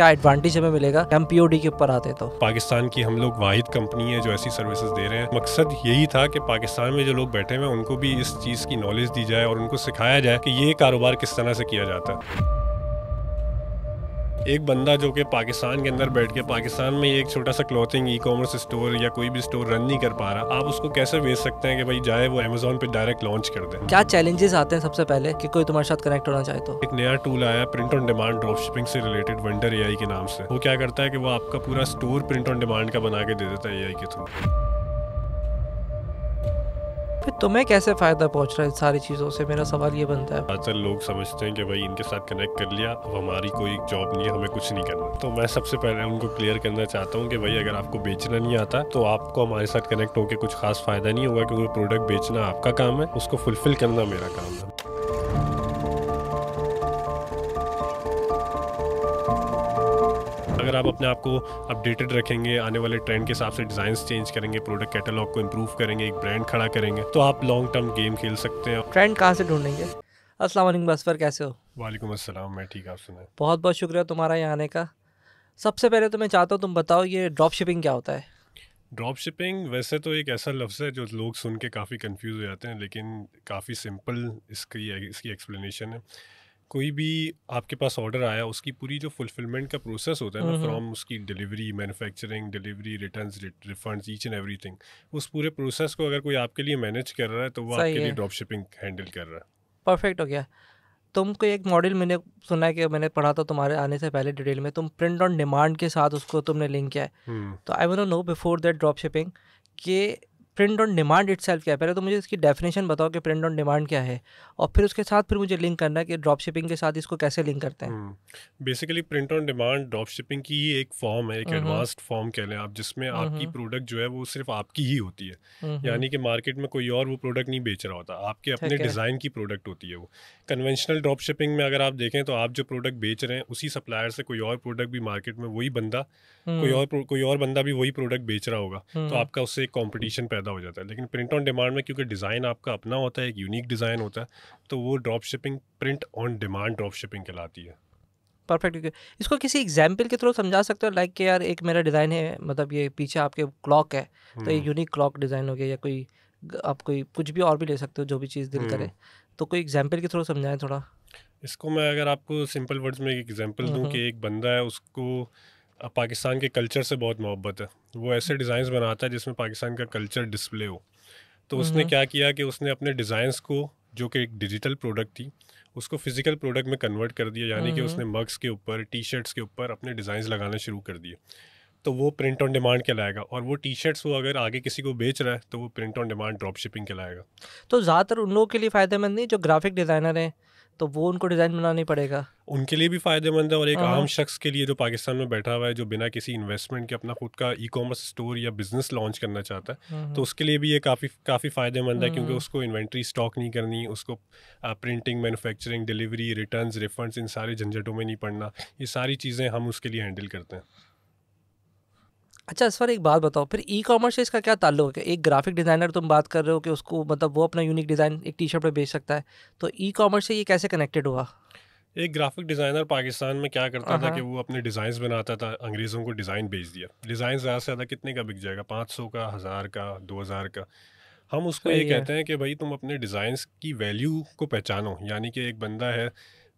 क्या एडवांटेज हमें मिलेगा हम पीओडी के ऊपर आते तो। पाकिस्तान की हम लोग वाहिद कंपनी है जो ऐसी सर्विसेज दे रहे हैं। मकसद यही था कि पाकिस्तान में जो लोग बैठे हुए हैं उनको भी इस चीज़ की नॉलेज दी जाए और उनको सिखाया जाए कि ये कारोबार किस तरह से किया जाता है। एक बंदा जो कि पाकिस्तान के अंदर बैठ के पाकिस्तान में एक छोटा सा क्लॉथिंग ई कॉमर्स स्टोर या कोई भी स्टोर रन नहीं कर पा रहा, आप उसको कैसे भेज सकते हैं कि भाई जाए वो अमेज़ॉन पे डायरेक्ट लॉन्च कर दे। क्या चैलेंजेस आते हैं सबसे पहले कि कोई तुम्हारे साथ कनेक्ट होना चाहे तो? एक नया टूल आया print on demand drop shipping से रिलेटेड, वंडर एआई के नाम से। वो क्या करता है कि वो आपका पूरा स्टोर प्रिंट ऑन डिमांड का बना के दे देता है एआई के थ्रू। फिर तुम्हें कैसे फायदा पहुंच रहा है सारी चीज़ों से, मेरा सवाल ये बनता है। आजकल लोग समझते हैं कि भाई इनके साथ कनेक्ट कर लिया अब हमारी कोई जॉब नहीं है, हमें कुछ नहीं करना। तो मैं सबसे पहले उनको क्लियर करना चाहता हूँ कि भाई अगर आपको बेचना नहीं आता तो आपको हमारे साथ कनेक्ट होकर कुछ खास फायदा नहीं होगा, क्योंकि प्रोडक्ट बेचना आपका काम है, उसको फुलफिल करना मेरा काम है। अगर आप अपने आप को अपडेटेड रखेंगे, आने वाले ट्रेंड के हिसाब से डिज़ाइंस चेंज करेंगे, प्रोडक्ट कैटलॉग को इम्प्रूव करेंगे, एक ब्रांड खड़ा करेंगे, तो आप लॉन्ग टर्म गेम खेल सकते हैं। ट्रेंड कहाँ से ढूंढेंगे? अस्सलाम वालेकुम बसफर, कैसे हो? वालेकुम अस्सलाम, मैं ठीक, आप सुनाएं। बहुत बहुत शुक्रिया तुम्हारा यहाँ आने का। सबसे पहले तो मैं चाहता हूँ तुम बताओ ये ड्रॉप शिपिंग क्या होता है? ड्रॉप शिपिंग वैसे तो एक ऐसा लफ्ज़ है जो लोग सुन के काफ़ी कंफ्यूज हो जाते हैं, लेकिन काफ़ी सिंपल इसकी एक्सप्लेनेशन है। कोई भी आपके पास ऑर्डर आया, उसकी पूरी जो फुलफिलमेंट का प्रोसेस होता है ना, फ्रॉम उसकी delivery, manufacturing, delivery, returns, refunds, each and everything, उस पूरे प्रोसेस को अगर कोई आपके लिए मैनेज कर रहा है तो वो सही आपके लिए है, ड्रॉप शिपिंग हैंडल कर रहा है। परफेक्ट हो गया। तुमको एक मॉडल मैंने सुना है कि मैंने पढ़ा था तुम्हारे आने से पहले डिटेल में, तुम प्रिंट ऑन डिमांड के साथ उसको तुमने लिंक किया है। तो I want to know before that drop shipping कि प्रिंट ऑन डिमांड इटसेल्फ क्या है। पहले तो मुझे इसकी डेफिनेशन बताओ कि प्रिंट ऑन डिमांड क्या है, और फिर उसके साथ फिर मुझे लिंक करना है कि ड्रॉप शिपिंग के साथ इसको कैसे लिंक करते हैं। Basically print on demand drop shipping की ही एक फॉर्म है, एक एडवांस्ड फॉर्म कह लें आप, जिसमें आपकी प्रोडक्ट जो है वो सिर्फ आपकी ही होती है। यानी कि मार्केट में कोई और वो प्रोडक्ट नहीं बेच रहा होता, आपके अपने ठीक है। डिज़ाइन की प्रोडक्ट होती है वो। कन्वेंशनल ड्रॉप शिपिंग में अगर आप देखें तो आप जो प्रोडक्ट बेच रहे हैं उसी सप्लायर से कोई और प्रोडक्ट भी मार्केट में वही बंदा कोई और बंदा भी वही प्रोडक्ट बेच रहा होगा, तो आपका उससे एक कंपटीशन पैदा हो जाता है। लेकिन प्रिंट ऑन डिमांड में क्योंकि डिज़ाइन आपका अपना होता है, एक यूनिक डिज़ाइन होता है, तो वो drop shipping print on demand drop shipping कहलाती है। परफेक्ट। इसको किसी एग्जाम्पल के थ्रू समझा सकते हो, लाइक कि यार एक मेरा डिज़ाइन है, मतलब ये पीछे आपके क्लॉक है तो ये यूनिक क्लॉक डिज़ाइन हो गया, या कोई आप कोई कुछ भी और भी ले सकते हो जो भी चीज़ दिल करे, तो कोई एग्जाम्पल के थ्रू समझाएं थोड़ा। इसको मैं अगर आपको सिंपल वर्ड्स में एक एग्जांपल दूं कि एक बंदा है, उसको पाकिस्तान के कल्चर से बहुत मोहब्बत है, वो ऐसे डिज़ाइंस बनाता है जिसमें पाकिस्तान का कल्चर डिस्प्ले हो। तो उसने क्या किया कि उसने अपने डिज़ाइंस को, जो कि एक डिजिटल प्रोडक्ट थी, उसको फिजिकल प्रोडक्ट में कन्वर्ट कर दिया। यानी कि उसने मग्स के ऊपर, टी शर्ट्स के ऊपर अपने डिज़ाइंस लगाना शुरू कर दिए, तो वो प्रिंट ऑन डिमांड कहलाएगा। और वो टी शर्ट्स वो अगर आगे किसी को बेच रहा है तो वो print on demand drop shipping कहलाएगा। तो ज़्यादातर उन लोगों के लिए फ़ायदेमंद नहीं जो ग्राफिक डिज़ाइनर हैं, तो वो उनको डिज़ाइन बनाना नहीं पड़ेगा। उनके लिए भी फ़ायदेमंद है, और एक आम शख्स के लिए जो पाकिस्तान में बैठा हुआ है, जो बिना किसी इन्वेस्टमेंट के अपना खुद का ई कॉमर्स स्टोर या बिज़नेस लॉन्च करना चाहता है, तो उसके लिए भी ये काफ़ी फ़ायदेमंद है, क्योंकि उसको इन्वेंट्री स्टॉक नहीं करनी, उसको printing, manufacturing, delivery, returns, refunds, इन सारे झंझटों में नहीं पड़ना। ये सारी चीज़ें हम उसके लिए हैंडल करते हैं। अच्छा असफर, एक बात बताओ, फिर ई कॉमर्स से इसका क्या ताल्लुक है? एक ग्राफिक डिज़ाइनर तुम बात कर रहे हो कि उसको मतलब वो अपना यूनिक डिज़ाइन एक टी शर्ट पे बेच सकता है, तो ई कॉमर्स से ये कैसे कनेक्टेड हुआ? एक ग्राफिक डिज़ाइनर पाकिस्तान में क्या करता था कि वो अपने डिज़ाइंस बनाता था, अंग्रेज़ों को डिज़ाइन बेच दिया। डिज़ाइन ज़्यादा से ज़्यादा कितने का बिक जाएगा? 500 का, 1000 का, 2000 का। हम उसको ये सही है। कहते हैं कि भाई तुम अपने डिज़ाइंस की वैल्यू को पहचानो। यानी कि एक बंदा है,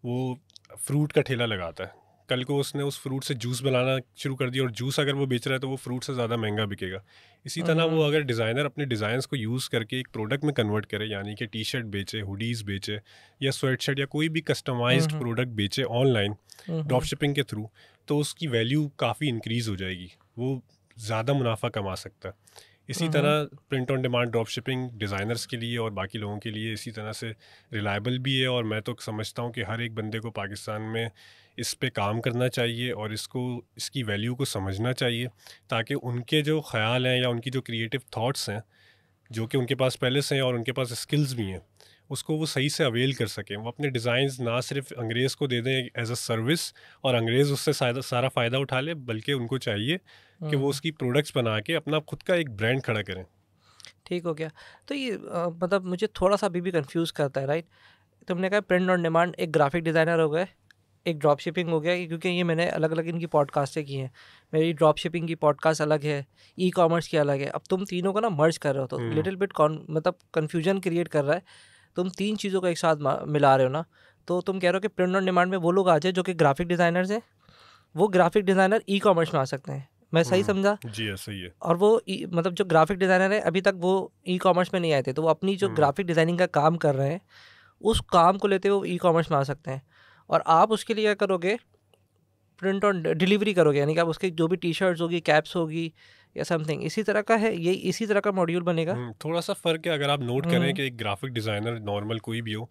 वो फ्रूट का ठेला लगाता है, कल को उसने उस फ्रूट से जूस बनाना शुरू कर दिया, और जूस अगर वो बेच रहा है तो वो फ्रूट से ज़्यादा महंगा बिकेगा। इसी तरह वो अगर डिज़ाइनर अपने डिज़ाइंस को यूज़ करके एक प्रोडक्ट में कन्वर्ट करे, यानी कि टी शर्ट बेचे, हुडीज़ बेचे, या स्वेट शर्ट, या कोई भी कस्टमाइज्ड प्रोडक्ट बेचे ऑनलाइन ड्रॉप शिपिंग के थ्रू, तो उसकी वैल्यू काफ़ी इंक्रीज़ हो जाएगी, वो ज़्यादा मुनाफा कमा सकता है। इसी तरह print on demand drop shipping designers के लिए और बाकी लोगों के लिए इसी तरह से रिलायबल भी है, और मैं तो समझता हूँ कि हर एक बंदे को पाकिस्तान में इस पे काम करना चाहिए और इसकी वैल्यू को समझना चाहिए, ताकि उनके जो ख़्याल हैं या उनकी जो क्रिएटिव थॉट्स हैं, जो कि उनके पास पहले से हैं और उनके पास स्किल्स भी हैं, उसको वो सही से अवेल कर सकें। वो अपने डिज़ाइंस ना सिर्फ अंग्रेज़ को दे दें एज अ सर्विस और अंग्रेज़ उससे सारा फ़ायदा उठा ले, बल्कि उनको चाहिए कि वो उसकी प्रोडक्ट्स बना के अपना खुद का एक ब्रांड खड़ा करें। ठीक हो गया। तो ये मतलब मुझे थोड़ा सा अभी भी कंफ्यूज करता है, राइट? तुमने कहा प्रिंट ऑन डिमांड एक ग्राफिक डिज़ाइनर हो गए, एक ड्रॉप शिपिंग हो गया, क्योंकि ये मैंने अलग अलग इनकी पॉडकास्टें की हैं, मेरी ड्रॉप शिपिंग की पॉडकास्ट अलग है, ई कॉमर्स की अलग है। अब तुम तीनों को ना मर्ज कर रहे हो तो लिटिल बिट मतलब कन्फ्यूजन क्रिएट कर रहा है। तुम तीन चीज़ों को एक साथ मिला रहे हो ना, तो तुम कह रहे हो कि प्रिंट ऑन डिमांड में वो लोग आ जाए जो कि ग्राफिक डिज़ाइनर्स हैं, वो ग्राफिक डिज़ाइनर ई कॉमर्स में आ सकते हैं। मैं सही समझा? जी सही है। और वो मतलब जो ग्राफिक डिज़ाइनर है अभी तक वो ई कॉमर्स में नहीं आए थे, तो वो अपनी जो ग्राफिक डिज़ाइनिंग का काम कर रहे हैं उस काम को लेते हुए वो ई कॉमर्स में आ सकते हैं। और आप उसके लिए क्या करोगे, प्रिंट ऑन डिलीवरी करोगे, यानी कि आप उसकी जो भी टी शर्ट्स होगी, कैप्स होगी या समथिंग, इसी तरह का है, ये इसी तरह का मॉड्यूल बनेगा। थोड़ा सा फ़र्क है। अगर आप नोट करें कि एक ग्राफिक डिज़ाइनर नॉर्मल कोई भी हो,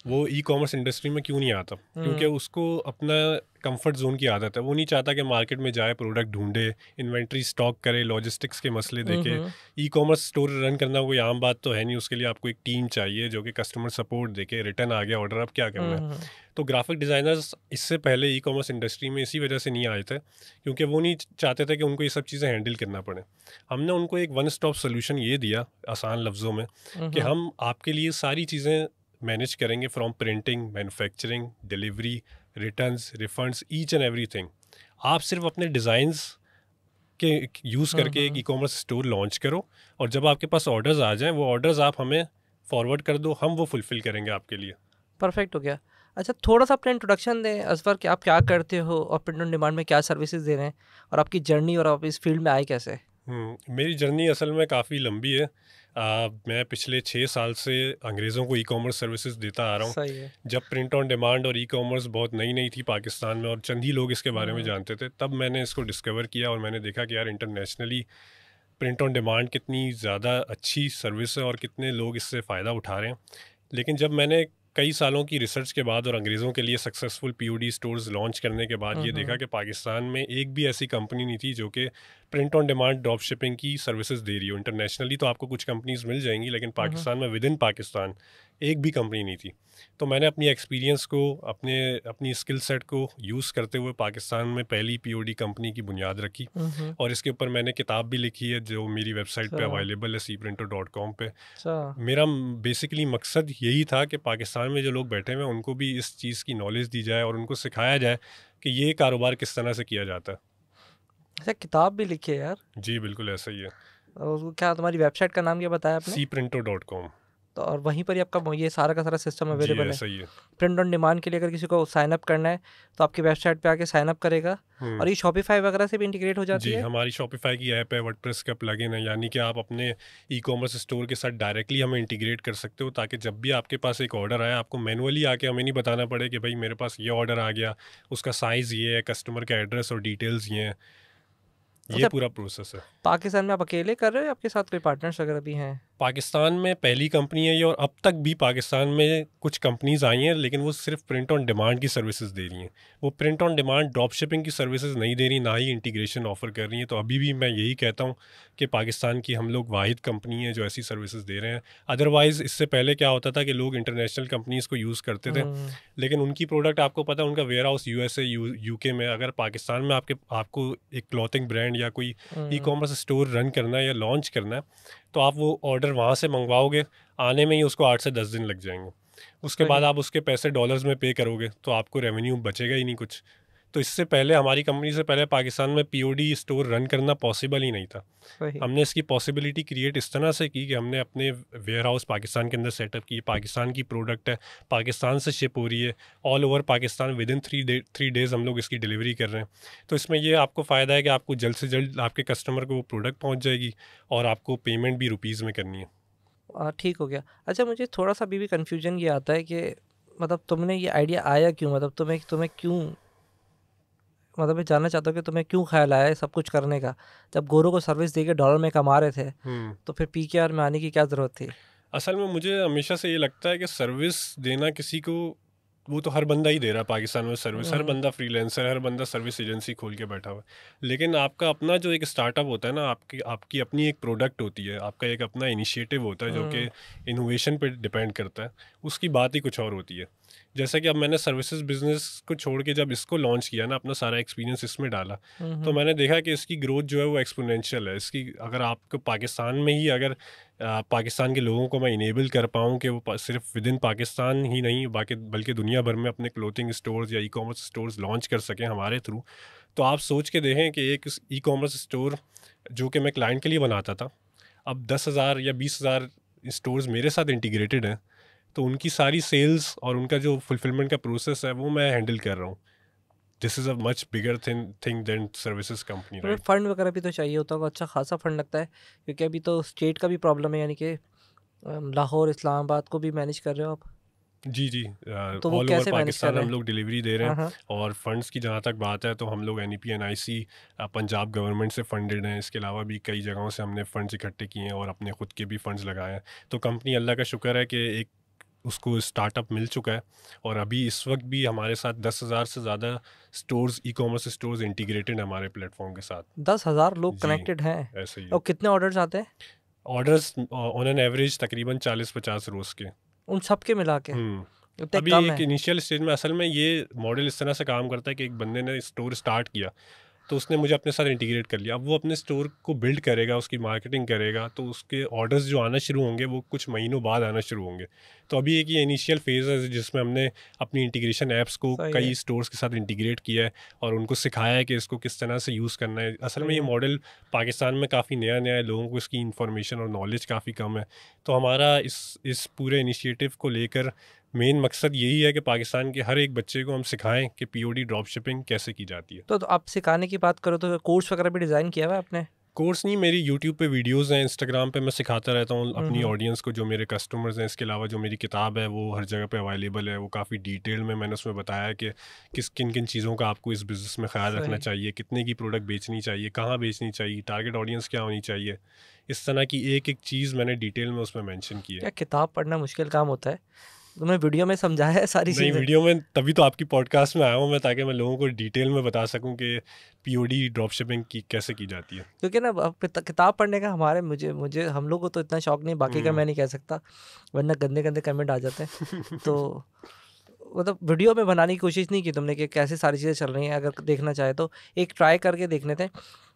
वो ई कॉमर्स इंडस्ट्री में क्यों नहीं आता, क्योंकि उसको अपना कंफर्ट जोन की आदत है। वो नहीं चाहता कि मार्केट में जाए, प्रोडक्ट ढूंढे, इन्वेंट्री स्टॉक करे, लॉजिस्टिक्स के मसले देखे। ई कॉमर्स स्टोर रन करना कोई आम बात तो है नहीं, उसके लिए आपको एक टीम चाहिए जो कि कस्टमर सपोर्ट देखे, रिटर्न आ गया ऑर्डर, अब क्या करना है। तो ग्राफिक डिज़ाइनर्स इससे पहले ई कॉमर्स इंडस्ट्री में इसी वजह से नहीं आए थे, क्योंकि वो नहीं चाहते थे कि उनको ये सब चीज़ें हैंडल करना पड़े। हमने उनको एक वन स्टॉप सोल्यूशन ये दिया आसान लफ्ज़ों में कि हम आपके लिए सारी चीज़ें मैनेज करेंगे, from printing, manufacturing, delivery, returns, refunds, each and everything. आप सिर्फ अपने डिज़ाइंस के यूज़ करके एक ई कॉमर्स स्टोर लॉन्च करो, और जब आपके पास ऑर्डर्स आ जाएं, वो ऑर्डर्स आप हमें फॉरवर्ड कर दो, हम वो फुलफ़िल करेंगे आपके लिए। परफेक्ट हो गया। अच्छा, थोड़ा सा अपना इंट्रोडक्शन दें असफर कि आप क्या करते हो और प्रिंट ऑन डिमांड में क्या सर्विसेज दे रहे हैं, और आपकी जर्नी, और आप इस फील्ड में आए कैसे? मेरी जर्नी असल में काफ़ी लंबी है। मैं पिछले 6 साल से अंग्रेज़ों को ई कॉमर्स सर्विसेज देता आ रहा हूँ। सही है। जब प्रिंट ऑन डिमांड और ई कॉमर्स बहुत नई नई थी पाकिस्तान में और चंद ही लोग इसके बारे में जानते थे, तब मैंने इसको डिस्कवर किया और मैंने देखा कि यार इंटरनेशनली प्रिंट ऑन डिमांड कितनी ज़्यादा अच्छी सर्विस है और कितने लोग इससे फ़ायदा उठा रहे हैं। लेकिन जब मैंने कई सालों की रिसर्च के बाद और अंग्रेज़ों के लिए सक्सेसफुल पीओडी स्टोर्स लॉन्च करने के बाद ये देखा कि पाकिस्तान में एक भी ऐसी कंपनी नहीं थी जो कि print on demand drop shipping की सर्विसेज दे रही हो। इंटरनेशनली तो आपको कुछ कंपनीज मिल जाएंगी, लेकिन पाकिस्तान में विद इन पाकिस्तान एक भी कंपनी नहीं थी। तो मैंने अपनी एक्सपीरियंस को, अपनी स्किल सेट को यूज़ करते हुए पाकिस्तान में पहली पीओडी कंपनी की बुनियाद रखी, और इसके ऊपर मैंने किताब भी लिखी है जो मेरी वेबसाइट पे अवेलेबल है, cprinter.com पे। मेरा बेसिकली मकसद यही था कि पाकिस्तान में जो लोग बैठे हुए हैं उनको भी इस चीज़ की नॉलेज दी जाए और उनको सिखाया जाए कि ये कारोबार किस तरह से किया जाता है। अच्छा, किताब भी लिखी है यार? जी बिल्कुल ऐसा ही है। और क्या तुम्हारी वेबसाइट का नाम क्या बताया आपने? cprinter.com। तो और वहीं पर ही आपका ये सारा का सारा सिस्टम अवेलेबल है? सही है। प्रिंट ऑन डिमांड के लिए अगर किसी को साइन अप करना है तो आपकी वेबसाइट पे आके साइन अप करेगा, और ये शॉपिफाई वगैरह से भी इंटीग्रेट हो जाती है? हमारी शॉपिफाई की ऐप है, वर्डप्रेस का प्लगइन है, यानी कि आप अपने ई कॉमर्स स्टोर के साथ डायरेक्टली हमें इंटीग्रेट कर सकते हो, ताकि जब भी आपके पास एक ऑर्डर आए आपको मैनुअली आके हमें नहीं बताना पड़े कि भाई मेरे पास ये ऑर्डर आ गया, उसका साइज़ ये है, कस्टमर का एड्रेस और डिटेल्स ये हैं। ये पूरा प्रोसेस है। पाकिस्तान में आप अकेले कर रहे हो या आपके साथ कोई पार्टनर्स वगैरह भी हैं? पाकिस्तान में पहली कंपनी है ये, और अब तक भी पाकिस्तान में कुछ कंपनीज आई हैं, लेकिन वो सिर्फ प्रिंट ऑन डिमांड की सर्विसेज दे रही हैं। वो print on demand drop shipping की सर्विसेज नहीं दे रही, ना ही इंटीग्रेशन ऑफर कर रही हैं। तो अभी भी मैं यही कहता हूँ कि पाकिस्तान की हम लोग वाहिद कंपनी है जो ऐसी सर्विसेज दे रहे हैं। अदरवाइज़ इससे पहले क्या होता था कि लोग इंटरनेशनल कंपनीज़ को यूज़ करते थे, लेकिन उनकी प्रोडक्ट आपको पता है उनका वेयर हाउस USA UK में। अगर पाकिस्तान में आपको एक क्लॉथिंग ब्रांड या कोई ई कॉमर्स स्टोर रन करना है या लॉन्च करना है, तो आप वो ऑर्डर वहाँ से मंगवाओगे, आने में ही उसको 8 से 10 दिन लग जाएंगे। उसके बाद आप उसके पैसे डॉलर्स में पे करोगे तो आपको रेवेन्यू बचेगा ही नहीं कुछ। तो इससे पहले हमारी कंपनी से पहले पाकिस्तान में पीओडी स्टोर रन करना पॉसिबल ही नहीं था। हमने इसकी पॉसिबिलिटी क्रिएट इस तरह से की कि हमने अपने वेयर हाउस पाकिस्तान के अंदर सेटअप किए। पाकिस्तान की प्रोडक्ट है, पाकिस्तान से शिप हो रही है all over Pakistan. With in 3 days हम लोग इसकी डिलीवरी कर रहे हैं। तो इसमें ये आपको फ़ायदा है कि आपको जल्द से जल्द आपके कस्टमर को वो प्रोडक्ट पहुँच जाएगी, और आपको पेमेंट भी रुपीज़ में करनी है। ठीक हो गया। अच्छा, मुझे थोड़ा सा अभी भी कन्फ्यूजन ये आता है कि मतलब तुमने ये आइडिया आया क्यों, मतलब तुम्हें क्यों, मतलब मैं जानना चाहता हूँ कि तुम्हें क्यों ख्याल आया है सब कुछ करने का, जब गोरों को सर्विस देके डॉलर में कमा रहे थे, तो फिर PKR में आने की क्या ज़रूरत थी? असल में मुझे हमेशा से ये लगता है कि सर्विस देना किसी को, वो तो हर बंदा ही दे रहा है पाकिस्तान में सर्विस। हर बंदा फ्रीलांसर, हर बंदा सर्विस एजेंसी खोल के बैठा हुआ है। लेकिन आपका अपना जो एक स्टार्टअप होता है ना, आपकी अपनी एक प्रोडक्ट होती है, आपका एक अपना इनिशिएटिव होता है जो कि इनोवेशन पे डिपेंड करता है, उसकी बात ही कुछ और होती है। जैसा कि अब मैंने सर्विसेज बिजनेस को छोड़ के जब इसको लॉन्च किया ना, अपना सारा एक्सपीरियंस इसमें डाला, तो मैंने देखा कि इसकी ग्रोथ जो है वो एक्सपोनेंशियल है। इसकी अगर आपको पाकिस्तान में ही अगर पाकिस्तान के लोगों को मैं इनेबल कर पाऊँ कि वो सिर्फ विद इन पाकिस्तान ही नहीं बाकी बल्कि दुनिया भर में अपने क्लोथिंग स्टोर्स या ई कॉमर्स स्टोर्स लॉन्च कर सकें हमारे थ्रू, तो आप सोच के देखें कि एक ई कॉमर्स स्टोर जो कि मैं क्लाइंट के लिए बनाता था, अब 10,000 या 20,000 स्टोर्स मेरे साथ इंटीग्रेटेड हैं, तो उनकी सारी सेल्स और उनका जो फुलफिलमेंट का प्रोसेस है वो मैं हैंडल कर रहा हूँ। This is a much bigger thing than services company, तो राइट? फंड वगैरह भी तो चाहिए होता होगा, अच्छा खासा फंड लगता है, क्योंकि अभी तो स्टेट का भी प्रॉब्लम है, यानी कि लाहौर इस्लामाबाद को भी मैनेज कर रहे हो आप, जी जी, तो वो ऑल ओवर कैसे मैनेज कर पाकिस्तान रहे हम हैं? लोग डिलीवरी दे रहे हाँ हैं। हाँ। और फंड्स की जहाँ तक बात है तो हम लोग NEP NIC पंजाब गवर्नमेंट से फंडेड हैं। इसके अलावा भी कई जगहों से हमने फंड्स इकट्ठे किए हैं और अपने खुद के भी फंड्स लगाए हैं। तो कंपनी, अल्लाह का शुक्र है कि एक उसको स्टार्टअप मिल चुका है, और अभी इस वक्त भी हमारे साथ 10,000 से ज़्यादा stores, e commerce stores integrated हैं हमारे प्लेटफॉर्म के साथ। 10,000 लोग जी, कनेक्टेड हैं? ऐसे ही और है। कितने ऑर्डर्स आते हैं ऑर्डर्स ऑन एन एवरेज तकरीबन 40-50 रोज़ के। उन सब के मिला के? हम्म इतने अभी कम एक है? इनिशियल स्टेज में असल में ये मॉडल इस तरह से काम करता है कि एक बंदे ने स्टोर स्टार्ट किया, तो उसने मुझे अपने साथ इंटीग्रेट कर लिया। अब वो अपने स्टोर को बिल्ड करेगा, उसकी मार्केटिंग करेगा, तो उसके ऑर्डर्स जो आना शुरू होंगे वो कुछ महीनों बाद आना शुरू होंगे। तो अभी एक ये इनिशियल फेज़ है जिसमें हमने अपनी इंटीग्रेशन ऐप्स को सही कई है, स्टोर्स के साथ इंटीग्रेट किया है और उनको सिखाया है कि इसको किस तरह से यूज़ करना है। असल में सही ये है। मॉडल पाकिस्तान में काफ़ी नया नया है, लोगों को इसकी इन्फॉर्मेशन और नॉलेज काफ़ी कम है। तो हमारा इस पूरे इनिशिएटिव को लेकर मेन मकसद यही है कि पाकिस्तान के हर एक बच्चे को हम सिखाएं कि POD ड्रॉप शिपिंग कैसे की जाती है। तो आप सिखाने की बात करो तो कोर्स वगैरह भी डिज़ाइन किया हुआ है आपने? कोर्स नहीं, मेरी यूट्यूब पे वीडियोस हैं, इंस्टाग्राम पे मैं सिखाता रहता हूँ अपनी हम्म। ऑडियंस को, जो मेरे कस्टमर्स हैं। इसके अलावा जो मेरी किताब है वो हर जगह पे अवेलेबल है। वो काफ़ी डिटेल में मैंने उसमें बताया है कि किन किन चीज़ों का आपको इस बिज़नेस में ख्याल रखना सही। चाहिए, कितने की प्रोडक्ट बेचनी चाहिए, कहाँ बेचनी चाहिए, टारगेट ऑडियंस क्या होनी चाहिए। इस तरह की एक एक चीज़ मैंने डिटेल में उसमें मैंशन की है। क्या किताब पढ़ना मुश्किल काम होता है? तुमने वीडियो में समझाया है सारी नहीं, चीज़ें? वीडियो में तभी तो आपकी पॉडकास्ट में आया हूँ मैं, ताकि मैं लोगों को डिटेल में बता सकूँ कि POD ड्रॉप शिपिंग की कैसे की जाती है। क्योंकि ना अब किताब पढ़ने का हमारे मुझे मुझे हम लोग को तो इतना शौक नहीं, बाकी का हम्म मैं नहीं कह सकता, वरना गंदे गंदे कमेंट आ जाते हैं। तो मतलब वीडियो में बनाने की कोशिश नहीं की तुमने कि कैसे सारी चीज़ें चल रही हैं, अगर देखना चाहे तो एक ट्राई करके देख लेते हैं।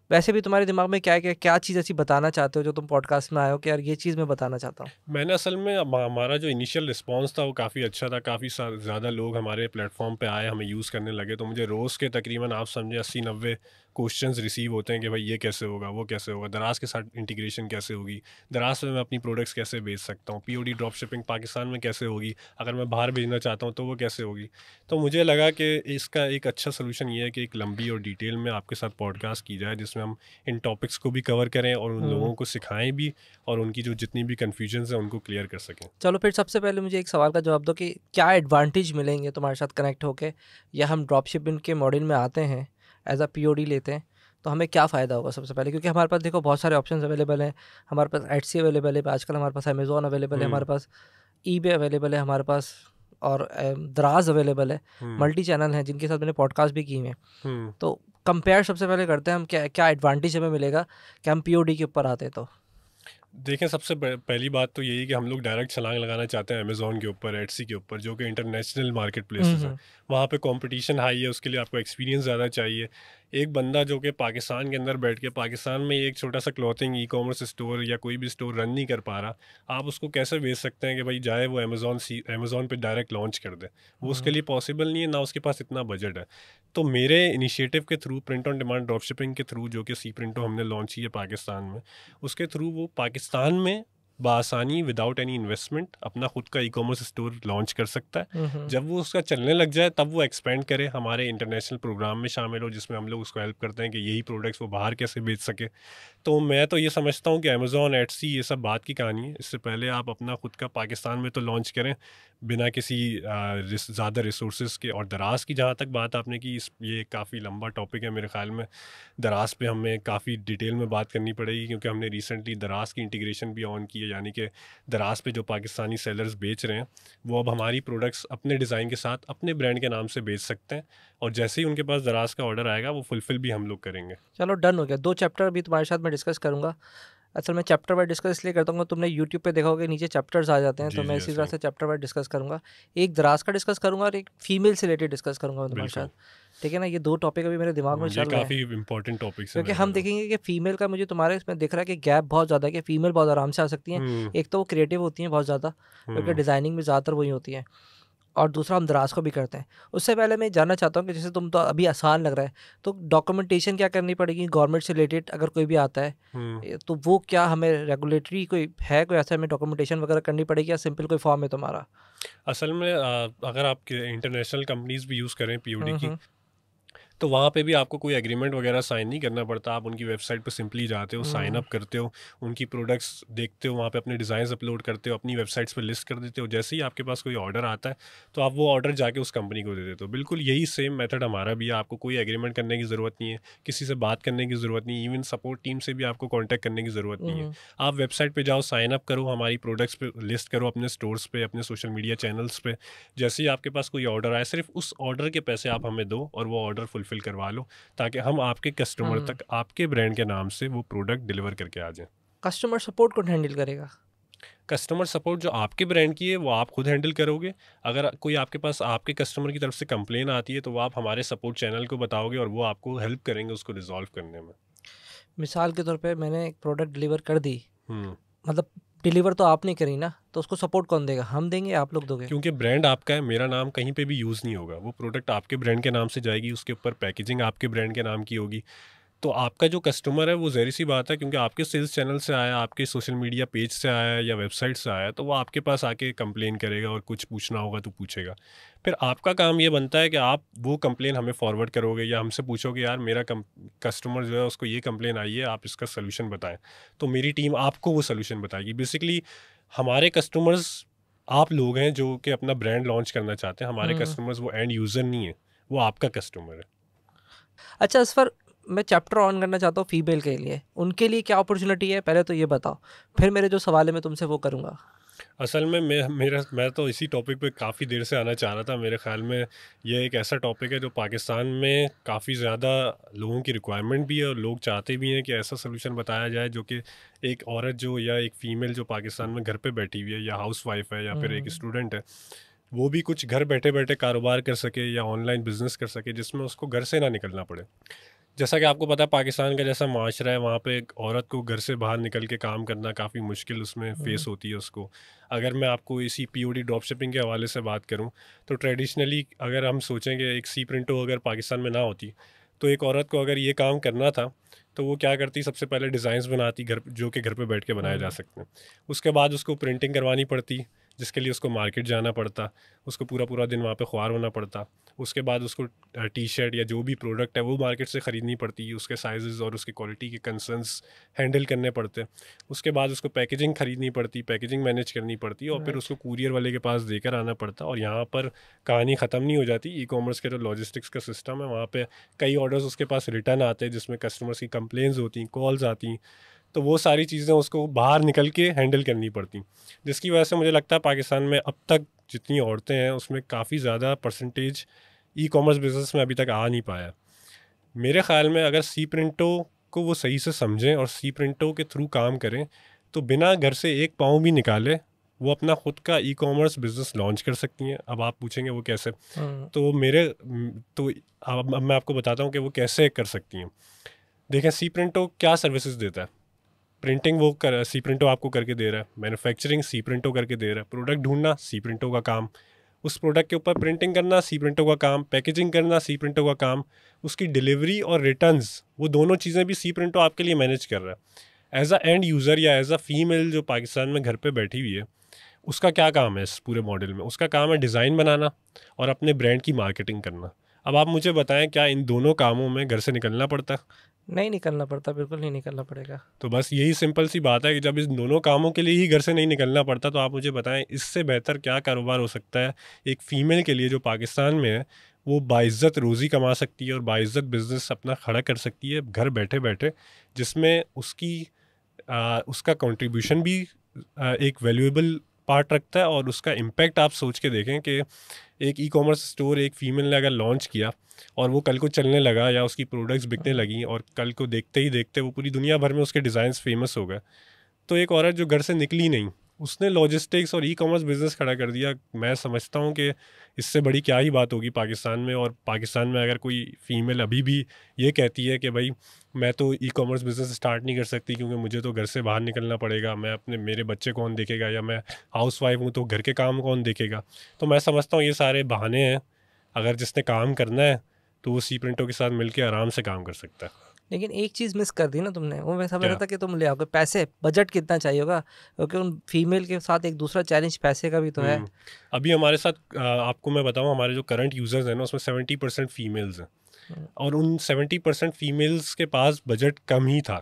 वैसे भी तुम्हारे दिमाग में क्या है कि क्या चीज़ ऐसी बताना चाहते हो जो तुम पॉडकास्ट में आए हो कि यार ये चीज़ मैं बताना चाहता हूँ? मैंने असल में हमारा जो इनिशियल रिस्पांस था वो काफ़ी अच्छा था। काफ़ी ज़्यादा लोग हमारे प्लेटफॉर्म पे आए, हमें यूज़ करने लगे। तो मुझे रोज़ के तकरीबन आप समझे 80-90 क्वेश्चंस रिसीव होते हैं कि भाई ये कैसे होगा, वो कैसे होगा, दराज के साथ इंटीग्रेशन कैसे होगी, दराज में मैं अपनी प्रोडक्ट्स कैसे बेच सकता हूँ, POD ड्रॉप शिपिंग पाकिस्तान में कैसे होगी, अगर मैं बाहर भेजना चाहता हूँ तो वो कैसे होगी। तो मुझे लगा कि इसका एक अच्छा सोल्यूशन ये है कि एक लंबी और डिटेल में आपके साथ पॉडकास्ट की जाए, जिसमें हम इन टॉपिक्स को भी कवर करें और उन लोगों को सिखाएं भी, और उनकी जो जितनी भी कन्फ्यूजन्स हैं उनको क्लियर कर सकें। चलो फिर सबसे पहले मुझे एक सवाल का जवाब दो कि क्या एडवांटेज मिलेंगे तुम्हारे साथ कनेक्ट होके, या हम ड्रॉप शिपिंग के मॉडल में आते हैं, एज अ POD लेते हैं, तो हमें क्या फ़ायदा होगा सबसे पहले? क्योंकि हमारे पास देखो बहुत सारे ऑप्शंस अवेलेबल हैं, हमारे पास Etsy अवेलेबल है आजकल, हमारे पास अमेज़ॉन अवेलेबल है, हमारे हम्म पास eBay अवेलेबल है हमारे पास, और दराज अवेलेबल है, हम्म मल्टी चैनल हैं जिनके साथ मैंने पॉडकास्ट भी किए हैं। हम्म तो कंपेयर सबसे पहले करते हैं हम, क्या क्या एडवांटेज हमें मिलेगा कि हम POD के ऊपर आते तो? देखें, सबसे पहली बात तो यही कि हम लोग डायरेक्ट छलांग लगाना चाहते हैं अमेज़ॉन के ऊपर, Etsy के ऊपर, जो कि इंटरनेशनल मार्केट प्लेसेस हैं। हम्म। वहाँ पे कंपटीशन हाई है, उसके लिए आपको एक्सपीरियंस ज़्यादा चाहिए। एक बंदा जो कि पाकिस्तान के अंदर बैठ के पाकिस्तान में एक छोटा सा क्लॉथिंग ई कॉमर्स स्टोर या कोई भी स्टोर रन नहीं कर पा रहा, आप उसको कैसे बेच सकते हैं कि भाई जाए वो अमेज़ॉन पे डायरेक्ट लॉन्च कर दे? वो उसके लिए पॉसिबल नहीं है, ना उसके पास इतना बजट है। तो मेरे इनिशिएटिव के through, print on demand drop shipping के थ्रू, जो कि सी प्रिंटो हमने लॉन्च की है पाकिस्तान में, उसके थ्रू वो पाकिस्तान में बासानी विदाउट एनी इन्वेस्टमेंट अपना खुद का ई कॉमर्स स्टोर लॉन्च कर सकता है। जब वो उसका चलने लग जाए तब वो एक्सपेंड करे, हमारे इंटरनेशनल प्रोग्राम में शामिल हो, जिसमें हम लोग उसको हेल्प करते हैं कि यही प्रोडक्ट्स वो बाहर कैसे बेच सके। तो मैं तो ये समझता हूँ कि अमेज़ॉन, Etsy ये सब बात की कहानी है। इससे पहले आप अपना खुद का पाकिस्तान में तो लॉन्च करें बिना किसी ज़्यादा रिसोर्सेज के। और दराज की जहाँ तक बात आपने की, ये काफ़ी लंबा टॉपिक है मेरे ख्याल में। दराज पे हमें काफ़ी डिटेल में बात करनी पड़ेगी, क्योंकि हमने रिसेंटली दराज की इंटीग्रेशन भी ऑन की है। यानी कि दराज पे जो पाकिस्तानी सेलर्स बेच रहे हैं वो अब हमारी प्रोडक्ट्स अपने डिज़ाइन के साथ अपने ब्रांड के नाम से बेच सकते हैं, और जैसे ही उनके पास दराज का ऑर्डर आएगा वो फुलफ़िल भी हम लोग करेंगे। चलो डन हो गया। 2 चैप्टर अभी तुम्हारे साथ मैं डिस्कस करूँगा। असल में चैप्टर वाइज डिस्कस इसलिए करता हूँ, तुमने यूट्यूब पे देखा होगा नीचे चैप्टर्स आ जाते हैं, जी तो मैं जी, इसी ऐसे तरह ही से चैप्टर वाइज डिस्कस करूँगा। एक दराज का डिस्कस करूँगा और एक फीमेल से रिलेटेड डिस्कस करूँगा मैं तुम्हारे बिल्कुल। साथ, ठीक है ना। ये 2 टॉपिक अभी मेरे दिमाग में ये चल रहे हैं, काफ़ी इम्पोर्टेंट टॉपिक्स हैं क्योंकि मेरे हम ख्याल में। देखेंगे कि फीमेल का मुझे तुम्हारे इसमें दिख रहा है कि गैप बहुत ज़्यादा है, कि फीमेल बहुत आराम से आ सकती हैं। हुँ, एक तो वो क्रिएटिव होती हैं बहुत ज़्यादा, क्योंकि हुँ। डिज़ाइनिंग में ज़्यादातर वही होती हैं, और दूसरा हम दराज को भी करते हैं। उससे पहले मैं जानना चाहता हूँ कि जैसे तुम तो अभी आसान लग रहा है, तो डॉक्यूमेंटेशन क्या करनी पड़ेगी गवर्नमेंट से रिलेटेड अगर कोई भी आता है, हुँ। तो वो क्या हमें रेगुलेटरी कोई है, कोई ऐसा हमें डॉक्यूमेंटेशन वगैरह करनी पड़ेगी, या सिंपल कोई फॉर्म है तुम्हारा? असल में अगर आप इंटरनेशनल कंपनीज़ भी यूज़ करें पीओडी हुँ, की, हुँ। तो वहाँ पे भी आपको कोई एग्रीमेंट वगैरह साइन नहीं करना पड़ता। आप उनकी वेबसाइट पे सिंपली जाते हो, साइन हुँ, अप करते हो, उनकी प्रोडक्ट्स देखते हो, वहाँ पे अपने डिज़ाइंस अपलोड करते हो, अपनी वेबसाइट्स पे लिस्ट कर देते हो। जैसे ही आपके पास कोई ऑर्डर आता है, तो आप वो ऑर्डर जाके उस कंपनी को दे देते हो। बिल्कुल यही सेम मेथड हमारा भी है। आपको कोई एग्रीमेंट करने की ज़रूरत नहीं है, किसी से बात करने की ज़रूरत नहीं है, इवन सपोर्ट टीम से भी आपको कॉन्टैक्ट करने की ज़रूरत नहीं है। हुँ, आप वेबसाइट पे जाओ, साइन अप करो, हमारी प्रोडक्ट्स पे लिस्ट करो अपने स्टोर्स पे, अपने सोशल मीडिया चैनल्स पे। जैसे ही आपके पास कोई ऑर्डर आए, सिर्फ उस ऑर्डर के पैसे आप हमें दो और वो ऑर्डर फुलफ़िल करवा लो, ताकि हम आपके कस्टमर हुँ। तक आपके ब्रांड के नाम से वो प्रोडक्ट डिलीवर करके आ जाएँ। कस्टमर सपोर्ट कौन हैंडल करेगा? कस्टमर सपोर्ट जो आपके ब्रांड की है वो आप खुद हैंडल करोगे। अगर कोई आपके पास आपके कस्टमर की तरफ से कंप्लेन आती है, तो वो आप हमारे सपोर्ट चैनल को बताओगे और वो आपको हेल्प करेंगे उसको रिज़ॉल्व करने में। मिसाल के तौर पे मैंने एक प्रोडक्ट डिलीवर कर दी, हुँ। मतलब डिलीवर तो आपने करी ना, तो उसको सपोर्ट कौन देगा? हम देंगे या आप लोग दोगे? क्योंकि ब्रांड आपका है, मेरा नाम कहीं पे भी यूज़ नहीं होगा। वो प्रोडक्ट आपके ब्रांड के नाम से जाएगी, उसके ऊपर पैकेजिंग आपके ब्रांड के नाम की होगी। तो आपका जो कस्टमर है वो ज़ाहिर-सी बात है, क्योंकि आपके सेल्स चैनल से आया, आपके सोशल मीडिया पेज से आया या वेबसाइट से आया, तो वो आपके पास आके कंप्लेन करेगा और कुछ पूछना होगा तो पूछेगा। फिर आपका काम ये बनता है कि आप वो कंप्लेन हमें फॉरवर्ड करोगे या हमसे पूछोगे, यार मेरा कस्टमर जो है उसको ये कंप्लेन आई है, आप इसका सॉल्यूशन बताएँ। तो मेरी टीम आपको वो सॉल्यूशन बताएगी। बेसिकली हमारे कस्टमर्स आप लोग हैं जो कि अपना ब्रांड लॉन्च करना चाहते हैं। हमारे हुँ। कस्टमर्स वो एंड यूज़र नहीं है, वो आपका कस्टमर है। अच्छा, इस पर मैं चैप्टर ऑन करना चाहता हूँ फीमेल के लिए, उनके लिए क्या अपॉर्च्युनिटी है पहले तो ये बताओ, फिर मेरे जो सवाल है मैं तुमसे वो करूँगा। असल में मैं तो इसी टॉपिक पे काफ़ी देर से आना चाह रहा था। मेरे ख़्याल में ये एक ऐसा टॉपिक है जो पाकिस्तान में काफ़ी ज़्यादा लोगों की रिक्वायरमेंट भी है और लोग चाहते भी हैं कि ऐसा सलूशन बताया जाए जो कि एक औरत जो या एक फ़ीमेल जो पाकिस्तान में घर पे बैठी हुई है या हाउसवाइफ है या फिर एक हुँ, स्टूडेंट है, वो भी कुछ घर बैठे-बैठे कारोबार कर सके या ऑनलाइन बिज़नेस कर सके, जिसमें उसको घर से ना निकलना पड़े। जैसा कि आपको पता है, पाकिस्तान का जैसा माशरा है, वहाँ पे एक औरत को घर से बाहर निकल के काम करना काफ़ी मुश्किल उसमें हुँ, फ़ेस होती है उसको। अगर मैं आपको इसी पीओडी ड्रॉप शिपिंग के हवाले से बात करूँ, तो ट्रेडिशनली अगर हम सोचेंगे एक सी प्रिंटो अगर पाकिस्तान में ना होती, तो एक औरत को अगर ये काम करना था, तो वो क्या करती, सबसे पहले डिज़ाइंस बनाती घर, जो कि घर पे बैठ के बनाए जा हुँ, सकते हैं। उसके बाद उसको प्रिंटिंग करवानी पड़ती, जिसके लिए उसको मार्केट जाना पड़ता, उसको पूरा पूरा दिन वहाँ पे ख्वार होना पड़ता। उसके बाद उसको टी शर्ट या जो भी प्रोडक्ट है वो मार्केट से ख़रीदनी पड़ती है, उसके साइज़ और उसकी क्वालिटी के कंसर्न्स हैंडल करने पड़ते। उसके बाद उसको पैकेजिंग ख़रीदनी पड़ती, पैकेजिंग मैनेज करनी पड़ती और फिर राइट। उसको कूरियर वाले के पास देकर आना पड़ता। और यहाँ पर कहानी ख़त्म नहीं हो जाती। ई कॉमर्स के जो लॉजिस्टिक्स का सिस्टम है, वहाँ पे कई ऑर्डर्स उसके पास रिटर्न आते हैं, जिसमें कस्टमर्स की कंप्लेंट्स होती, कॉल्स आती, तो वो सारी चीज़ें उसको बाहर निकल के हैंडल करनी पड़ती। जिसकी वजह से मुझे लगता है पाकिस्तान में अब तक जितनी औरतें हैं उसमें काफ़ी ज़्यादा परसेंटेज ई कॉमर्स बिज़नेस में अभी तक आ नहीं पाया। मेरे ख़्याल में अगर सी प्रिंटो को वो सही से समझें और सी प्रिंटो के थ्रू काम करें, तो बिना घर से एक पाँव भी निकाले वो अपना ख़ुद का ई कॉमर्स बिज़नेस लॉन्च कर सकती हैं। अब आप पूछेंगे वो कैसे? हुँ, तो तो अब मैं आपको बताता हूँ कि वो कैसे कर सकती हैं। देखें, सी प्रिंटो क्या सर्विसेज देता है। प्रिंटिंग वो कर सी प्रिंटो आपको करके दे रहा है, मैन्युफैक्चरिंग सी प्रिंटो करके दे रहा है, प्रोडक्ट ढूंढना सी प्रिंटो का काम, उस प्रोडक्ट के ऊपर प्रिंटिंग करना सी प्रिंटो का काम, पैकेजिंग करना सी प्रिंटो का काम, उसकी डिलीवरी और रिटर्न्स, वो दोनों चीज़ें भी सी प्रिंटो आपके लिए मैनेज कर रहा है। एज अ एंड यूज़र या एज अ फीमेल जो पाकिस्तान में घर पे बैठी हुई है, उसका क्या काम है इस पूरे मॉडल में? उसका काम है डिज़ाइन बनाना और अपने ब्रांड की मार्केटिंग करना। अब आप मुझे बताएं, क्या इन दोनों कामों में घर से निकलना पड़ता है? नहीं निकलना पड़ता, बिल्कुल नहीं निकलना पड़ेगा। तो बस यही सिंपल सी बात है कि जब इस दोनों कामों के लिए ही घर से नहीं निकलना पड़ता, तो आप मुझे बताएं इससे बेहतर क्या कारोबार हो सकता है एक फ़ीमेल के लिए जो पाकिस्तान में है, वो बाइज़्ज़त रोज़ी कमा सकती है और बाइज़्ज़त बिज़नेस अपना खड़ा कर सकती है घर बैठे-बैठे, जिसमें उसका कंट्रीब्यूशन भी एक वैल्यूएबल पार्ट रखता है, और उसका इम्पैक्ट आप सोच के देखें कि एक ई कॉमर्स स्टोर एक फीमेल ने अगर लॉन्च किया और वो कल को चलने लगा या उसकी प्रोडक्ट्स बिकने लगी और कल को देखते ही देखते वो पूरी दुनिया भर में उसके डिज़ाइंस फेमस हो गए, तो एक औरत जो घर से निकली नहीं, उसने लॉजिस्टिक्स और ई कॉमर्स बिजनेस खड़ा कर दिया। मैं समझता हूँ कि इससे बड़ी क्या ही बात होगी पाकिस्तान में। और पाकिस्तान में अगर कोई फीमेल अभी भी ये कहती है कि भाई मैं तो ई कॉमर्स बिजनेस स्टार्ट नहीं कर सकती क्योंकि मुझे तो घर से बाहर निकलना पड़ेगा, मैं अपने मेरे बच्चे कौन देखेगा, या मैं हाउस वाइफ हूँ तो घर के काम कौन देखेगा, तो मैं समझता हूँ ये सारे बहाने हैं। अगर जिसने काम करना है तो वो सी प्रिंटो के साथ मिलकर आराम से काम कर सकता है। लेकिन एक चीज़ मिस कर दी ना तुमने, वो मैं समझ रहा क्या? था कि तुम ले आओगे पैसे, बजट कितना चाहिए होगा, क्योंकि उन फीमेल के साथ एक दूसरा चैलेंज पैसे का भी तो है। अभी हमारे साथ आपको मैं बताऊं, हमारे जो करंट यूजर्स हैं ना उसमें 70% फीमेल्स हैं, और उन 70% फीमेल्स के पास बजट कम ही था,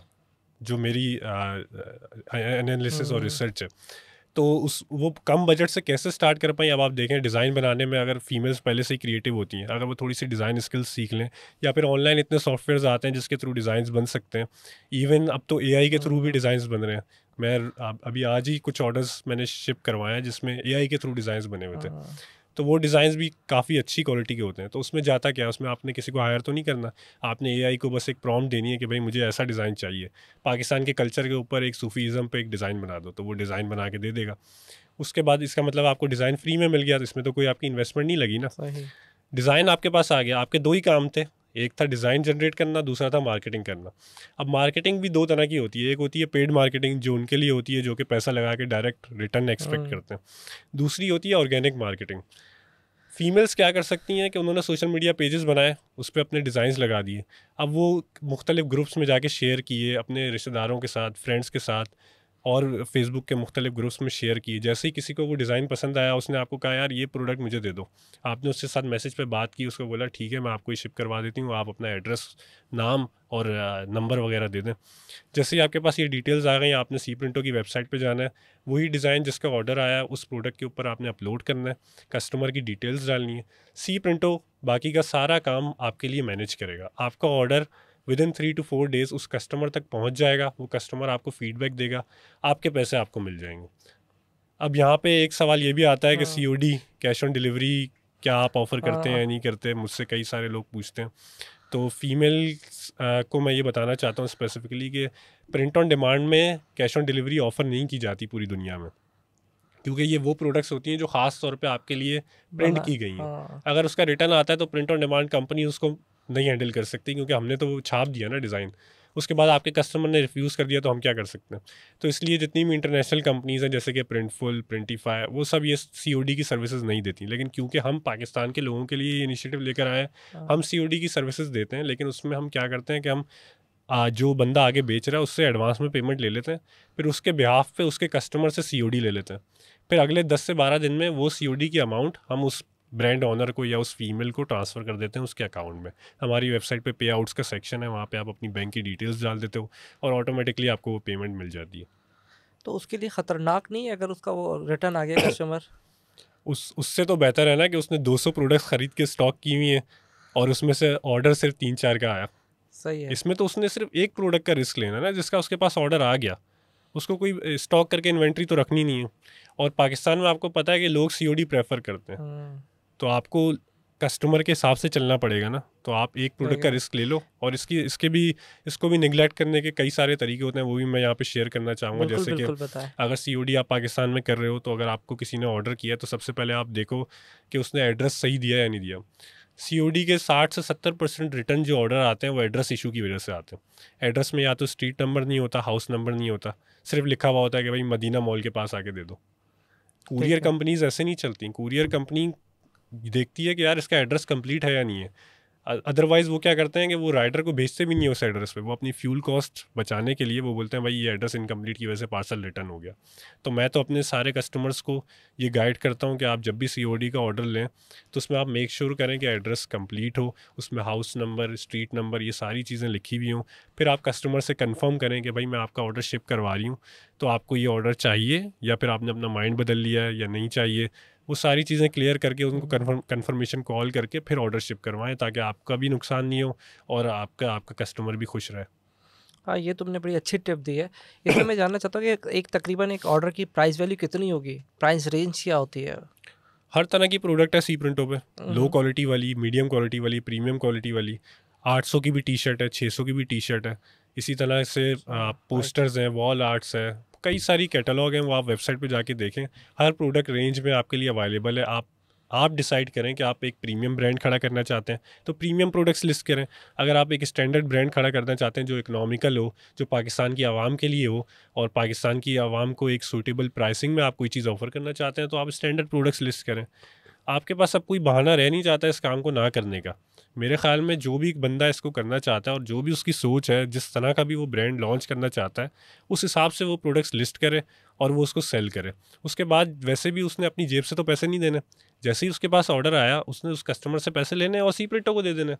जो मेरी एनालिसिस और रिसर्च है। तो वो कम बजट से कैसे स्टार्ट कर पाई, अब आप देखें डिज़ाइन बनाने में अगर फीमेल्स पहले से ही क्रिएटिव होती हैं, अगर वो थोड़ी सी डिज़ाइन स्किल्स सीख लें, या फिर ऑनलाइन इतने सॉफ्टवेयर्स आते हैं जिसके थ्रू डिज़ाइंस बन सकते हैं, इवन अब तो एआई के थ्रू भी डिज़ाइंस बन रहे हैं। मैं अभी आज ही कुछ ऑर्डर्स मैंने शिप करवाए हैं जिसमें एआई के थ्रू डिज़ाइंस बने हुए थे, तो वो डिज़ाइंस भी काफ़ी अच्छी क्वालिटी के होते हैं। तो उसमें जाता क्या है, उसमें आपने किसी को हायर तो नहीं करना, आपने एआई को बस एक प्रॉम्प्ट देनी है कि भाई मुझे ऐसा डिज़ाइन चाहिए, पाकिस्तान के कल्चर के ऊपर एक सूफीज़म पे एक डिज़ाइन बना दो, तो वो डिज़ाइन बना के दे देगा। उसके बाद इसका मतलब आपको डिज़ाइन फ्री में मिल गया, तो इसमें तो कोई आपकी इन्वेस्टमेंट नहीं लगी ना। डिज़ाइन आपके पास आ गया, आपके दो ही काम थे, एक था डिज़ाइन जनरेट करना, दूसरा था मार्केटिंग करना। अब मार्केटिंग भी दो तरह की होती है, एक होती है पेड मार्केटिंग जो उनके लिए होती है जो कि पैसा लगा के डायरेक्ट रिटर्न एक्सपेक्ट करते हैं, दूसरी होती है ऑर्गेनिक मार्केटिंग। फीमेल्स क्या कर सकती हैं कि उन्होंने सोशल मीडिया पेजेस बनाए, उस पर अपने डिज़ाइंस लगा दिए, अब वो मुख्तलिफ ग्रुप्स में जाके शेयर किए अपने रिश्तेदारों के साथ, फ्रेंड्स के साथ, और फेसबुक के मुख्तलिफ ग्रुप्स में शेयर किए। जैसे ही किसी को वो डिज़ाइन पसंद आया, उसने आपको कहा यार ये प्रोडक्ट मुझे दे दो, आपने उसके साथ मैसेज पे बात की, उसको बोला ठीक है मैं आपको ये शिप करवा देती हूँ, आप अपना एड्रेस, नाम और नंबर वगैरह दे दें। जैसे ही आपके पास ये डिटेल्स आ गई, आपने सी प्रिंटो की वेबसाइट पे जाना है, वही डिज़ाइन जिसका ऑर्डर आया है उस प्रोडक्ट के ऊपर आपने अपलोड करना है, कस्टमर की डिटेल्स डालनी है, सी प्रिंटो बाकी का सारा काम आपके लिए मैनेज करेगा। आपका ऑर्डर विदिन 3 to 4 डेज़ उस कस्टमर तक पहुंच जाएगा, वो कस्टमर आपको फीडबैक देगा, आपके पैसे आपको मिल जाएंगे। अब यहाँ पे एक सवाल ये भी आता है कि COD, कैश ऑन डिलीवरी, क्या आप ऑफ़र करते हैं या नहीं करते, मुझसे कई सारे लोग पूछते हैं। तो फीमेल्स को मैं ये बताना चाहता हूँ स्पेसिफिकली कि प्रिंट ऑन डिमांड में कैश ऑन डिलीवरी ऑफ़र नहीं की जाती पूरी दुनिया में, क्योंकि ये वो प्रोडक्ट्स होती हैं जो ख़ास तौर पे आपके लिए प्रिंट की गई हैं। अगर उसका रिटर्न आता है तो प्रिंट ऑन डिमांड कंपनी उसको नहीं हैंडल कर सकती, क्योंकि हमने तो वो छाप दिया ना डिज़ाइन, उसके बाद आपके कस्टमर ने रिफ्यूज़ कर दिया तो हम क्या कर सकते हैं। तो इसलिए जितनी भी इंटरनेशनल कंपनीज़ हैं जैसे कि प्रिंटफुल, प्रिंटिफाई, वो सब ये COD की सर्विसेज नहीं देती, लेकिन क्योंकि हम पाकिस्तान के लोगों के लिए ये इनिशिएटिव लेकर आए हैं, हम COD की सर्विसेज देते हैं। लेकिन उसमें हम क्या करते हैं कि हम जो बंदा आगे बेच रहा है उससे एडवांस में पेमेंट ले लेते हैं, फिर उसके बिहाफ पे उसके कस्टमर से COD ले लेते हैं, फिर अगले 10 से 12 दिन में वो COD की अमाउंट हम उस ब्रांड ऑनर को या उस फीमेल को ट्रांसफ़र कर देते हैं उसके अकाउंट में। हमारी वेबसाइट पे पे आउट्स का सेक्शन है, वहाँ पे आप अपनी बैंक की डिटेल्स डाल देते हो और ऑटोमेटिकली आपको वो पेमेंट मिल जाती है। तो उसके लिए ख़तरनाक नहीं है अगर उसका वो रिटर्न आ गया कस्टमर? उससे तो बेहतर है ना कि उसने 200 प्रोडक्ट्स ख़रीद के स्टॉक की हुई हैं और उसमें से ऑर्डर सिर्फ 3-4 का आया। सही है। इसमें तो उसने सिर्फ एक प्रोडक्ट का रिस्क लेना ना, जिसका उसके पास ऑर्डर आ गया, उसको कोई स्टॉक करके इन्वेंट्री तो रखनी नहीं है। और पाकिस्तान में आपको पता है कि लोग COD प्रेफर करते हैं, तो आपको कस्टमर के हिसाब से चलना पड़ेगा ना। तो आप एक प्रोडक्ट का रिस्क ले लो, और इसको भी निगलेक्ट करने के कई सारे तरीके होते हैं, वो भी मैं यहाँ पे शेयर करना चाहूँगा। जैसे कि अगर COD आप पाकिस्तान में कर रहे हो, तो अगर आपको किसी ने ऑर्डर किया तो सबसे पहले आप देखो कि उसने एड्रेस सही दिया या नहीं दिया। COD के 60 से 70% रिटर्न जो ऑर्डर आते हैं वो एड्रेस इशू की वजह से आते हैं। एड्रेस में या तो स्ट्रीट नंबर नहीं होता, हाउस नंबर नहीं होता, सिर्फ लिखा हुआ होता है कि भाई मदीना मॉल के पास आके दे दो। कुरियर कंपनीज ऐसे नहीं चलती। कुरियर कंपनी देखती है कि यार इसका एड्रेस कंप्लीट है या नहीं है, अदरवाइज़ वो क्या करते हैं कि वो राइडर को भेजते भी नहीं है उस एड्रेस पे। वो अपनी फ्यूल कॉस्ट बचाने के लिए वो बोलते हैं भाई ये एड्रेस इनकम्प्लीट की वजह से पार्सल रिटर्न हो गया। तो मैं तो अपने सारे कस्टमर्स को ये गाइड करता हूँ कि आप जब भी COD का ऑर्डर लें तो उसमें आप मेक श्योर करें कि एड्रेस कंप्लीट हो, उसमें हाउस नंबर, स्ट्रीट नंबर, ये सारी चीज़ें लिखी हुई हों। फिर आप कस्टमर से कन्फर्म करें कि भाई मैं आपका ऑर्डर शिप करवा रही हूँ, तो आपको ये ऑर्डर चाहिए या फिर आपने अपना माइंड बदल लिया है या नहीं चाहिए। वो सारी चीज़ें क्लियर करके उनको कन्फर्मेशन कॉल करके फिर ऑर्डर शिप करवाएं, ताकि आपका भी नुकसान नहीं हो और आपका कस्टमर भी खुश रहे। हाँ, ये तुमने बड़ी अच्छी टिप दी है। इसमें मैं जानना चाहता हूँ कि एक तकरीबन एक ऑर्डर की प्राइस वैल्यू कितनी होगी, प्राइस रेंज क्या होती है? हर तरह की प्रोडक्ट है सी प्रिंटो पे, लो हम्म, क्वालिटी वाली, मीडियम क्वालिटी वाली, प्रीमियम क्वालिटी वाली। 800 की भी टी शर्ट है, 600 की भी टी शर्ट है। इसी तरह से राइट। पोस्टर्स हैं, वॉल आर्ट्स है, कई सारी कैटलॉग हैं, वो आप वेबसाइट पे जाके देखें। हर प्रोडक्ट रेंज में आपके लिए अवेलेबल है। आप डिसाइड करें कि आप एक प्रीमियम ब्रांड खड़ा करना चाहते हैं तो प्रीमियम प्रोडक्ट्स लिस्ट करें। अगर आप एक स्टैंडर्ड ब्रांड खड़ा करना चाहते हैं जो इकोनॉमिकल हो, जो पाकिस्तान की आवाम के लिए हो, और पाकिस्तान की आवाम को एक सूटेबल प्राइसिंग में आप कोई चीज़ ऑफर करना चाहते हैं, तो आप स्टैंडर्ड प्रोडक्ट्स लिस्ट करें। आपके पास अब कोई बहाना रह नहीं जाता इस काम को ना करने का। मेरे ख्याल में जो भी बंदा इसको करना चाहता है और जो भी उसकी सोच है, जिस तरह का भी वो ब्रांड लॉन्च करना चाहता है, उस हिसाब से वो प्रोडक्ट्स लिस्ट करे और वो उसको सेल करे। उसके बाद वैसे भी उसने अपनी जेब से तो पैसे नहीं देने। जैसे ही उसके पास ऑर्डर आया, उसने उस कस्टमर से पैसे लेने और सी प्रिंटो को दे देने।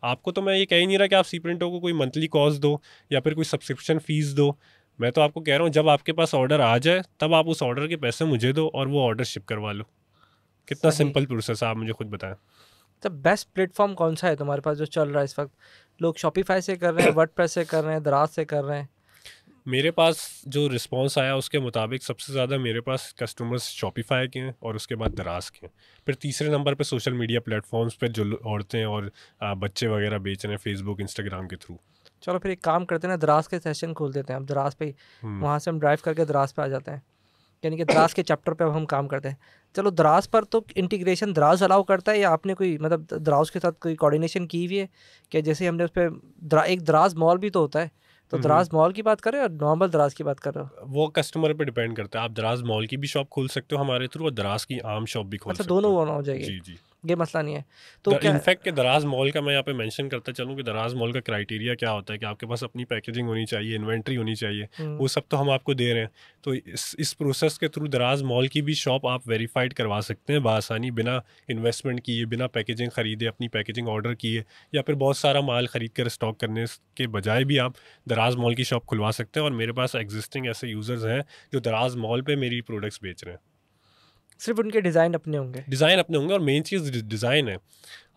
आपको तो मैं ये कह ही नहीं रहा कि आप सी प्रिंटो को कोई मंथली कॉस्ट दो या फिर कोई सब्सक्रिप्शन फ़ीस दो। मैं तो आपको कह रहा हूँ, जब आपके पास ऑर्डर आ जाए तब आप उस ऑर्डर के पैसे मुझे दो और वो ऑर्डर शिप करवा लो। कितना सही। सिंपल प्रोसेस है, आप मुझे खुद बताएं। तो बेस्ट प्लेटफॉर्म कौन सा है तुम्हारे पास जो चल रहा है इस वक्त? लोग शॉपिफाई से कर रहे हैं, वर्डप्रेस से कर रहे हैं, दराज से कर रहे हैं? मेरे पास जो रिस्पांस आया उसके मुताबिक सबसे ज़्यादा मेरे पास कस्टमर्स शॉपिफाई के हैं और उसके बाद दराज के हैं। फिर तीसरे नंबर पे सोशल मीडिया प्लेटफॉर्म्स पे जो औरतें और बच्चे वगैरह बेच रहे हैं फेसबुक इंस्टाग्राम के थ्रू। चलो फिर एक काम करते हैं ना, दराज के सेशन खोल देते हैं, अब दराज पे हम्म। वहाँ से हम ड्राइव करके दराज पे आ जाते हैं। यानी कि दराज के चैप्टर पे अब हम काम करते हैं। चलो, दराज पर तो इंटीग्रेशन दराज अलाउ करता है, या आपने कोई मतलब दराज के साथ कोई कोऑर्डिनेशन की हुई है? कि जैसे हमने उस पर एक दराज मॉल भी तो होता है, तो हम्म। दराज मॉल की बात कर रहे हो और नॉर्मल दराज की बात कर रहे हो? वो कस्टमर पे डिपेंड करता है। आप दराज मॉल की भी शॉप खोल सकते हो हमारे थ्रू और दराज की आम शॉप भी खोल अच्छा, सकते दोनों हो। वो हो जाएगी, जी जी। ये मसला नहीं है तो क्या? इनफैक्ट कि दराज मॉल का मैं यहाँ पे मेंशन करता चलूँ कि दराज मॉल का क्राइटेरिया क्या होता है कि आपके पास अपनी पैकेजिंग होनी चाहिए, इन्वेंट्री होनी चाहिए। वो सब तो हम आपको दे रहे हैं। तो इस प्रोसेस के थ्रू दराज मॉल की भी शॉप आप वेरीफाइड करवा सकते हैं बआसानी, बिना इन्वेस्टमेंट किए, बिना पैकेजिंग ख़रीदे, अपनी पैकेजिंग ऑर्डर किए, या फिर बहुत सारा माल ख़रीद कर स्टॉक करने के बजाय भी आप दराज मॉल की शॉप खुलवा सकते हैं। और मेरे पास एग्जिस्टिंग ऐसे यूज़र्स हैं जो दराज मॉल पर मेरी प्रोडक्ट्स बेच रहे हैं। सिर्फ उनके डिज़ाइन अपने होंगे? डिज़ाइन अपने होंगे और मेन चीज़ डिज़ाइन है।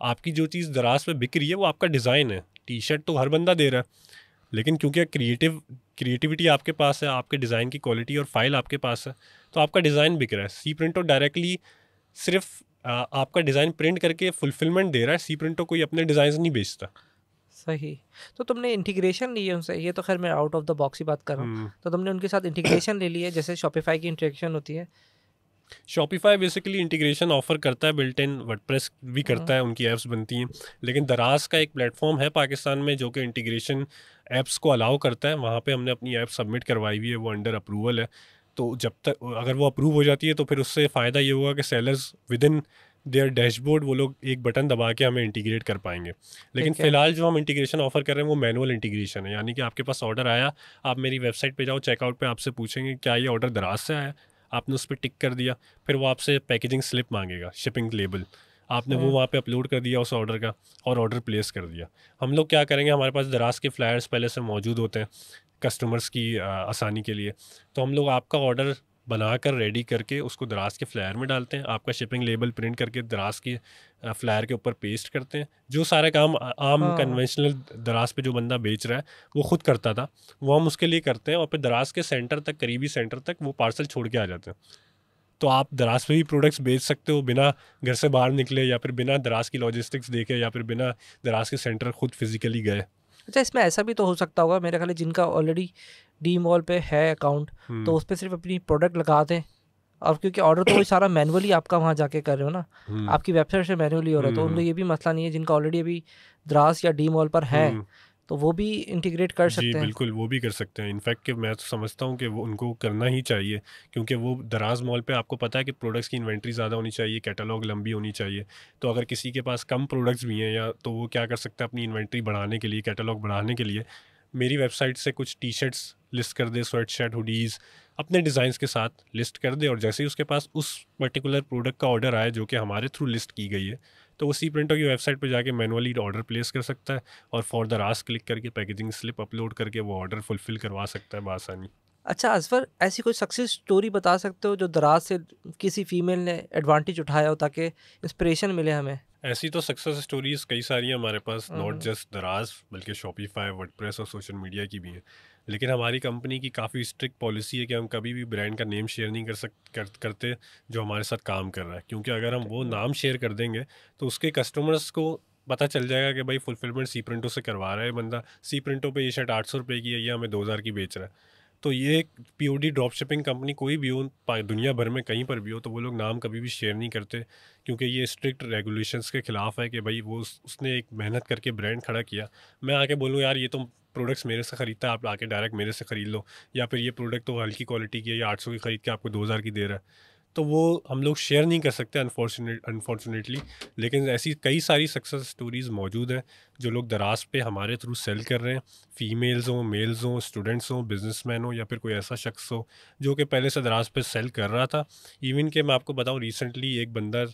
आपकी जो चीज़ दराज पे बिक रही है वो आपका डिज़ाइन है। टी शर्ट तो हर बंदा दे रहा है, लेकिन क्योंकि क्रिएटिविटी आपके पास है, आपके डिज़ाइन की क्वालिटी और फाइल आपके पास है, तो आपका डिज़ाइन बिक रहा है। सी प्रिंटो डायरेक्टली सिर्फ आपका डिज़ाइन प्रिंट करके फुलफिलमेंट दे रहा है। सी प्रिंटो कोई अपने डिज़ाइन नहीं बेचता। सही। तो तुमने इंटीग्रेशन ली है उनसे, ये तो खैर मैं आउट ऑफ द बॉक्स ही बात कर रहा हूँ। हम्म। तो तुमने उनके साथ इंटीग्रेशन ले ली है, जैसे शॉपिफाई की इंटीग्रेशन होती है? शॉपिफाई बेसिकली इंटीग्रेशन ऑफर करता है, बिल्ट इन वर्डप्रेस भी करता है, उनकी ऐप्स बनती हैं। लेकिन दराज का एक प्लेटफॉर्म है पाकिस्तान में जो कि इंटीग्रेशन ऐप्स को अलाउ करता है। वहाँ पे हमने अपनी ऐप सबमिट करवाई हुई है, वो अंडर अप्रूवल है। तो जब तक अगर वो अप्रूव हो जाती है तो फिर उससे फ़ायदा ये होगा कि sellers with in their dashboard वो लोग एक बटन दबा के हमें इंटीग्रेट कर पाएंगे। लेकिन ठीक है। फ़िलहाल जो हम इंटीग्रेशन ऑफर कर रहे हैं वो मैनुअल इंटीग्रेशन है। यानी कि आपके पास ऑर्डर आया, आप मेरी वेबसाइट पे जाओ, चेकआउट पे आपसे पूछेंगे क्या ये ऑर्डर दराज से आया, आपने उस पर टिक कर दिया, फिर वो आपसे पैकेजिंग स्लिप मांगेगा, शिपिंग लेबल, आपने वो वहाँ पे अपलोड कर दिया उस ऑर्डर का और ऑर्डर प्लेस कर दिया। हम लोग क्या करेंगे, हमारे पास दराज के फ्लायर्स पहले से मौजूद होते हैं कस्टमर्स की आसानी के लिए। तो हम लोग आपका ऑर्डर बनाकर रेडी करके उसको दराज के फ्लायर में डालते हैं, आपका शिपिंग लेबल प्रिंट करके दराज के फ्लायर के ऊपर पेस्ट करते हैं। जो सारा काम आम हाँ। कन्वेंशनल दराज पे जो बंदा बेच रहा है वो खुद करता था, वो हम उसके लिए करते हैं और फिर दराज के सेंटर तक, करीबी सेंटर तक वो पार्सल छोड़ के आ जाते हैं। तो आप दराज पे भी प्रोडक्ट्स बेच सकते हो बिना घर से बाहर निकले, या फिर बिना दराज की लॉजिस्टिक्स देखे, या फिर बिना दराज के सेंटर खुद फिजिकली गए। अच्छा, इसमें ऐसा भी तो हो सकता होगा मेरे ख्याल है, जिनका ऑलरेडी डी मॉल पे है अकाउंट, तो उस पर सिर्फ अपनी प्रोडक्ट लगा दें, और क्योंकि ऑर्डर तो वही सारा मैनुअली आपका वहाँ जाके कर रहे हो ना, आपकी वेबसाइट से मैनुअली हो रहा है, तो उनको ये भी मसला नहीं है जिनका ऑलरेडी अभी द्रास या डी मॉल पर है, तो वो भी इंटीग्रेट कर जी सकते हैं। बिल्कुल, वो भी कर सकते हैं। इनफैक्ट कि मैं तो समझता हूँ कि वो उनको करना ही चाहिए, क्योंकि वो दराज मॉल पे आपको पता है कि प्रोडक्ट्स की इन्वेंट्री ज़्यादा होनी चाहिए, कैटलॉग लंबी होनी चाहिए। तो अगर किसी के पास कम प्रोडक्ट्स भी हैं, या तो वो क्या कर सकता है अपनी इन्वेंट्री बढ़ाने के लिए, कैटलॉग बढ़ाने के लिए, मेरी वेबसाइट से कुछ टी शर्ट्स लिस्ट कर दे, स्वेट शर्ट, हुडीज़ अपने डिज़ाइंस के साथ लिस्ट कर दे, और जैसे ही उसके पास उस पर्टिकुलर प्रोडक्ट का ऑर्डर आए जो कि हमारे थ्रू लिस्ट की गई है, तो वो सी प्रिंटो की वेबसाइट पर जाके मैनुअली ऑर्डर प्लेस कर सकता है और फॉर द रास क्लिक करके पैकेजिंग स्लिप अपलोड करके वो ऑर्डर फुलफिल करवा सकता है बआसानी। अच्छा असफर, ऐसी कोई सक्सेस स्टोरी बता सकते हो जो दराज से किसी फीमेल ने एडवांटेज उठाया हो, ताकि इंस्पिरेशन मिले हमें? ऐसी तो सक्सेस स्टोरीज कई सारी हैं हमारे पास, नॉट हम्म, जस्ट दराज बल्कि शॉपिफाई, वर्डप्रेस और सोशल मीडिया की भी हैं। लेकिन हमारी कंपनी की काफ़ी स्ट्रिक्ट पॉलिसी है कि हम कभी भी ब्रांड का नेम शेयर नहीं करते जो हमारे साथ काम कर रहा है, क्योंकि अगर हम वो नाम शेयर कर देंगे तो उसके कस्टमर्स को पता चल जाएगा कि भाई फुलफिलमेंट सी प्रिंटो से करवा रहा है बंदा, सी प्रिंटो पे ये शर्ट 800 रुपये की है, ये हमें 2000 की बेच रहा है। तो ये पीओडी ड्रॉप शिपिंग कंपनी कोई भी हो दुनिया भर में कहीं पर भी हो, तो वो लोग नाम कभी भी शेयर नहीं करते, क्योंकि ये स्ट्रिक्ट रेगुलेशंस के खिलाफ है कि भाई वो उसने एक मेहनत करके ब्रांड खड़ा किया। मैं आके बोलूँ यार ये तो प्रोडक्ट्स मेरे से ख़रीदता है, आप आके डायरेक्ट मेरे से ख़रीद लो, या फिर ये प्रोडक्ट तो हल्की क्वालिटी की है, या 800 की ख़रीद के आपको 2000 की दे रहा है, तो वो हम लोग शेयर नहीं कर सकते अनफॉर्चुनेटली। लेकिन ऐसी कई सारी सक्सेस स्टोरीज़ मौजूद हैं जो लोग दराज पे हमारे थ्रू सेल कर रहे हैं, फीमेल्स हों, मेल्स हों, स्टूडेंट्स हों, बिजनेसमैन हो, या फिर कोई ऐसा शख्स हो जो कि पहले से दराज पे सेल कर रहा था। इवन कि मैं आपको बताऊं, रिसेंटली एक बंदा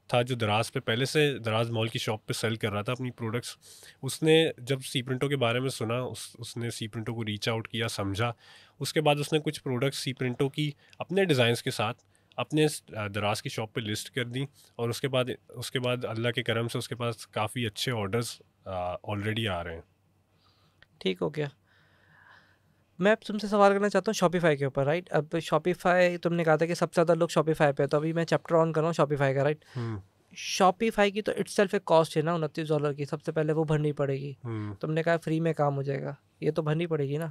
था जो दराज पे पहले से दराज मॉल की शॉप पे सेल कर रहा था अपनी प्रोडक्ट्स। उसने जब सी प्रिंटो के बारे में सुना, उसने सी प्रिंटो को रीच आउट किया, समझा। उसके बाद उसने कुछ प्रोडक्ट्स सी प्रिंटो की अपने डिज़ाइंस के साथ अपने दराज की शॉप पे लिस्ट कर दी, और उसके बाद अल्लाह के करम से उसके पास काफ़ी अच्छे ऑर्डर्स ऑलरेडी आ रहे हैं। ठीक हो गया। मैं अब तुमसे सवाल करना चाहता हूँ शॉपिफाई के ऊपर, राइट? अब शॉपिफाई तुमने कहा था कि सबसे ज़्यादा लोग शॉपिफाई पे है, तो अभी मैं चैप्टर ऑन कर रहा हूँ शॉपिफाई का, राइट? शॉपिफाई की तो इटसेल्फ एक कॉस्ट है ना $29 की, सबसे पहले वो भरनी पड़ेगी। तुमने कहा फ्री में काम हो जाएगा, ये तो भरनी पड़ेगी ना?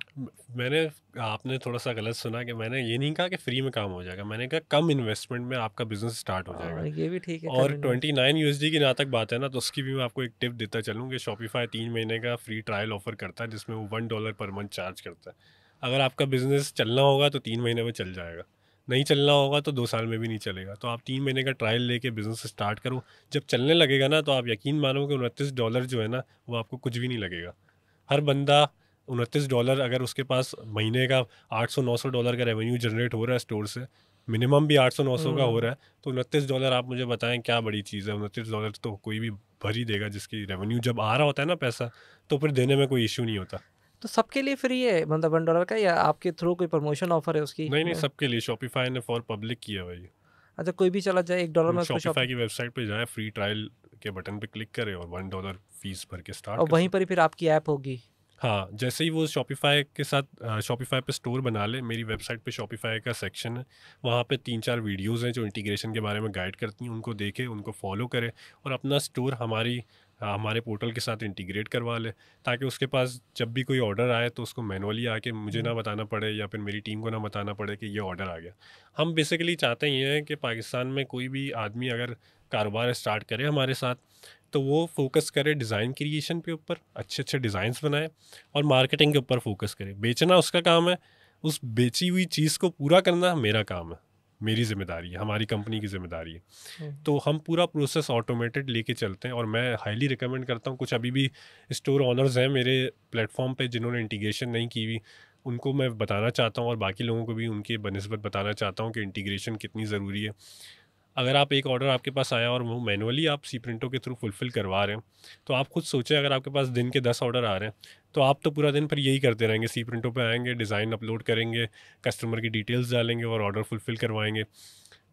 मैंने आपने थोड़ा सा गलत सुना कि मैंने ये नहीं कहा कि फ्री में काम हो जाएगा, मैंने कहा कम इन्वेस्टमेंट में आपका बिजनेस स्टार्ट हो जाएगा। ये भी ठीक है, और कन्वीनियंस। 29 USD की जहाँ तक बात है ना, तो उसकी भी मैं आपको एक टिप देता चलूँ कि शॉपिफाई 3 महीने का फ्री ट्रायल ऑफर करता है, जिसमें वो $1 पर मंथ चार्ज करता है। अगर आपका बिजनेस चलना होगा तो 3 महीने में चल जाएगा, नहीं चलना होगा तो 2 साल में भी नहीं चलेगा। तो आप 3 महीने का ट्रायल लेके बिजनेस स्टार्ट करो, जब चलने लगेगा ना तो आप यकीन मानो कि $29 जो है ना वो आपको कुछ भी नहीं लगेगा। हर बंदा $29, अगर उसके पास महीने का $800-900 का रेवेन्यू जनरेट हो रहा है स्टोर से, मिनिमम भी 800-900 का हो रहा है, तो $29 आप मुझे बताएं क्या बड़ी चीज़ है। $29 तो कोई भी भर ही देगा, जिसकी रेवेन्यू जब आ रहा होता है ना पैसा, तो फिर देने में कोई इशू नहीं होता। तो सबके लिए फ्री है मतलब $1 का, या आपके थ्रू कोई प्रमोशन ऑफर है उसकी? नहीं नहीं, सबके लिए शॉपिफाई ने फॉर पब्लिक किया है भाई। अच्छा, कोई भी चला जाए $1 में उसको शॉपिफाई की वेबसाइट पे जाए, फ्री ट्रायल के बटन पे क्लिक करें और $1 फीस भर के स्टार्ट और कर वहीं सकते। पर ही फिर आपकी ऐप होगी? हाँ, जैसे ही वो शॉपिफाई के साथ शॉपिफाई पे स्टोर बना ले, मेरी वेबसाइट पे शॉपिफाई का सेक्शन है, वहाँ पे 3-4 वीडियोस हैं जो इंटीग्रेशन के बारे में गाइड करती हैं, उनको देखे, उनको फॉलो करे और अपना स्टोर हमारे पोर्टल के साथ इंटीग्रेट करवा ले, ताकि उसके पास जब भी कोई ऑर्डर आए तो उसको मैनुअली आके मुझे ना बताना पड़े या फिर मेरी टीम को ना बताना पड़े कि ये ऑर्डर आ गया। हम बेसिकली चाहते ये हैं कि पाकिस्तान में कोई भी आदमी अगर कारोबार स्टार्ट करे हमारे साथ, तो वो फोकस करे डिज़ाइन क्रिएशन के ऊपर, अच्छे अच्छे डिज़ाइंस बनाए और मार्केटिंग के ऊपर फोकस करे। बेचना उसका काम है, उस बेची हुई चीज़ को पूरा करना मेरा काम है, मेरी जिम्मेदारी है, हमारी कंपनी की जिम्मेदारी है। तो हम पूरा प्रोसेस ऑटोमेटेड लेके चलते हैं, और मैं हाईली रिकमेंड करता हूँ। कुछ अभी भी स्टोर ऑनर्स हैं मेरे प्लेटफॉर्म पे जिन्होंने इंटीग्रेशन नहीं की हुई, उनको मैं बताना चाहता हूँ और बाकी लोगों को भी उनकी बनिस्बत बताना चाहता हूँ कि इंटीग्रेशन कितनी ज़रूरी है। अगर आप एक ऑर्डर आपके पास आया और वो मैनुअली आप सी प्रिंटो के थ्रू फुलफ़िल करवा रहे हैं, तो आप खुद सोचें, अगर आपके पास दिन के 10 ऑर्डर आ रहे हैं, तो आप तो पूरा दिन फिर यही करते रहेंगे, सी प्रिंटो पे आएंगे, डिज़ाइन अपलोड करेंगे, कस्टमर की डिटेल्स डालेंगे और ऑर्डर फुलफ़िल करवाएंगे।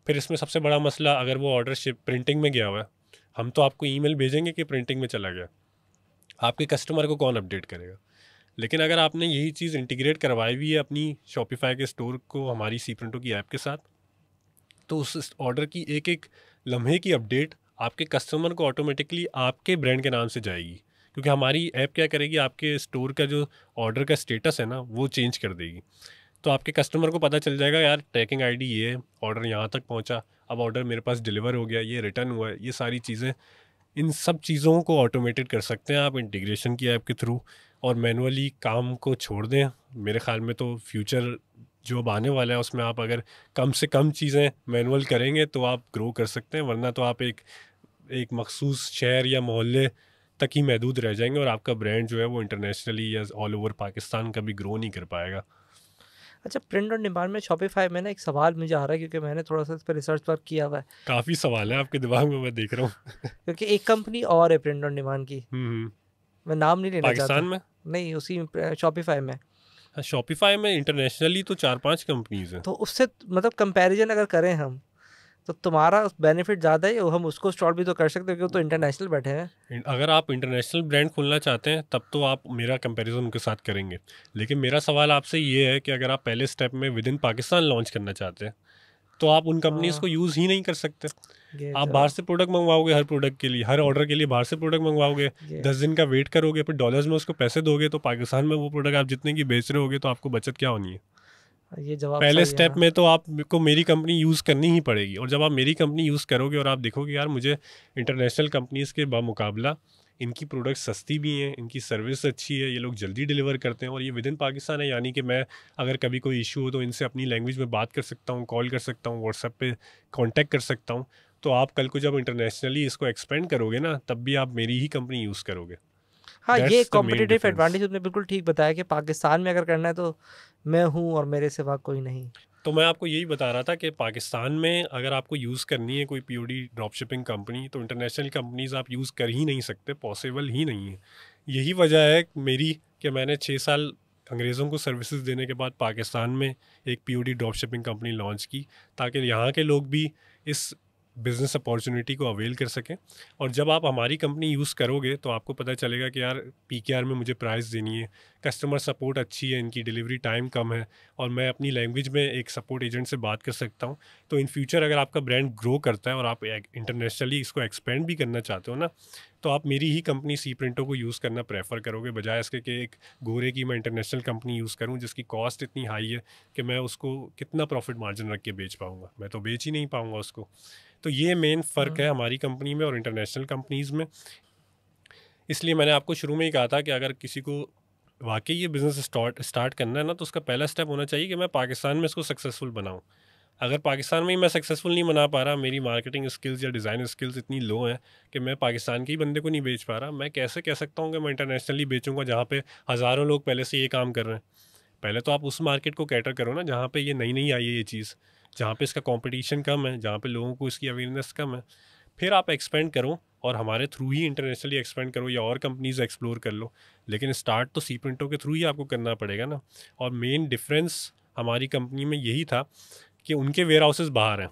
फिर इसमें सबसे बड़ा मसला, अगर वो ऑर्डर शिप प्रिंटिंग में गया हुआ है, हम तो आपको ईमेल भेजेंगे कि प्रिंटिंग में चला गया, आपके कस्टमर को कौन अपडेट करेगा? लेकिन अगर आपने यही चीज़ इंटीग्रेट करवाई हुई है अपनी शॉपिफाई के स्टोर को हमारी सी प्रिंटो की ऐप के साथ, तो उस ऑर्डर की एक एक लम्हे की अपडेट आपके कस्टमर को ऑटोमेटिकली आपके ब्रांड के नाम से जाएगी, क्योंकि हमारी ऐप क्या करेगी, आपके स्टोर का जो ऑर्डर का स्टेटस है ना वो चेंज कर देगी। तो आपके कस्टमर को पता चल जाएगा, यार ट्रैकिंग आईडी ये है, ऑर्डर यहाँ तक पहुँचा, अब ऑर्डर मेरे पास डिलीवर हो गया, ये रिटर्न हुआ है, ये सारी चीज़ें। इन सब चीज़ों को ऑटोमेटेड कर सकते हैं आप इंटीग्रेशन की ऐप के थ्रू, और मैनुअली काम को छोड़ दें। मेरे ख्याल में तो फ्यूचर जो अब आने वाला है उसमें आप अगर कम से कम चीज़ें मैनुअल करेंगे तो आप ग्रो कर सकते हैं, वरना तो आप एक मखसूस शहर या मोहल्ले तक ही महदूद रह जाएंगे और आपका ब्रांड जो है वो इंटरनेशनली या ऑल ओवर पाकिस्तान कभी ग्रो नहीं कर पाएगा। अच्छा, प्रिंट ऑन डिमांड में शॉपिफाई में ना एक सवाल मुझे आ रहा है, क्योंकि मैंने थोड़ा सा इस पर रिसर्च वर्क किया हुआ है। काफ़ी सवाल है आपके दिमाग में, मैं देख रहा हूँ। क्योंकि एक कंपनी और है प्रिंट ऑन डिमांड की, मैं नाम नहीं लेना चाहता। पाकिस्तान में? नहीं, उसी शॉपिफाई में। शॉपिफाई में इंटरनेशनली तो 4-5 कंपनीज हैं। तो उससे मतलब कंपैरिजन अगर करें हम, तो तुम्हारा बेनिफिट ज़्यादा है, हम उसको स्टॉल भी तो कर सकते हैं क्योंकि वो तो इंटरनेशनल बैठे हैं। अगर आप इंटरनेशनल ब्रांड खोलना चाहते हैं तब तो आप मेरा कंपैरिजन उनके साथ करेंगे, लेकिन मेरा सवाल आपसे ये है कि अगर आप पहले स्टेप में विद इन पाकिस्तान लॉन्च करना चाहते हैं तो आप उन कंपनीज को यूज़ ही नहीं कर सकते। ये आप तो बाहर से प्रोडक्ट मंगवाओगे, हर प्रोडक्ट के लिए, हर ऑर्डर के लिए बाहर से प्रोडक्ट मंगवाओगे, ये 10 दिन का वेट करोगे, फिर डॉलर्स में उसको पैसे दोगे, तो पाकिस्तान में वो प्रोडक्ट आप जितने की बेच रहे होगे तो आपको बचत क्या होनी है। ये जवाब पहले सही है, स्टेप हाँ। में तो आपको मेरी कंपनी यूज़ करनी ही पड़ेगी, और जब आप मेरी कंपनी यूज़ करोगे और आप देखोगे यार मुझे इंटरनेशनल कंपनीज़ के बामुकाबला इनकी प्रोडक्ट सस्ती भी हैं, इनकी सर्विस अच्छी है, ये लोग जल्दी डिलीवर करते हैं और ये विद इन पाकिस्तान है, यानी कि मैं अगर कभी कोई इशू हो तो इनसे अपनी लैंग्वेज में बात कर सकता हूँ, कॉल कर सकता हूँ, व्हाट्सएप पे कांटेक्ट कर सकता हूँ। तो आप कल को जब इंटरनेशनली इसको एक्सपेंड करोगे ना, तब भी आप मेरी ही कंपनी यूज़ करोगे। हाँ, ये that's the main competitive difference. Advantage तुमने बिल्कुल ठीक बताया कि पाकिस्तान में अगर करना है तो मैं हूँ और मेरे सिवा कोई नहीं। तो मैं आपको यही बता रहा था कि पाकिस्तान में अगर आपको यूज़ करनी है कोई पीओडी ड्रॉप शिपिंग कंपनी, तो इंटरनेशनल कंपनीज आप यूज़ कर ही नहीं सकते, पॉसिबल ही नहीं है। यही वजह है मेरी कि मैंने 6 साल अंग्रेज़ों को सर्विसेज देने के बाद पाकिस्तान में एक POD drop shipping company launch की, ताकि यहाँ के लोग भी इस बिज़नेस अपॉर्चुनिटी को अवेल कर सकें। और जब आप हमारी कंपनी यूज़ करोगे तो आपको पता चलेगा कि यार पीकेआर में मुझे प्राइस देनी है, कस्टमर सपोर्ट अच्छी है, इनकी डिलीवरी टाइम कम है, और मैं अपनी लैंग्वेज में एक सपोर्ट एजेंट से बात कर सकता हूँ। तो इन फ्यूचर अगर आपका ब्रांड ग्रो करता है और आप इंटरनेशनली इसको एक्सपेंड भी करना चाहते हो ना, तो आप मेरी ही कंपनी सी प्रिंटो को यूज़ करना प्रेफर करोगे, बजाय इसके कि एक गोरे की मैं इंटरनेशनल कंपनी यूज़ करूँ जिसकी कॉस्ट इतनी हाई है कि मैं उसको कितना प्रॉफिट मार्जिन रख के बेच पाऊँगा, मैं तो बेच ही नहीं पाऊँगा उसको। तो ये मेन फ़र्क है हमारी कंपनी में और इंटरनेशनल कंपनीज़ में। इसलिए मैंने आपको शुरू में ही कहा था कि अगर किसी को वाकई ये बिज़नेस स्टार्ट करना है ना, तो उसका पहला स्टेप होना चाहिए कि मैं पाकिस्तान में इसको सक्सेसफुल बनाऊं। अगर पाकिस्तान में ही मैं सक्सेसफुल नहीं बना पा रहा, मेरी मार्केटिंग स्किल्स या डिज़ाइन स्किल्स इतनी लो हैं कि मैं पाकिस्तान के ही बंदे को नहीं बेच पा रहा, मैं कैसे कह सकता हूँ कि मैं इंटरनेशनली बेचूंगा जहाँ पे हज़ारों लोग पहले से ये काम कर रहे हैं। पहले तो आप उस मार्केट को कैटर करो ना जहाँ पे ये नई नई आई है ये चीज़, जहाँ पे इसका कंपटीशन कम है, जहाँ पे लोगों को इसकी अवेयरनेस कम है। फिर आप एक्सपेंड करो और हमारे थ्रू ही इंटरनेशनली एक्सपेंड करो या और कंपनीज एक्सप्लोर कर लो, लेकिन स्टार्ट तो सी प्रिंटो के थ्रू ही आपको करना पड़ेगा ना। और मेन डिफरेंस हमारी कंपनी में यही था कि उनके वेयर हाउसेज बाहर हैं।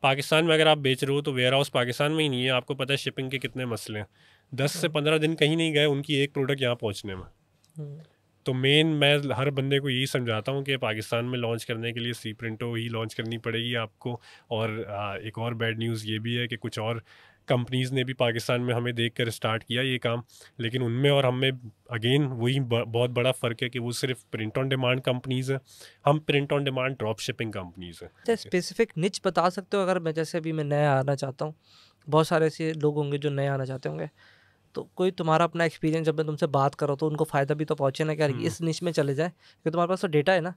पाकिस्तान में अगर आप बेच रहे हो तो वेयर हाउस पाकिस्तान में ही नहीं है, आपको पता है शिपिंग के कितने मसले हैं, 10 से 15 दिन कहीं नहीं गए उनकी एक प्रोडक्ट यहाँ पहुँचने में। तो मेन मैं हर बंदे को यही समझाता हूँ कि पाकिस्तान में लॉन्च करने के लिए सी प्रिंटो ही लॉन्च करनी पड़ेगी आपको। और एक और बैड न्यूज़ ये भी है कि कुछ और कंपनीज़ ने भी पाकिस्तान में हमें देखकर स्टार्ट किया ये काम, लेकिन उनमें और हमें अगेन वही बहुत बड़ा फ़र्क है कि वो सिर्फ प्रिंट ऑन डिमांड कंपनीज़ हैं, हम print on demand drop shipping companies हैं। अच्छा, स्पेसिफिक निच बता सकते हो? अगर मैं जैसे अभी मैं नया आना चाहता हूँ, बहुत सारे ऐसे लोग होंगे जो नए आना चाहते होंगे, तो कोई तुम्हारा अपना एक्सपीरियंस जब मैं तुमसे बात करो तो उनको फ़ायदा भी तो पहुँचे ना कि यार इस निच में चले जाए, क्योंकि तुम्हारे पास तो डेटा है ना।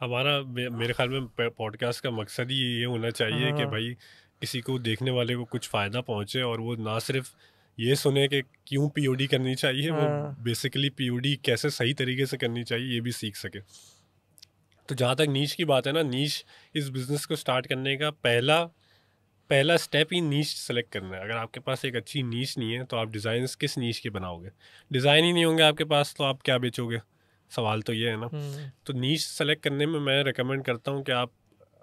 हमारा मेरे ख्याल में पॉडकास्ट का मकसद ही ये होना चाहिए कि हाँ, भाई किसी को देखने वाले को कुछ फ़ायदा पहुँचे, और वो ना सिर्फ ये सुने कि क्यों पीओडी करनी चाहिए, वो हाँ, बेसिकली पीओडी कैसे सही तरीके से करनी चाहिए ये भी सीख सके। तो जहाँ तक नीश की बात है ना, नीश इस बिज़नेस को स्टार्ट करने का पहला पहला स्टेप ही नीश सेलेक्ट करना है। अगर आपके पास एक अच्छी नीश नहीं है तो आप डिज़ाइंस किस नीश के बनाओगे, डिज़ाइन ही नहीं होंगे आपके पास तो आप क्या बेचोगे, सवाल तो ये है ना। तो नीश सेलेक्ट करने में मैं रेकमेंड करता हूँ कि आप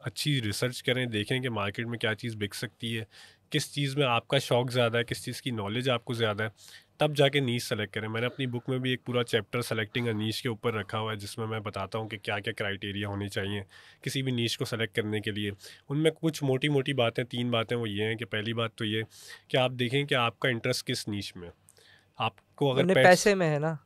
अच्छी रिसर्च करें, देखें कि मार्केट में क्या चीज़ बिक सकती है, किस चीज़ में आपका शौक़ ज़्यादा है, किस चीज़ की नॉलेज आपको ज़्यादा है, तब जाके नीश सेलेक्ट करें। मैंने अपनी बुक में भी एक पूरा चैप्टर सेलेक्टिंग अ नीश के ऊपर रखा हुआ है, जिसमें मैं बताता हूँ कि क्या क्या क्राइटेरिया होने चाहिए किसी भी नीश को सेलेक्ट करने के लिए। उनमें कुछ मोटी मोटी बातें, 3 बातें वो ये हैं कि पहली बात तो ये कि आप देखें कि आपका इंटरेस्ट किस नीश में है। आपको अगर मैंने पेट्स पैसे में है ना,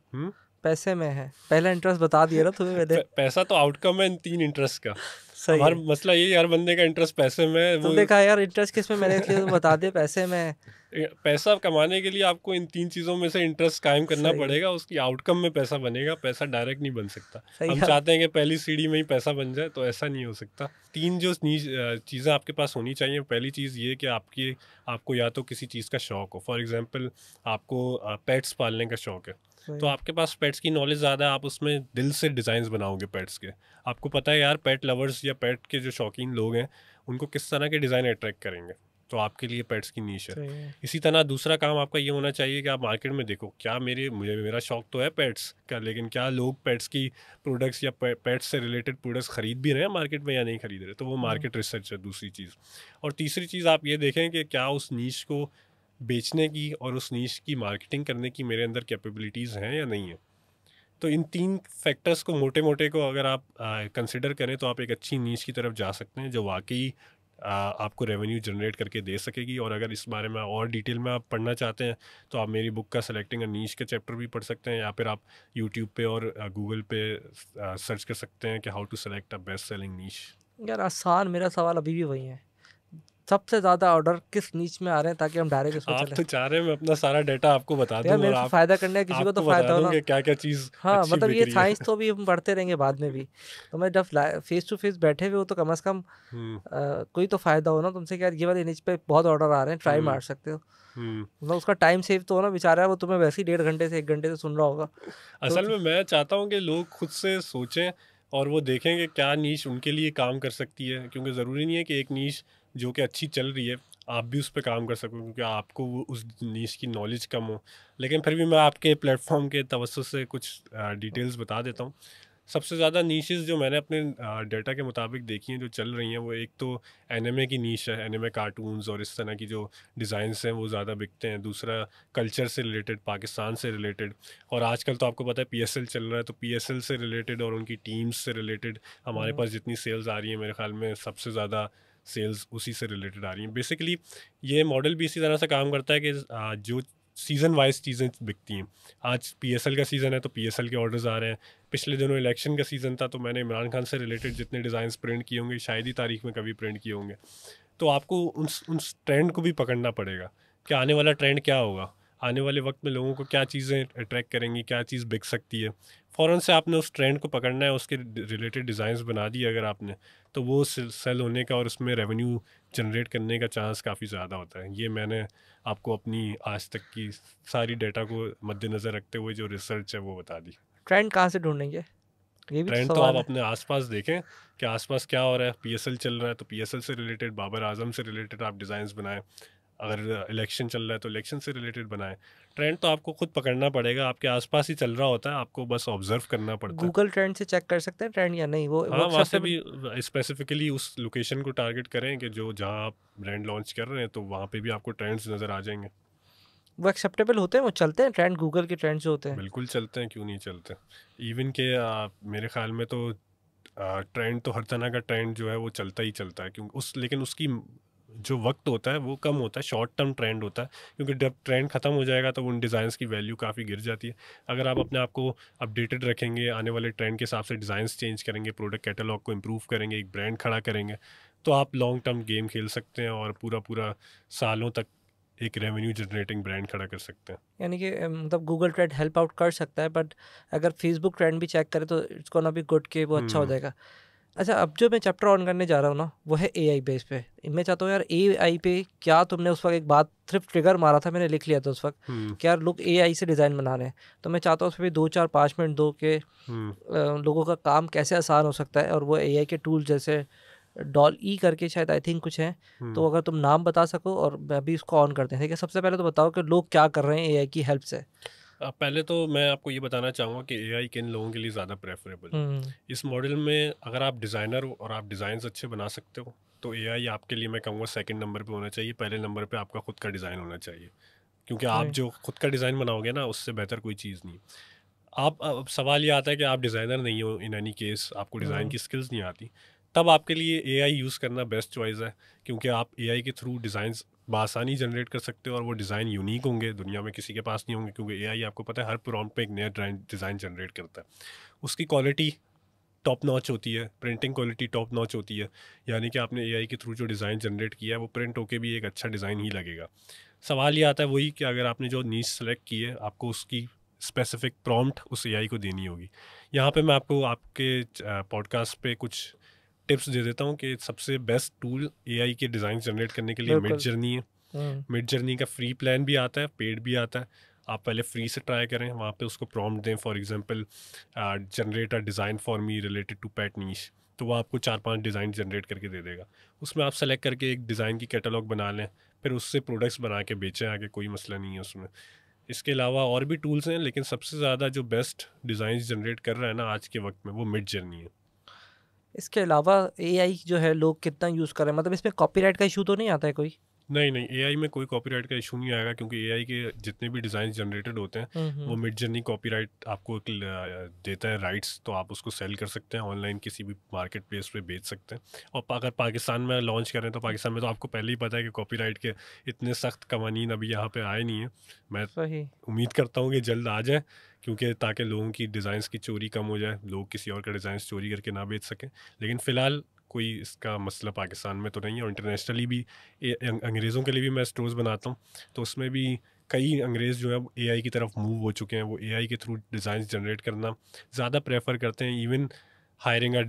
पैसे में है, पहला इंटरेस्ट बता दिया ना तुम्हें मैंने। पैसा तो आउटकम है इन 3 इंटरेस्ट का। अब सही हर है, मसला यही, हर बंदे का इंटरेस्ट पैसे में है, वो तुमने कहा यार इंटरेस्ट किस में, मैंने इसलिए तुम बता दिया पैसे में है। पैसा कमाने के लिए आपको इन 3 चीज़ों में से इंटरेस्ट कायम करना सही है, पड़ेगा, उसकी आउटकम में पैसा बनेगा, पैसा डायरेक्ट नहीं बन सकता। सही हम है। चाहते हैं कि पहली सीढ़ी में ही पैसा बन जाए, तो ऐसा नहीं हो सकता। 3 जो चीज़ें आपके पास होनी चाहिए, पहली चीज़ ये कि आपको या तो किसी चीज़ का शौक़ हो, फॉर एग्जांपल आपको पेट्स पालने का शौक़ है, तो आपके पास पेट्स की नॉलेज ज़्यादा है, आप उसमें दिल से डिज़ाइंस बनाओगे पेट्स के। आपको पता है यार पेट लवर्स या पेट के जो शौकीन लोग हैं उनको किस तरह के डिज़ाइन अट्रैक्ट करेंगे। तो आपके लिए पेट्स की नीश है। सही है। इसी तरह दूसरा काम आपका ये होना चाहिए कि आप मार्केट में देखो क्या मेरा शौक तो है पेट्स का, लेकिन क्या लोग पेट्स की प्रोडक्ट्स या पेट्स से रिलेटेड प्रोडक्ट्स खरीद भी रहे हैं मार्केट में या नहीं खरीद रहे, तो वो मार्केट रिसर्च है दूसरी चीज़। और तीसरी चीज़ आप ये देखें कि क्या उस नीश को बेचने की और उस नीश की मार्केटिंग करने की मेरे अंदर कैपेबिलिटीज़ हैं या नहीं है। तो इन 3 फैक्टर्स को मोटे मोटे को अगर आप कंसिडर करें तो आप एक अच्छी नीश की तरफ जा सकते हैं जो वाकई आपको रेवेन्यू जनरेट करके दे सकेगी। और अगर इस बारे में और डिटेल में आप पढ़ना चाहते हैं तो आप मेरी बुक का सेलेक्टिंग अ नीश का चैप्टर भी पढ़ सकते हैं, या फिर आप यूट्यूब पे और गूगल पे सर्च कर सकते हैं कि how to select a best selling niche. यार आसान, मेरा सवाल अभी भी वही है, सबसे ज़्यादा ऑर्डर किस नीच में आ रहे हैं ताकि हम डायरेक्ट इसमें आप चलें। तो चाह रहे हैं मैं अपना सारा डाटा आपको बता तो यार दूं और मेरे से आप फ़ायदा करने का किसी को तो आपको बता फ़ायदा हो दूं ना। कि क्या क्या चीज़ हाँ, अच्छी मतलब बिक ये रही है। साइंस तो अभी हम पढ़ते रहेंगे बाद में भी, तो मैं जब फेस टू फेस बैठे हुए हो तो कम से कम हम्म कोई तो फ़ायदा हो ना तुमसे कि यार ये वाली निच पे बहुत ऑर्डर आ रहे हैं, ट्राई हम्म मार सकते हो। हम्म मतलब उसका टाइम सेव तो हो ना, बेचारा वो तुम्हें वैसे ही 1.5 घंटे से 1 घंटे से सुन रहा होगा। तो असल में मैं चाहता हूँ कि लोग खुद से सोचें और वो देखें कि क्या नीश उनके लिए काम कर सकती है, क्योंकि ज़रूरी नहीं है कि एक नीश जो कि अच्छी चल रही है आप भी उस पर काम कर सको, क्योंकि आपको उस नीश की नॉलेज कम हो। लेकिन फिर भी मैं आपके प्लेटफॉर्म के तवज्जो से कुछ डिटेल्स बता देता हूँ। सबसे ज़्यादा नीशेस जो मैंने अपने डेटा के मुताबिक देखी हैं जो चल रही हैं, वो एक तो एनिमे की नीश है, एनिमे कार्टून्स और इस तरह की जो डिज़ाइंस हैं वो ज़्यादा बिकते हैं। दूसरा कल्चर से रिलेटेड, पाकिस्तान से रिलेटेड, और आजकल तो आपको पता है पीएसएल चल रहा है, तो पीएसएल से रिलेटेड और उनकी टीम्स से रिलेटेड हमारे पास जितनी सेल्स आ रही हैं मेरे ख्याल में सबसे ज़्यादा सेल्स उसी से रिलेटेड आ रही हैं। बेसिकली ये मॉडल भी इसी तरह से काम करता है कि जो सीज़न वाइज चीज़ें बिकती हैं। आज पीएसएल का सीज़न है तो पीएसएल के ऑर्डर्स आ रहे हैं। पिछले दिनों इलेक्शन का सीज़न था तो मैंने इमरान खान से रिलेटेड जितने डिज़ाइंस प्रिंट किए होंगे शायद ही तारीख में कभी प्रिंट किए होंगे। तो आपको उस ट्रेंड को भी पकड़ना पड़ेगा कि आने वाला ट्रेंड क्या होगा, आने वाले वक्त में लोगों को क्या चीज़ें अट्रैक्ट करेंगी, क्या चीज़ बिक सकती है। फ़ौरन से आपने उस ट्रेंड को पकड़ना है, उसके रिलेटेड डिज़ाइंस बना दिए अगर आपने, तो वो सेल होने का और उसमें रेवेन्यू जनरेट करने का चांस काफ़ी ज़्यादा होता है। ये मैंने आपको अपनी आज तक की सारी डेटा को मद्देनज़र रखते हुए जो रिसर्च है वो बता दी। ट्रेंड कहाँ से ढूंढेंगे, ये भी तो ट्रेंड तो आप सवाल है। अपने आसपास देखें कि आसपास क्या हो रहा है। पीएसएल चल रहा है तो पीएसएल से रिलेटेड, बाबर आजम से रिलेटेड आप डिज़ाइंस बनाएं। अगर इलेक्शन चल रहा है तो इलेक्शन से रिलेटेड बनाएं। ट्रेंड तो आपको खुद पकड़ना पड़ेगा, आपके आसपास ही चल रहा होता है, आपको बस ऑब्जर्व करना पड़ता है। गूगल ट्रेंड से चेक कर सकते हैं ट्रेंड या नहीं, वो हाँ, वहाँ से एक्सेप्टेबल? भी स्पेसिफिकली उस लोकेशन को टारगेट करें कि जो जहाँ आप ब्रांड लॉन्च कर रहे हैं, तो वहाँ पे भी आपको ट्रेंड्स नज़र आ जाएंगे। वो एक्सेप्टेबल होते हैं, वो चलते हैं ट्रेंड, गूगल के ट्रेंड जो होते हैं? बिल्कुल चलते हैं, क्यों नहीं चलते। इवन के मेरे ख्याल में तो ट्रेंड तो हर तरह का ट्रेंड जो है वो चलता ही चलता है, क्योंकि लेकिन उसकी जो वक्त होता है वो कम होता है, शॉर्ट टर्म ट्रेंड होता है, क्योंकि जब ट्रेंड ख़त्म हो जाएगा तो उन डिज़ाइंस की वैल्यू काफ़ी गिर जाती है। अगर आप अपने आप को अपडेटेड रखेंगे, आने वाले ट्रेंड के हिसाब से डिज़ाइंस चेंज करेंगे, प्रोडक्ट कैटलॉग को इम्प्रूव करेंगे, एक ब्रांड खड़ा करेंगे, तो आप लॉन्ग टर्म गेम खेल सकते हैं और पूरा पूरा सालों तक एक रेवेन्यू जनरेटिंग ब्रांड खड़ा कर सकते हैं। यानी कि मतलब गूगल ट्रेंड हेल्प आउट कर सकता है, बट अगर फेसबुक ट्रेंड भी चेक करें तो इट्स गोना बी गुड कि वो अच्छा हो हम्म जाएगा। अच्छा, अब जो मैं चैप्टर ऑन करने जा रहा हूँ ना, वो है एआई बेस पे। मैं चाहता हूँ यार एआई पे क्या तुमने उस वक्त एक बात सिर्फ ट्रिगर मारा था, मैंने लिख लिया था उस वक्त हम्म कि यार लोग एआई से डिज़ाइन बना रहे हैं, तो मैं चाहता हूँ उस पर भी 2 4 5 मिनट दो कि हम्म लोगों का काम कैसे आसान हो सकता है, और वो एआई के टूल जैसे डॉल ई करके शायद आई थिंक कुछ हैं, हम्म तो अगर तुम नाम बता सको और मैं भी इसको ऑन करते हैं। ठीक है, सबसे पहले तो बताओ कि लोग क्या कर रहे हैं एआई की हेल्प से। पहले तो मैं आपको ये बताना चाहूँगा कि एआई किन लोगों के लिए ज़्यादा प्रेफरेबल है। हम्म। इस मॉडल में अगर आप डिज़ाइनर हो और आप डिज़ाइंस अच्छे बना सकते हो तो एआई आपके लिए मैं कहूँगा सेकंड नंबर पे होना चाहिए। पहले नंबर पे आपका खुद का डिज़ाइन होना चाहिए, क्योंकि आप सही। जो खुद का डिज़ाइन बनाओगे ना उससे बेहतर कोई चीज़ नहीं। आप अब सवाल ये आता है कि आप डिज़ाइनर नहीं हो, इन एनी केस आपको डिज़ाइन हम्म। की स्किल्स नहीं आती, तब आपके लिए एआई यूज़ करना बेस्ट चॉइस है, क्योंकि आप एआई के थ्रू डिज़ाइंस बआसानी जनरेट कर सकते हो और वो डिज़ाइन यूनिक होंगे, दुनिया में किसी के पास नहीं होंगे, क्योंकि एआई आपको पता है हर प्रॉम्प्ट पे एक नया डिज़ाइन जनरेट करता है। उसकी क्वालिटी टॉप नॉच होती है, प्रिंटिंग क्वालिटी टॉप नॉच होती है, यानी कि आपने एआई के थ्रू जो डिज़ाइन जनरेट किया है वो प्रिंट होके भी एक अच्छा डिज़ाइन ही लगेगा। सवाल ये आता है वही कि अगर आपने जो नीश सेलेक्ट की है आपको उसकी स्पेसिफिक प्रॉम्प्ट उस एआई को देनी होगी। यहाँ पे मैं आपको आपके पॉडकास्ट पे कुछ टिप्स दे देता हूँ कि सबसे बेस्ट टूल एआई के डिज़ाइन जनरेट करने के लिए मिड बिल्कुल। जर्नी है। हम्म। मिड जर्नी का फ्री प्लान भी आता है, पेड भी आता है। आप पहले फ्री से ट्राई करें, वहाँ पे उसको प्रॉम्प्ट दें, for example generate a design for me related to pet niche, तो वो आपको 4-5 डिज़ाइन जनरेट करके दे देगा। उसमें आप सेलेक्ट करके एक डिज़ाइन की कैटलॉग बना लें, फिर उससे प्रोडक्ट्स बना के बेचें आगे, कोई मसला नहीं है उसमें। इसके अलावा और भी टूल्स हैं, लेकिन सबसे ज़्यादा जो बेस्ट डिज़ाइन जनरेट कर रहा है ना आज के वक्त में, वो मिड जर्नी है। इसके अलावा एआई जो है लोग कितना यूज़ कर रहे हैं, मतलब इसमें कॉपीराइट का इशू तो नहीं आता है कोई? नहीं नहीं, एआई में कोई कॉपीराइट का इशू नहीं आएगा, क्योंकि एआई के जितने भी डिज़ाइन जनरेटेड होते हैं वो हम्म। मिड जर्नी कॉपीराइट आपको देता है राइट्स, तो आप उसको सेल कर सकते हैं ऑनलाइन, किसी भी मार्केट प्लेस पे बेच सकते हैं। और अगर पाकिस्तान में लॉन्च करें तो पाकिस्तान में तो आपको पहले ही पता है कि कॉपीराइट के इतने सख्त कवानीन अभी यहाँ पे आए नहीं हैं। मैं सही। उम्मीद करता हूँ कि जल्द आ जाए, क्योंकि ताकि लोगों की डिज़ाइंस की चोरी कम हो जाए, लोग किसी और का डिज़ाइन चोरी करके ना बेच सकें। लेकिन फ़िलहाल कोई इसका मसला पाकिस्तान में तो नहीं है। और इंटरनेशनली भी अंग्रेज़ों के लिए भी मैं स्टोर्स बनाता हूँ, तो उसमें भी कई अंग्रेज़ जो है एआई की तरफ मूव हो चुके हैं। वो एआई के थ्रू डिज़ाइन जनरेट करना ज़्यादा प्रेफर करते हैं। इवन हायरिंग अ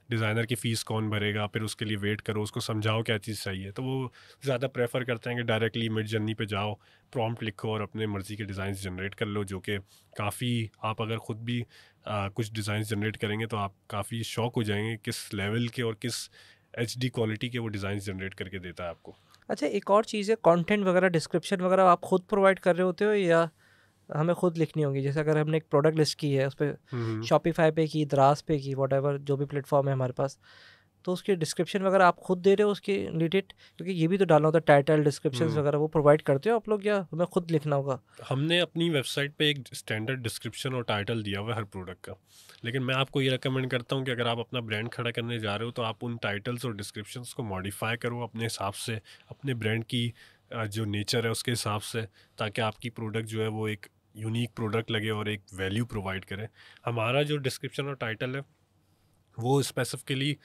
डिज़ाइनर की फ़ीस कौन भरेगा, फिर उसके लिए वेट करो, उसको समझाओ क्या चीज़ चाहिए, तो वो ज़्यादा प्रेफर करते हैं कि डायरेक्टली मिड जर्नी पे जाओ, प्रॉम्प्ट लिखो और अपने मर्ज़ी के डिज़ाइन जनरेट कर लो। जो कि काफ़ी, आप अगर ख़ुद भी कुछ डिज़ाइन जनरेट करेंगे तो आप काफ़ी शॉक हो जाएंगे किस लेवल के और किस एचडी क्वालिटी के वो डिज़ाइन जनरेट करके देता है आपको। अच्छा, एक और चीज़ है, कंटेंट वगैरह, डिस्क्रिप्शन वगैरह आप खुद प्रोवाइड कर रहे होते हो या हमें खुद लिखनी होगी? जैसे अगर हमने एक प्रोडक्ट लिस्ट की है उस पर, हम्म। शॉपिफाई पे की, द्रास पे की, वॉट जो भी प्लेटफॉर्म है हमारे पास, तो उसकी डिस्क्रिप्शन वगैरह आप खुद दे रहे हो उसकी रिलेटेड? क्योंकि ये भी तो डालना होता है, टाइटल, डिस्क्रिप्शन हम्म। वगैरह वो प्रोवाइड करते हो आप लोग या हमें खुद लिखना होगा? हमने अपनी वेबसाइट पे एक स्टैंडर्ड डिस्क्रिप्शन और टाइटल दिया हुआ है हर प्रोडक्ट का, लेकिन मैं आपको ये रेकमेंड करता हूँ कि अगर आप अपना ब्रांड खड़ा करने जा रहे हो तो आप उन टाइटल्स और डिस्क्रिप्शंस को मॉडिफाई करो अपने हिसाब से, अपने ब्रांड की जो नेचर है उसके हिसाब से, ताकि आपकी प्रोडक्ट जो है वो एक यूनिक प्रोडक्ट लगे और एक वैल्यू प्रोवाइड करे। हमारा जो डिस्क्रिप्शन और टाइटल है वो स्पेसिफिकली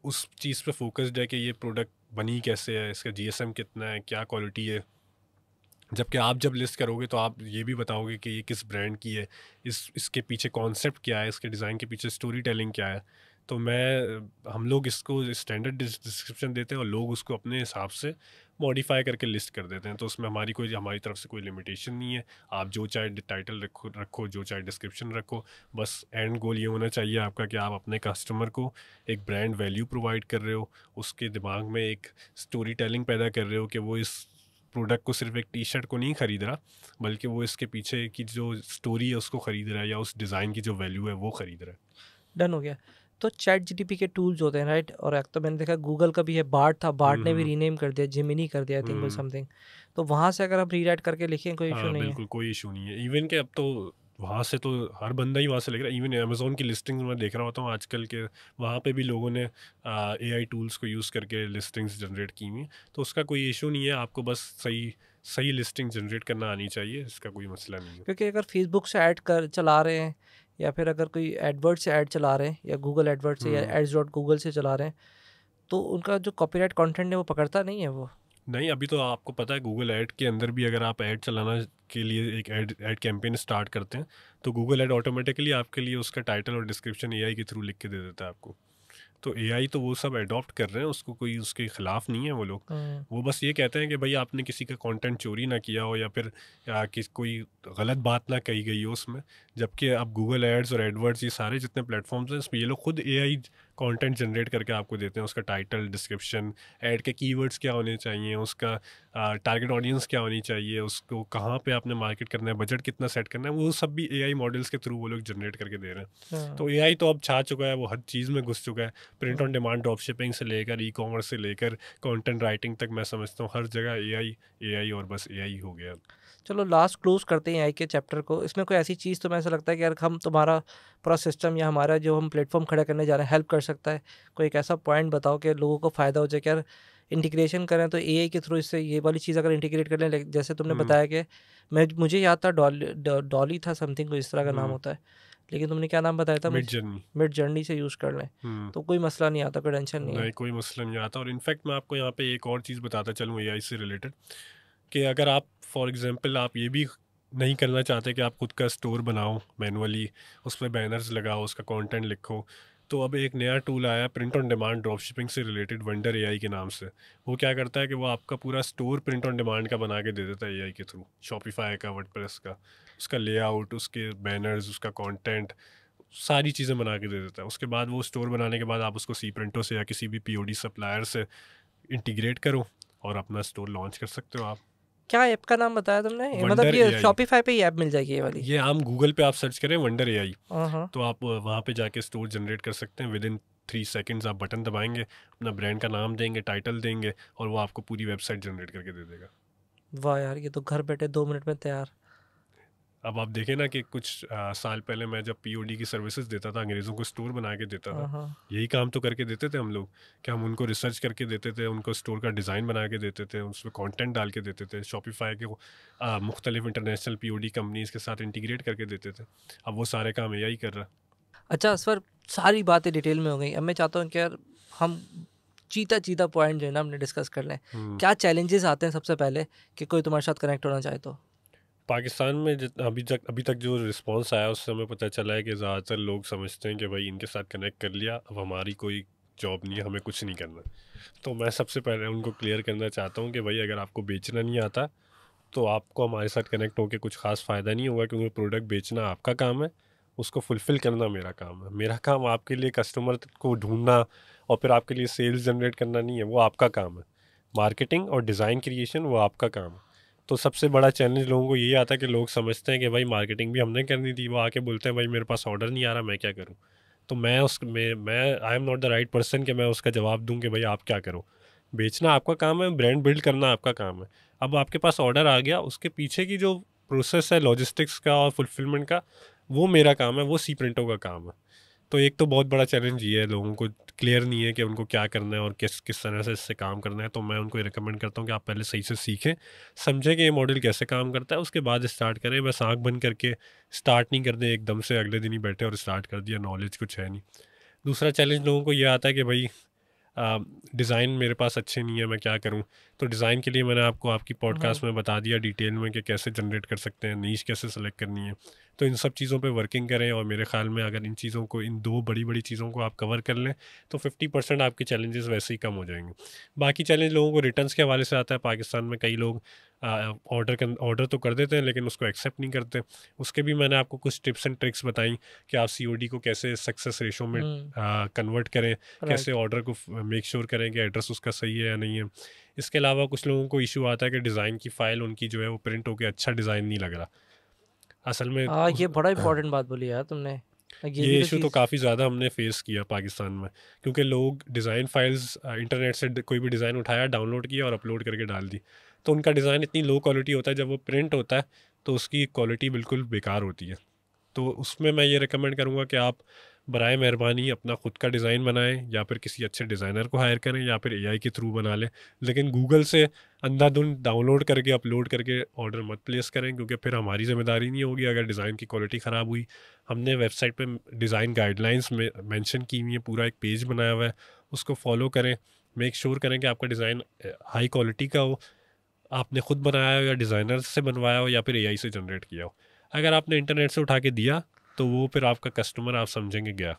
उस चीज़ पे फोकस्ड है कि ये प्रोडक्ट बनी कैसे है, इसका जीएसएम कितना है, क्या क्वालिटी है। जबकि आप जब लिस्ट करोगे तो आप ये भी बताओगे कि ये किस ब्रांड की है, इसके पीछे कॉन्सेप्ट क्या है, इसके डिज़ाइन के पीछे स्टोरी टेलिंग क्या है। तो हम लोग इसको स्टैंडर्ड डिस्क्रिप्शन देते हैं और लोग उसको अपने हिसाब से मॉडिफाई करके लिस्ट कर देते हैं। तो उसमें हमारी तरफ से कोई लिमिटेशन नहीं है। आप जो चाहे टाइटल रखो, जो चाहे डिस्क्रिप्शन रखो, बस एंड गोल ये होना चाहिए आपका कि आप अपने कस्टमर को एक ब्रांड वैल्यू प्रोवाइड कर रहे हो, उसके दिमाग में एक स्टोरी टेलिंग पैदा कर रहे हो कि वो इस प्रोडक्ट को सिर्फ एक टी शर्ट को नहीं ख़रीद रहा, बल्कि वो इसके पीछे की जो स्टोरी है उसको ख़रीद रहा है, या उस डिज़ाइन की जो वैल्यू है वो ख़रीद रहा है। डन हो गया। तो चैट जीटीपी के टूल्स होते हैं, राइट? और एक तो मैंने देखा गूगल का भी है, बार्ट था, बार्ट ने भी हम्म। रीनेम कर दिया, जिमिनी कर दिया, आई थिंक कोई हम्म। समथिंग। तो वहाँ से अगर हम रीराइट करके लिखें कोई इशू हाँ नहीं है? बिल्कुल, कोई इशू नहीं है। इवन के अब तो वहाँ से तो हर बंदा ही वहाँ से लिख रहा है। इवन अमेज़ोन की लिस्टिंग्स मैं देख रहा होता हूँ आजकल के, वहाँ पे भी लोगों ने एआई टूल्स को यूज़ करके लिस्टिंग्स जनरेट की हुई हैं। तो उसका कोई इशू नहीं है, आपको बस सही सही लिस्टिंग जनरेट करना आनी चाहिए, इसका कोई मसला नहीं है। क्योंकि अगर फेसबुक से ऐड कर चला रहे हैं या फिर अगर कोई एडवर्ड से ऐड चला रहे हैं या गूगल एडवर्ड से या हम्म। एड्स डॉट गूगल से चला रहे हैं, तो उनका जो कॉपीराइट कंटेंट है वो पकड़ता नहीं है वो? नहीं, अभी तो आपको पता है गूगल ऐड के अंदर भी अगर आप ऐड चलाना के लिए एक ऐड कैंपेन स्टार्ट करते हैं तो गूगल ऐड ऑटोमेटिकली आपके लिए उसका टाइटल और डिस्क्रिप्शन एआई के थ्रू लिख के दे देता है आपको। तो एआई तो वो सब अडॉप्ट कर रहे हैं, उसको कोई उसके खिलाफ नहीं है वो लोग। हम्म। वो बस ये कहते हैं कि भाई आपने किसी का कंटेंट चोरी ना किया हो, या फिर कोई गलत बात ना कही गई हो उसमें। जबकि अब गूगल एड्स और एडवर्ड्स, ये सारे जितने प्लेटफॉर्म्स हैं इसमें ये लोग खुद एआई कंटेंट जनरेट करके आपको देते हैं। उसका टाइटल, डिस्क्रिप्शन, ऐड के कीवर्ड्स क्या होने चाहिए, उसका टारगेट ऑडियंस क्या होनी चाहिए, उसको कहाँ पे आपने मार्केट करना है, बजट कितना सेट करना है, वो सब भी एआई मॉडल्स के थ्रू वो लोग जनरेट करके दे रहे हैं। अच्छा। तो एआई तो अब छा चुका है, वो हर चीज़ में घुस चुका है। Print on demand drop shipping से लेकर ई कॉमर्स से लेकर कंटेंट राइटिंग तक, मैं समझता हूँ हर जगह एआई एआई और बस एआई हो गया। चलो लास्ट क्लोज करते हैं आई के चैप्टर को। इसमें कोई ऐसी चीज़ तो मैं ऐसा लगता है कि यार हम तुम्हारा पूरा सिस्टम या हमारा जो हम प्लेटफॉर्म खड़ा करने जा रहे हैं हेल्प कर सकता है? कोई एक ऐसा पॉइंट बताओ कि लोगों को फ़ायदा हो जाए कि यार इंटीग्रेशन करें तो एआई के थ्रू इससे ये वाली चीज़ अगर इंटीग्रेट कर लें, जैसे तुमने हम्म। बताया कि मुझे याद था डॉली था समथिंग, कोई इस तरह का नाम हम्म। होता है, लेकिन तुमने क्या नाम बताया था मिड मुझे? जर्नी। मिड जर्नी से यूज़ कर लें हम्म। तो कोई मसला नहीं आता, कोई टेंशन नहीं है? नहीं, कोई मसला नहीं आता। और इनफैक्ट मैं आपको यहाँ पे एक और चीज़ बताता चलूँ एआई से रिलेटेड, कि अगर आप फॉर एग्जांपल आप ये भी नहीं करना चाहते कि आप खुद का स्टोर बनाओ मैनुअली, उस पर बैनर्स लगाओ, उसका कंटेंट लिखो, तो अब एक नया टूल आया print on demand drop shipping से रिलेटेड, वंडर एआई के नाम से। वो क्या करता है कि वो आपका पूरा स्टोर प्रिंट ऑन डिमांड का बना के दे देता है एआई के थ्रू, शॉपिफाई का, वर्डप्रेस का, उसका लेआउट, उसके बैनर्स, उसका कंटेंट, सारी चीज़ें बना के दे देता है। उसके बाद वो स्टोर बनाने के बाद आप उसको सी प्रिंटो से या किसी भी POD सप्लायर से इंटीग्रेट करो और अपना स्टोर लॉन्च कर सकते हो आप। क्या ऐप का नाम बताया तुमने? मतलब वंडर ये AI। शॉपिफाई पे ही ऐप मिल जाएगी ये वाली? ये आम गूगल पे आप सर्च करें वंडर AI, हाँ। तो आप वहाँ पे जाके स्टोर जनरेट कर सकते हैं। विद इन 3 सेकेंड्स आप बटन दबाएंगे, अपना ब्रांड का नाम देंगे, टाइटल देंगे, और वो आपको पूरी वेबसाइट जनरेट करके दे देगा। वाह यार, ये तो घर बैठे 2 मिनट में तैयार। अब आप देखें ना कि कुछ साल पहले मैं जब POD की सर्विसेज देता था, अंग्रेज़ों को स्टोर बना के देता था, हाँ। यही काम तो करके देते थे हम लोग, कि हम उनको रिसर्च करके देते थे, उनको स्टोर का डिज़ाइन बना के देते थे, उसमें कंटेंट डाल के देते थे, शॉपिफाई के मुख्तलिफ इंटरनेशनल POD कंपनीज़ के साथ इंटीग्रेट करके देते थे। अब वो सारे काम AI कर रहा है। अच्छा असफर, सारी बातें डिटेल में हो गई। अब मैं चाहता हूँ कि यार हम चीता पॉइंट जो है ना हमने डिस्कस कर लें। क्या चैलेंजेस आते हैं सबसे पहले कि कोई तुम्हारे साथ कनेक्ट होना चाहे तो? पाकिस्तान में अभी तक जो रिस्पांस आया उससे हमें पता चला है कि ज़्यादातर लोग समझते हैं कि भाई इनके साथ कनेक्ट कर लिया, अब हमारी कोई जॉब नहीं है, हमें कुछ नहीं करना। तो मैं सबसे पहले उनको क्लियर करना चाहता हूँ कि भाई अगर आपको बेचना नहीं आता तो आपको हमारे साथ कनेक्ट होकर कुछ खास फ़ायदा नहीं होगा, क्योंकि प्रोडक्ट बेचना आपका काम है, उसको फुलफ़िल करना मेरा काम है। मेरा काम आपके लिए कस्टमर को ढूंढना और फिर आपके लिए सेल्स जनरेट करना नहीं है, वो आपका काम है। मार्केटिंग और डिज़ाइन क्रिएशन वो आपका काम है। तो सबसे बड़ा चैलेंज लोगों को यही आता है कि लोग समझते हैं कि भाई मार्केटिंग भी हमने करनी थी, वो आके बोलते हैं भाई मेरे पास ऑर्डर नहीं आ रहा, मैं क्या करूँ। तो मैं I am not the right person कि मैं उसका जवाब दूं कि भाई आप क्या करो। बेचना आपका काम है, ब्रांड बिल्ड करना आपका काम है। अब आपके पास ऑर्डर आ गया, उसके पीछे की जो प्रोसेस है लॉजिस्टिक्स का और फुलफिलमेंट का, वो मेरा काम है, वो सी प्रिंटो का काम है। तो एक तो बहुत बड़ा चैलेंज ये है, लोगों को क्लियर नहीं है कि उनको क्या करना है और किस किस तरह से इससे काम करना है। तो मैं उनको रिकमेंड करता हूँ कि आप पहले सही से सीखें, समझें कि ये मॉडल कैसे काम करता है, उसके बाद स्टार्ट करें। बस आँख बंद करके स्टार्ट नहीं कर दें एकदम से, अगले दिन ही बैठे और स्टार्ट कर दिया, नॉलेज कुछ है नहीं। दूसरा चैलेंज लोगों को ये आता है कि भाई डिज़ाइन मेरे पास अच्छे नहीं है, मैं क्या करूं। तो डिज़ाइन के लिए मैंने आपको आपकी पॉडकास्ट में बता दिया डिटेल में कि कैसे जनरेट कर सकते हैं, नीश कैसे सेलेक्ट करनी है। तो इन सब चीज़ों पे वर्किंग करें, और मेरे ख्याल में अगर इन चीज़ों को, इन 2 बड़ी चीज़ों को आप कवर कर लें तो 50% आपके चैलेंजेस वैसे ही कम हो जाएंगे। बाकी चैलेंज लोगों को रिटर्न्स के हवाले से आता है। पाकिस्तान में कई लोग ऑर्डर तो कर देते हैं लेकिन उसको एक्सेप्ट नहीं करते। उसके भी मैंने आपको कुछ टिप्स एंड ट्रिक्स बताई कि आप COD को कैसे सक्सेस रेशो में कन्वर्ट करें, कैसे ऑर्डर को मेक श्योर करें कि एड्रेस उसका सही है या नहीं है। इसके अलावा कुछ लोगों को इशू आता है कि डिज़ाइन की फ़ाइल उनकी जो है वो प्रिंट होकर अच्छा डिज़ाइन नहीं लग रहा असल में। ये बड़ा इंपॉर्टेंट बात बोली यार तुमने। ये भी ये तो इशू तो चीज़। काफ़ी ज़्यादा हमने फेस किया पाकिस्तान में, क्योंकि लोग डिज़ाइन फाइल्स इंटरनेट से कोई भी डिज़ाइन उठाया, डाउनलोड किया और अपलोड करके डाल दी। तो उनका डिज़ाइन इतनी लो क्वालिटी होता है, जब वो प्रिंट होता है तो उसकी क्वालिटी बिल्कुल बेकार होती है। तो उसमें मैं ये रिकमेंड करूँगा कि आप बराए मेहरबानी अपना ख़ुद का डिज़ाइन बनाएं, या फिर किसी अच्छे डिज़ाइनर को हायर करें, या फिर AI के थ्रू बना लें। लेकिन गूगल से अंधाधुंध डाउनलोड करके अपलोड करके ऑर्डर मत प्लेस करें, क्योंकि फिर हमारी ज़िम्मेदारी नहीं होगी अगर डिज़ाइन की क्वालिटी ख़राब हुई। हमने वेबसाइट पे डिज़ाइन गाइडलाइंस में मेंशन की हुई है, पूरा एक पेज बनाया हुआ है, उसको फॉलो करें। मेक श्योर करें कि आपका डिज़ाइन हाई क्वालिटी का हो, आपने ख़ुद बनाया हो या डिज़ाइनर से बनवाया हो या फिर AI से जनरेट किया हो। अगर आपने इंटरनेट से उठा के दिया तो वो फिर आपका कस्टमर आप समझेंगे गया।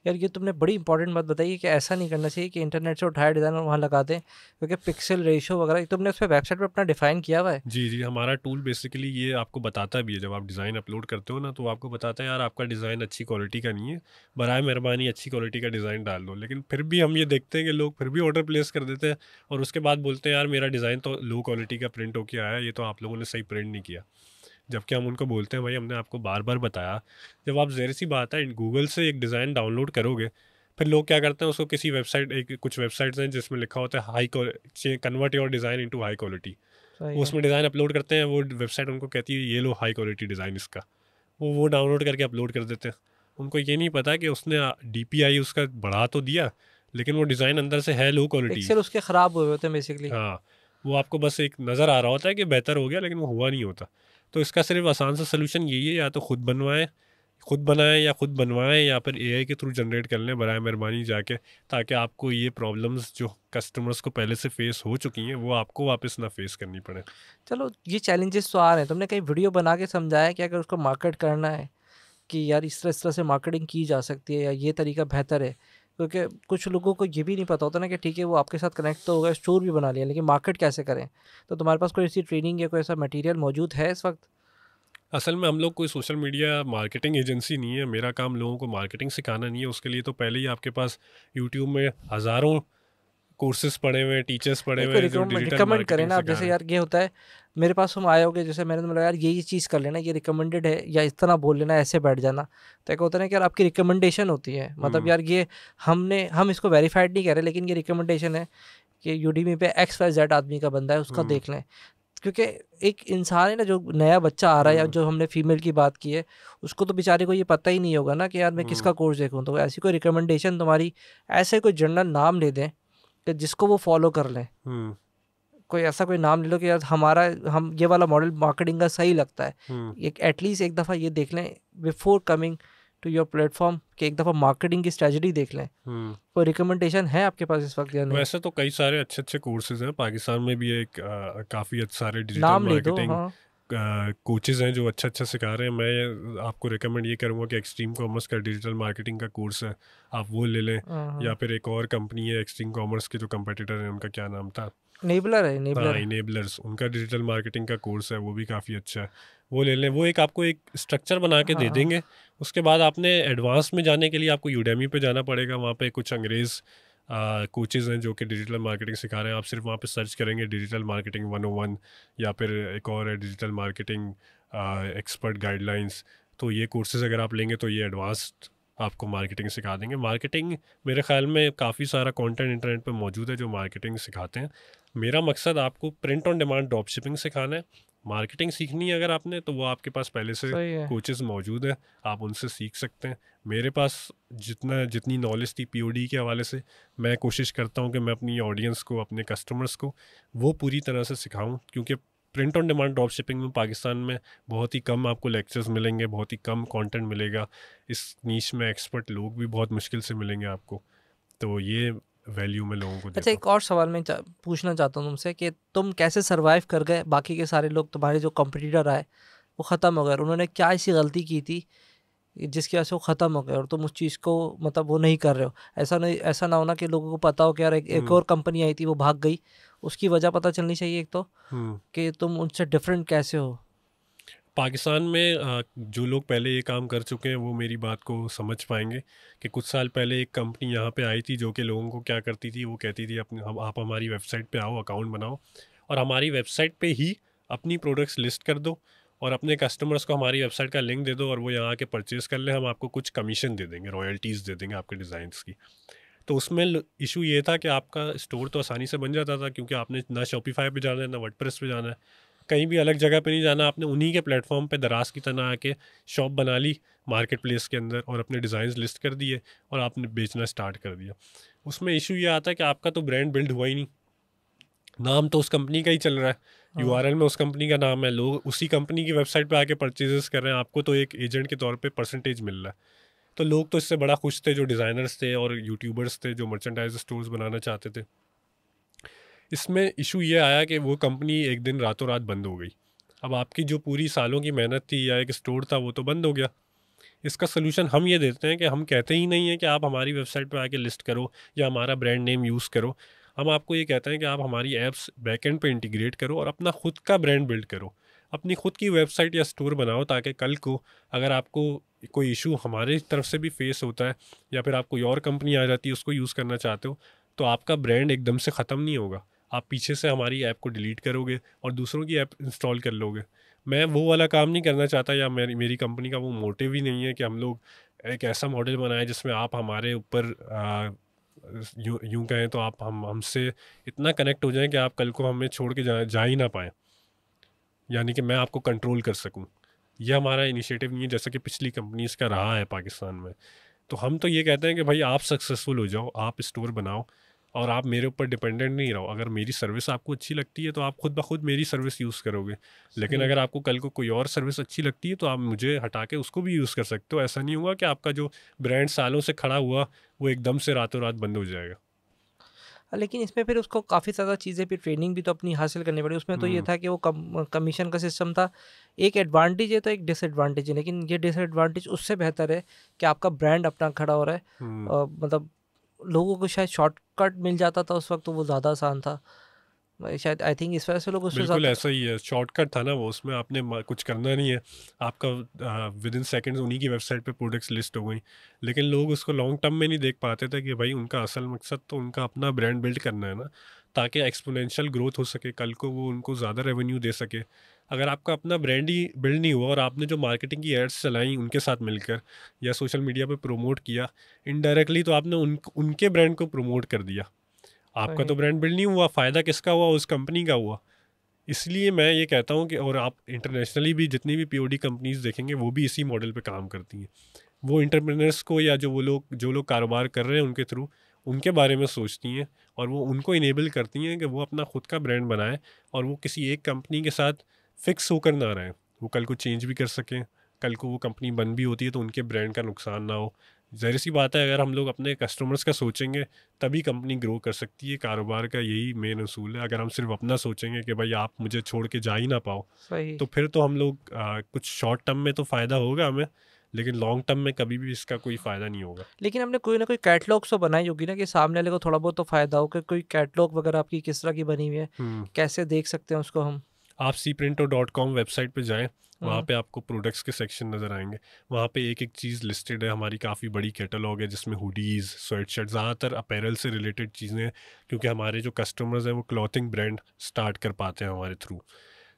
यार ये तुमने बड़ी इंपॉर्टेंट बात बताई कि ऐसा नहीं करना चाहिए कि इंटरनेट से उठाया डिज़ाइन और वहाँ लगा दें, क्योंकि पिक्सल रेशो वगैरह तुमने उस पर वेबसाइट पर अपना डिफाइन किया हुआ है। जी, हमारा टूल बेसिकली ये आपको बताता भी है, जब आप डिज़ाइन अपलोड करते हो ना तो आपको बताता है यार आपका डिज़ाइन अच्छी क्वालिटी का नहीं है, बराए मेहरबानी अच्छी क्वालिटी का डिज़ाइन डाल दो। लेकिन फिर भी हम ये देखते हैं कि लोग फिर भी ऑर्डर प्लेस कर देते हैं और उसके बाद बोलते हैं यार मेरा डिज़ाइन तो लो क्वालिटी का प्रिंट होके आया, ये तो आप लोगों ने सही प्रिंट नहीं किया। जबकि हम उनको बोलते हैं भाई हमने आपको बार बार बताया। जब आप ज़ाहिर सी बात है गूगल से एक डिज़ाइन डाउनलोड करोगे, फिर लोग क्या करते हैं उसको किसी वेबसाइट, कुछ वेबसाइट्स हैं जिसमें लिखा होता है convert your design into high quality, सही वो है। उसमें डिज़ाइन अपलोड करते हैं, वो वेबसाइट उनको कहती है ये लो हाई क्वालिटी डिज़ाइन इसका, वो डाउनलोड करके अपलोड कर देते हैं। उनको ये नहीं पता कि उसने DPI उसका बढ़ा तो दिया, लेकिन वो डिज़ाइन अंदर से है लो क्वालिटी। पिक्सल उसके ख़राब हुए होते हैं बेसिकली। हाँ, वो आपको बस एक नज़र आ रहा होता है कि बेहतर हो गया, लेकिन वो हुआ नहीं होता। तो इसका सिर्फ आसान सा सलूशन यही है, या तो खुद बनाएं या खुद बनवाएं, या फिर AI के थ्रू जनरेट कर लें बराए मेहरबानी जाके, ताकि आपको ये प्रॉब्लम्स जो कस्टमर्स को पहले से फेस हो चुकी हैं वो आपको वापस ना फेस करनी पड़े। चलो ये चैलेंजेस तो आ रहे हैं, तुमने कहीं वीडियो बना के समझाया कि अगर उसको मार्केट करना है कि यार इस तरह से मार्केटिंग की जा सकती है या ये तरीका बेहतर है? क्योंकि कुछ लोगों को ये भी नहीं पता होता ना कि ठीक है वो आपके साथ कनेक्ट तो हो गया, स्टोर भी बना लिया, लेकिन मार्केट कैसे करें? तो तुम्हारे पास कोई ऐसी ट्रेनिंग या कोई ऐसा मटेरियल मौजूद है इस वक्त? असल में हम लोग कोई सोशल मीडिया मार्केटिंग एजेंसी नहीं है, मेरा काम लोगों को मार्केटिंग सिखाना नहीं है। उसके लिए तो पहले ही आपके पास यूट्यूब में हज़ारों कोर्सेज पड़े हुए हैं, टीचर्स पड़े नहीं हुए कोई हैं जो डिजिटल रिकमेंड करे मार्केटिंग ना, अब सिखा जैसे रहे हैं। यार ये होता है मेरे पास तुम आए होगे, जैसे मैंने बोला यार ये चीज़ कर लेना, ये रिकमेंडेड है, या इस तरह बोल लेना, ऐसे बैठ जाना। तो एक होता है ना कि यार आपकी रिकमेंडेशन होती है, मतलब यार ये हम इसको वेरीफाइड नहीं कर रहे, लेकिन ये रिकमेंडेशन है कि यूडीमी पे XYZ आदमी का बंदा है, उसका देख लें। क्योंकि एक इंसान है ना, जो नया बच्चा आ रहा है, या जो हमने फीमेल की बात की है, उसको तो बेचारे को ये पता ही नहीं होगा ना कि यार मैं किसका कोर्स देखूं। तो ऐसी कोई रिकमेंडेशन तुम्हारी, ऐसे कोई जनरल नाम ले दें कि जिसको वो फॉलो कर लें। कोई ऐसा कोई नाम ले लो कि यार हम ये वाला मॉडल मार्केटिंग का सही लगता है। एक एटलीस्ट एक दफ़ा ये देख लें before coming to your platform, कि एक दफ़ा मार्केटिंग की स्ट्रेटजी देख लें। कोई रिकमेंडेशन है आपके पास इस वक्त या नहीं? वैसे तो कई सारे अच्छे अच्छे कोर्सेज हैं पाकिस्तान में भी, एक काफ़ी सारे डिजिटल नाम ले दो। मार्केटिंग हाँ कोचेज़ हैं जो अच्छा अच्छा सिखा रहे हैं। मैं आपको रिकमेंड ये करूँगा कि एक्सट्रीम कॉमर्स का डिजिटल मार्केटिंग का कोर्स है, आप वो ले लें। या फिर एक और कंपनी है एक्सट्रीम कॉमर्स के जो कंपटीटर हैं, उनका क्या नाम था? नेबलर है, हाँ, नेबलर। इनेबलर्स, उनका डिजिटल मार्केटिंग का कोर्स है, वो भी काफ़ी अच्छा है, वो ले लें। वो एक आपको एक स्ट्रक्चर बना के दे हाँ देंगे। उसके बाद आपने एडवांस में जाने के लिए आपको यूडेमी पे जाना पड़ेगा। वहाँ पे कुछ अंग्रेज़ कोचेज़ हैं जो कि डिजिटल मार्केटिंग सिखा रहे हैं। आप सिर्फ वहाँ पे सर्च करेंगे डिजिटल मार्केटिंग 101, या फिर एक और है डिजिटल मार्केटिंग एक्सपर्ट गाइडलाइंस। तो ये कोर्सेज़ अगर आप लेंगे तो ये एडवांस्ड आपको मार्केटिंग सिखा देंगे। मार्केटिंग मेरे ख्याल में काफ़ी सारा कंटेंट इंटरनेट पे मौजूद है जो मार्केटिंग सिखाते हैं। मेरा मकसद आपको print on demand drop shipping सिखाना है। मार्केटिंग सीखनी है अगर आपने, तो वो आपके पास पहले से सही है। कोचेज़ मौजूद हैं, आप उनसे सीख सकते हैं। मेरे पास जितनी नॉलेज थी पीओडी के हवाले से, मैं कोशिश करता हूँ कि मैं अपनी ऑडियंस को, अपने कस्टमर्स को वो पूरी तरह से सिखाऊँ, क्योंकि print on demand drop shipping में पाकिस्तान में बहुत ही कम आपको लेक्चर्स मिलेंगे, बहुत ही कम कंटेंट मिलेगा। इस नीश में एक्सपर्ट लोग भी बहुत मुश्किल से मिलेंगे आपको। तो ये वैल्यू मैं लोगों को अच्छा, देता एक और सवाल मैं पूछना चाहता हूँ तुमसे कि तुम कैसे सरवाइव कर गए? बाकी के सारे लोग, तुम्हारे जो कंपटीटर आए वो ख़त्म हो गए, उन्होंने क्या ऐसी गलती की थी जिसकी वजह से वो ख़त्म हो गए, और तुम उस चीज़ को मतलब वो नहीं कर रहे हो? ऐसा ना होना कि लोगों को पता हो कि यार एक और कंपनी आई थी वो भाग गई, उसकी वजह पता चलनी चाहिए एक तो, कि तुम उनसे डिफरेंट कैसे हो। पाकिस्तान में जो लोग पहले ये काम कर चुके हैं वो मेरी बात को समझ पाएंगे कि कुछ साल पहले एक कंपनी यहाँ पे आई थी जो कि लोगों को क्या करती थी, वो कहती थी आप हमारी वेबसाइट पे आओ, अकाउंट बनाओ और हमारी वेबसाइट पे ही अपनी प्रोडक्ट्स लिस्ट कर दो और अपने कस्टमर्स को हमारी वेबसाइट का लिंक दे दो और वो यहाँ आके परचेज़ कर लें, हम आपको कुछ कमीशन दे देंगे, रॉयल्टीज़ दे देंगे आपके डिज़ाइंस की। तो उसमें इशू ये था कि आपका स्टोर तो आसानी से बन जाता था, क्योंकि आपने ना शॉपिफाई पे जाना है, ना वर्डप्रेस पे जाना है, कहीं भी अलग जगह पे नहीं जाना। आपने उन्हीं के प्लेटफॉर्म पे दराज की तरह आके शॉप बना ली मार्केट प्लेस के अंदर और अपने डिज़ाइंस लिस्ट कर दिए और आपने बेचना स्टार्ट कर दिया। उसमें इशू ये आता है कि आपका तो ब्रांड बिल्ड हुआ ही नहीं, नाम तो उस कंपनी का ही चल रहा है, यूआरएल में उस कंपनी का नाम है, लोग उसी कंपनी की वेबसाइट पे आके परचेजेस कर रहे हैं, आपको तो एक एजेंट के तौर पे परसेंटेज मिल रहा है। तो लोग तो इससे बड़ा खुश थे जो डिज़ाइनर्स थे और यूट्यूबर्स थे जो मर्चेंडाइज स्टोर्स बनाना चाहते थे। इसमें इशू ये आया कि वो कंपनी एक दिन रातों रात बंद हो गई। अब आपकी जो पूरी सालों की मेहनत थी या एक स्टोर था वो तो बंद हो गया। इसका सलूशन हम ये देते हैं कि हम कहते ही नहीं हैं कि आप हमारी वेबसाइट पर आके लिस्ट करो या हमारा ब्रांड नेम यूज़ करो। हम आपको ये कहते हैं कि आप हमारी ऐप्स बैकएंड पे इंटीग्रेट करो और अपना खुद का ब्रांड बिल्ड करो, अपनी खुद की वेबसाइट या स्टोर बनाओ, ताकि कल को अगर आपको कोई इशू हमारे तरफ से भी फेस होता है या फिर आप कोई और कंपनी आ जाती है उसको यूज़ करना चाहते हो, तो आपका ब्रांड एकदम से ख़त्म नहीं होगा। आप पीछे से हमारी ऐप को डिलीट करोगे और दूसरों की ऐप इंस्टॉल कर लोगे। मैं वो वाला काम नहीं करना चाहता, या मेरी कंपनी का वो मोटिव ही नहीं है कि हम लोग एक ऐसा मॉडल बनाएं जिसमें आप हमारे ऊपर यूँ कहें तो आप हमसे इतना कनेक्ट हो जाएं कि आप कल को हमें छोड़ के जा ही ना पाएँ, यानी कि मैं आपको कंट्रोल कर सकूं। यह हमारा इनिशिएटिव नहीं है जैसा कि पिछली कंपनीज़ का रहा है पाकिस्तान में। तो हम तो ये कहते हैं कि भाई आप सक्सेसफुल हो जाओ, आप स्टोर बनाओ और आप मेरे ऊपर डिपेंडेंट नहीं रहो। अगर मेरी सर्विस आपको अच्छी लगती है तो आप खुद ब खुद मेरी सर्विस यूज़ करोगे, लेकिन अगर आपको कल को कोई और सर्विस अच्छी लगती है तो आप मुझे हटा के उसको भी यूज़ कर सकते हो। ऐसा नहीं हुआ कि आपका जो ब्रांड सालों से खड़ा हुआ वो एकदम से रातों रात बंद हो जाएगा। लेकिन इसमें फिर उसको काफ़ी ज़्यादा चीज़ें, फिर ट्रेनिंग भी तो अपनी हासिल करनी पड़ी। उसमें तो ये था कि वो कमीशन का सिस्टम था। एक एडवांटेज है तो एक डिसएडवांटेज है, लेकिन ये डिसएडवांटेज उससे बेहतर है कि आपका ब्रांड अपना खड़ा हो रहा है। मतलब लोगों को शायद शॉर्टकट मिल जाता था उस वक्त, तो वो ज़्यादा आसान था। शायद आई थिंक इस वजह से लोग उससे बिल्कुल ज़्यादा। ऐसा ही है, शॉर्टकट था ना वो, उसमें आपने कुछ करना नहीं है, आपका विद इन सेकेंड्स उन्हीं की वेबसाइट पे प्रोडक्ट्स लिस्ट हो गई। लेकिन लोग उसको लॉन्ग टर्म में नहीं देख पाते थे कि भाई उनका असल मकसद तो उनका अपना ब्रांड बिल्ड करना है ना, ताकि एक्सपोनेंशियल ग्रोथ हो सके, कल को वो उनको ज़्यादा रेवेन्यू दे सके। अगर आपका अपना ब्रांड ही बिल्ड नहीं हुआ और आपने जो मार्केटिंग की एड्स चलाई उनके साथ मिलकर या सोशल मीडिया पे प्रमोट किया इनडायरेक्टली, तो आपने उनके ब्रांड को प्रमोट कर दिया, आपका सही। तो ब्रांड बिल्ड नहीं हुआ, फ़ायदा किसका हुआ? उस कंपनी का हुआ। इसलिए मैं ये कहता हूँ कि, और आप इंटरनेशनली भी जितनी भी पीओडी कंपनीज देखेंगे वो भी इसी मॉडल पे काम करती हैं। वो इंटरप्रेनर्स को या जो लोग कारोबार कर रहे हैं उनके थ्रू उनके बारे में सोचती हैं, और वो उनको इनेबल करती हैं कि वो अपना खुद का ब्रांड बनाएं, और वो किसी एक कंपनी के साथ फिक्स होकर ना रहें, वो कल को चेंज भी कर सकें, कल को वो कंपनी बंद भी होती है तो उनके ब्रांड का नुकसान ना हो। ज़ाहिर सी बात है, अगर हम लोग अपने कस्टमर्स का सोचेंगे तभी कंपनी ग्रो कर सकती है। कारोबार का यही मेन उसूल है। अगर हम सिर्फ अपना सोचेंगे कि भाई आप मुझे छोड़ के जा ही ना पाओ, सही। तो फिर तो हम लोग कुछ शॉर्ट टर्म में तो फ़ायदा होगा हमें, लेकिन लॉन्ग टर्म में कभी भी इसका कोई फ़ायदा नहीं होगा। लेकिन हमने कोई ना कोई कैटलॉग तो बनाई होगी ना कि सामने वाले को थोड़ा बहुत तो फ़ायदा हो, कि कोई कैटलॉग वगैरह आपकी किस तरह की बनी हुई है, हम्म कैसे देख सकते हैं उसको हम? आप cprinto.com वेबसाइट पे जाएं, वहाँ हम्म। पे आपको प्रोडक्ट्स के सेक्शन नज़र आएंगे। वहाँ पे एक एक चीज़ लिस्टेड है, हमारी काफ़ी बड़ी कैटलॉग है जिसमें हुडीज़, स्वेटशर्ट, ज़्यादातर अपैरल से रिलेटेड चीज़ें हैं, क्योंकि हमारे जो कस्टमर्स हैं वो क्लॉथिंग ब्रांड स्टार्ट कर पाते हैं हमारे थ्रू।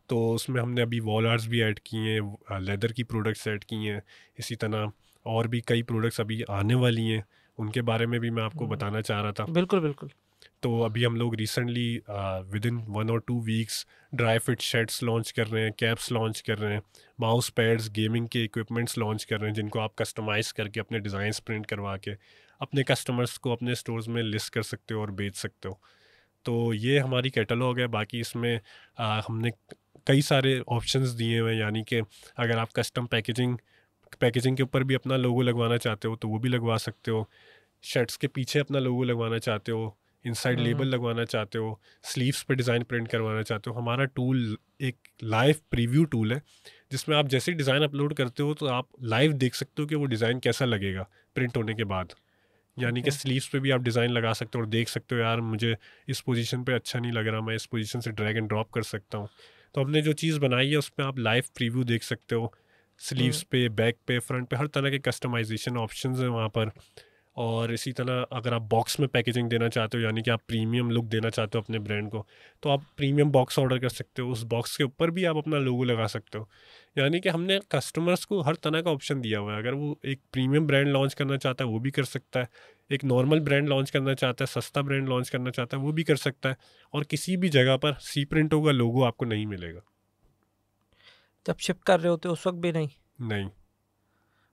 तो उसमें हमने अभी वॉल आर्ट्स भी ऐड किए हैं, लेदर की प्रोडक्ट्स ऐड की हैं, इसी तरह और भी कई प्रोडक्ट्स अभी आने वाली हैं, उनके बारे में भी मैं आपको बताना चाह रहा था। बिल्कुल बिल्कुल। तो अभी हम लोग रिसेंटली विद इन 1 और 2 weeks dry fit shirts launch कर रहे हैं, कैप्स लॉन्च कर रहे हैं, माउस पैड्स, गेमिंग के इक्विपमेंट्स लॉन्च कर रहे हैं, जिनको आप कस्टमाइज़ करके अपने डिज़ाइंस प्रिंट करवा के अपने कस्टमर्स को अपने स्टोर्स में लिस्ट कर सकते हो और बेच सकते हो। तो ये हमारी कैटलॉग है। बाकी इसमें हमने कई सारे ऑप्शंस दिए हुए हैं, यानी कि अगर आप कस्टम पैकेजिंग पैकेजिंग के ऊपर भी अपना लोगो लगवाना चाहते हो तो वो भी लगवा सकते हो, शर्ट्स के पीछे अपना लोगो लगवाना चाहते हो, इनसाइड लेबल लगवाना चाहते हो, स्लीव्स पे डिज़ाइन प्रिंट करवाना चाहते हो, हमारा टूल एक लाइव प्रीव्यू टूल है, जिसमें आप जैसे ही डिज़ाइन अपलोड करते हो तो आप लाइव देख सकते हो कि वो डिज़ाइन कैसा लगेगा प्रिंट होने के बाद। यानी कि ओके। स्लीव्स पे भी आप डिज़ाइन लगा सकते हो और देख सकते हो यार मुझे इस पोजीशन पे अच्छा नहीं लग रहा, मैं इस पोजीशन से ड्रैग एंड ड्रॉप कर सकता हूँ। तो हमने जो चीज़ बनाई है उसमें आप लाइव प्रीव्यू देख सकते हो, स्लीव्स पे, बैक पे, फ्रंट पे, हर तरह के कस्टमाइजेशन ऑप्शंस हैं वहाँ पर। और इसी तरह अगर आप बॉक्स में पैकेजिंग देना चाहते हो, यानी कि आप प्रीमियम लुक देना चाहते हो अपने ब्रांड को, तो आप प्रीमियम बॉक्स ऑर्डर कर सकते हो, उस बॉक्स के ऊपर भी आप अपना लोगो लगा सकते हो। यानी कि हमने कस्टमर्स को हर तरह का ऑप्शन दिया हुआ है। अगर वो एक प्रीमियम ब्रांड लॉन्च करना चाहता है वो भी कर सकता है, एक नॉर्मल ब्रांड लॉन्च करना चाहता है, सस्ता ब्रांड लॉन्च करना चाहता है वो भी कर सकता है, और किसी भी जगह पर सी प्रिंटो का लोगो आपको नहीं मिलेगा। जब शिप कर रहे होते उस वक्त भी नहीं? नहीं,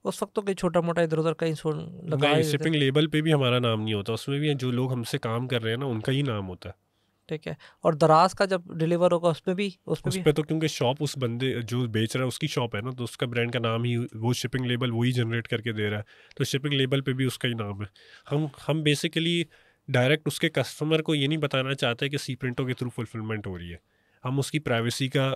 उस वक्त तो कहीं छोटा मोटा इधर उधर कहीं लगा नहीं, ही देते। शिपिंग लेबल पे भी हमारा नाम नहीं होता, उसमें भी जो लोग हमसे काम कर रहे हैं ना उनका ही नाम होता है। ठीक है। और दराज का जब डिलीवर होगा उसमें उस भी? पे तो क्योंकि शॉप उस बंदे जो बेच रहा है उसकी शॉप है ना, तो उसका ब्रांड का नाम ही, वो शिपिंग लेबल वही जनरेट करके दे रहा है, तो शिपिंग लेबल पे भी उसका ही नाम है। हम बेसिकली डायरेक्ट उसके कस्टमर को ये नहीं बताना चाहते कि सी प्रिंटो के थ्रू फुलफिलमेंट हो रही है। हम उसकी प्राइवेसी का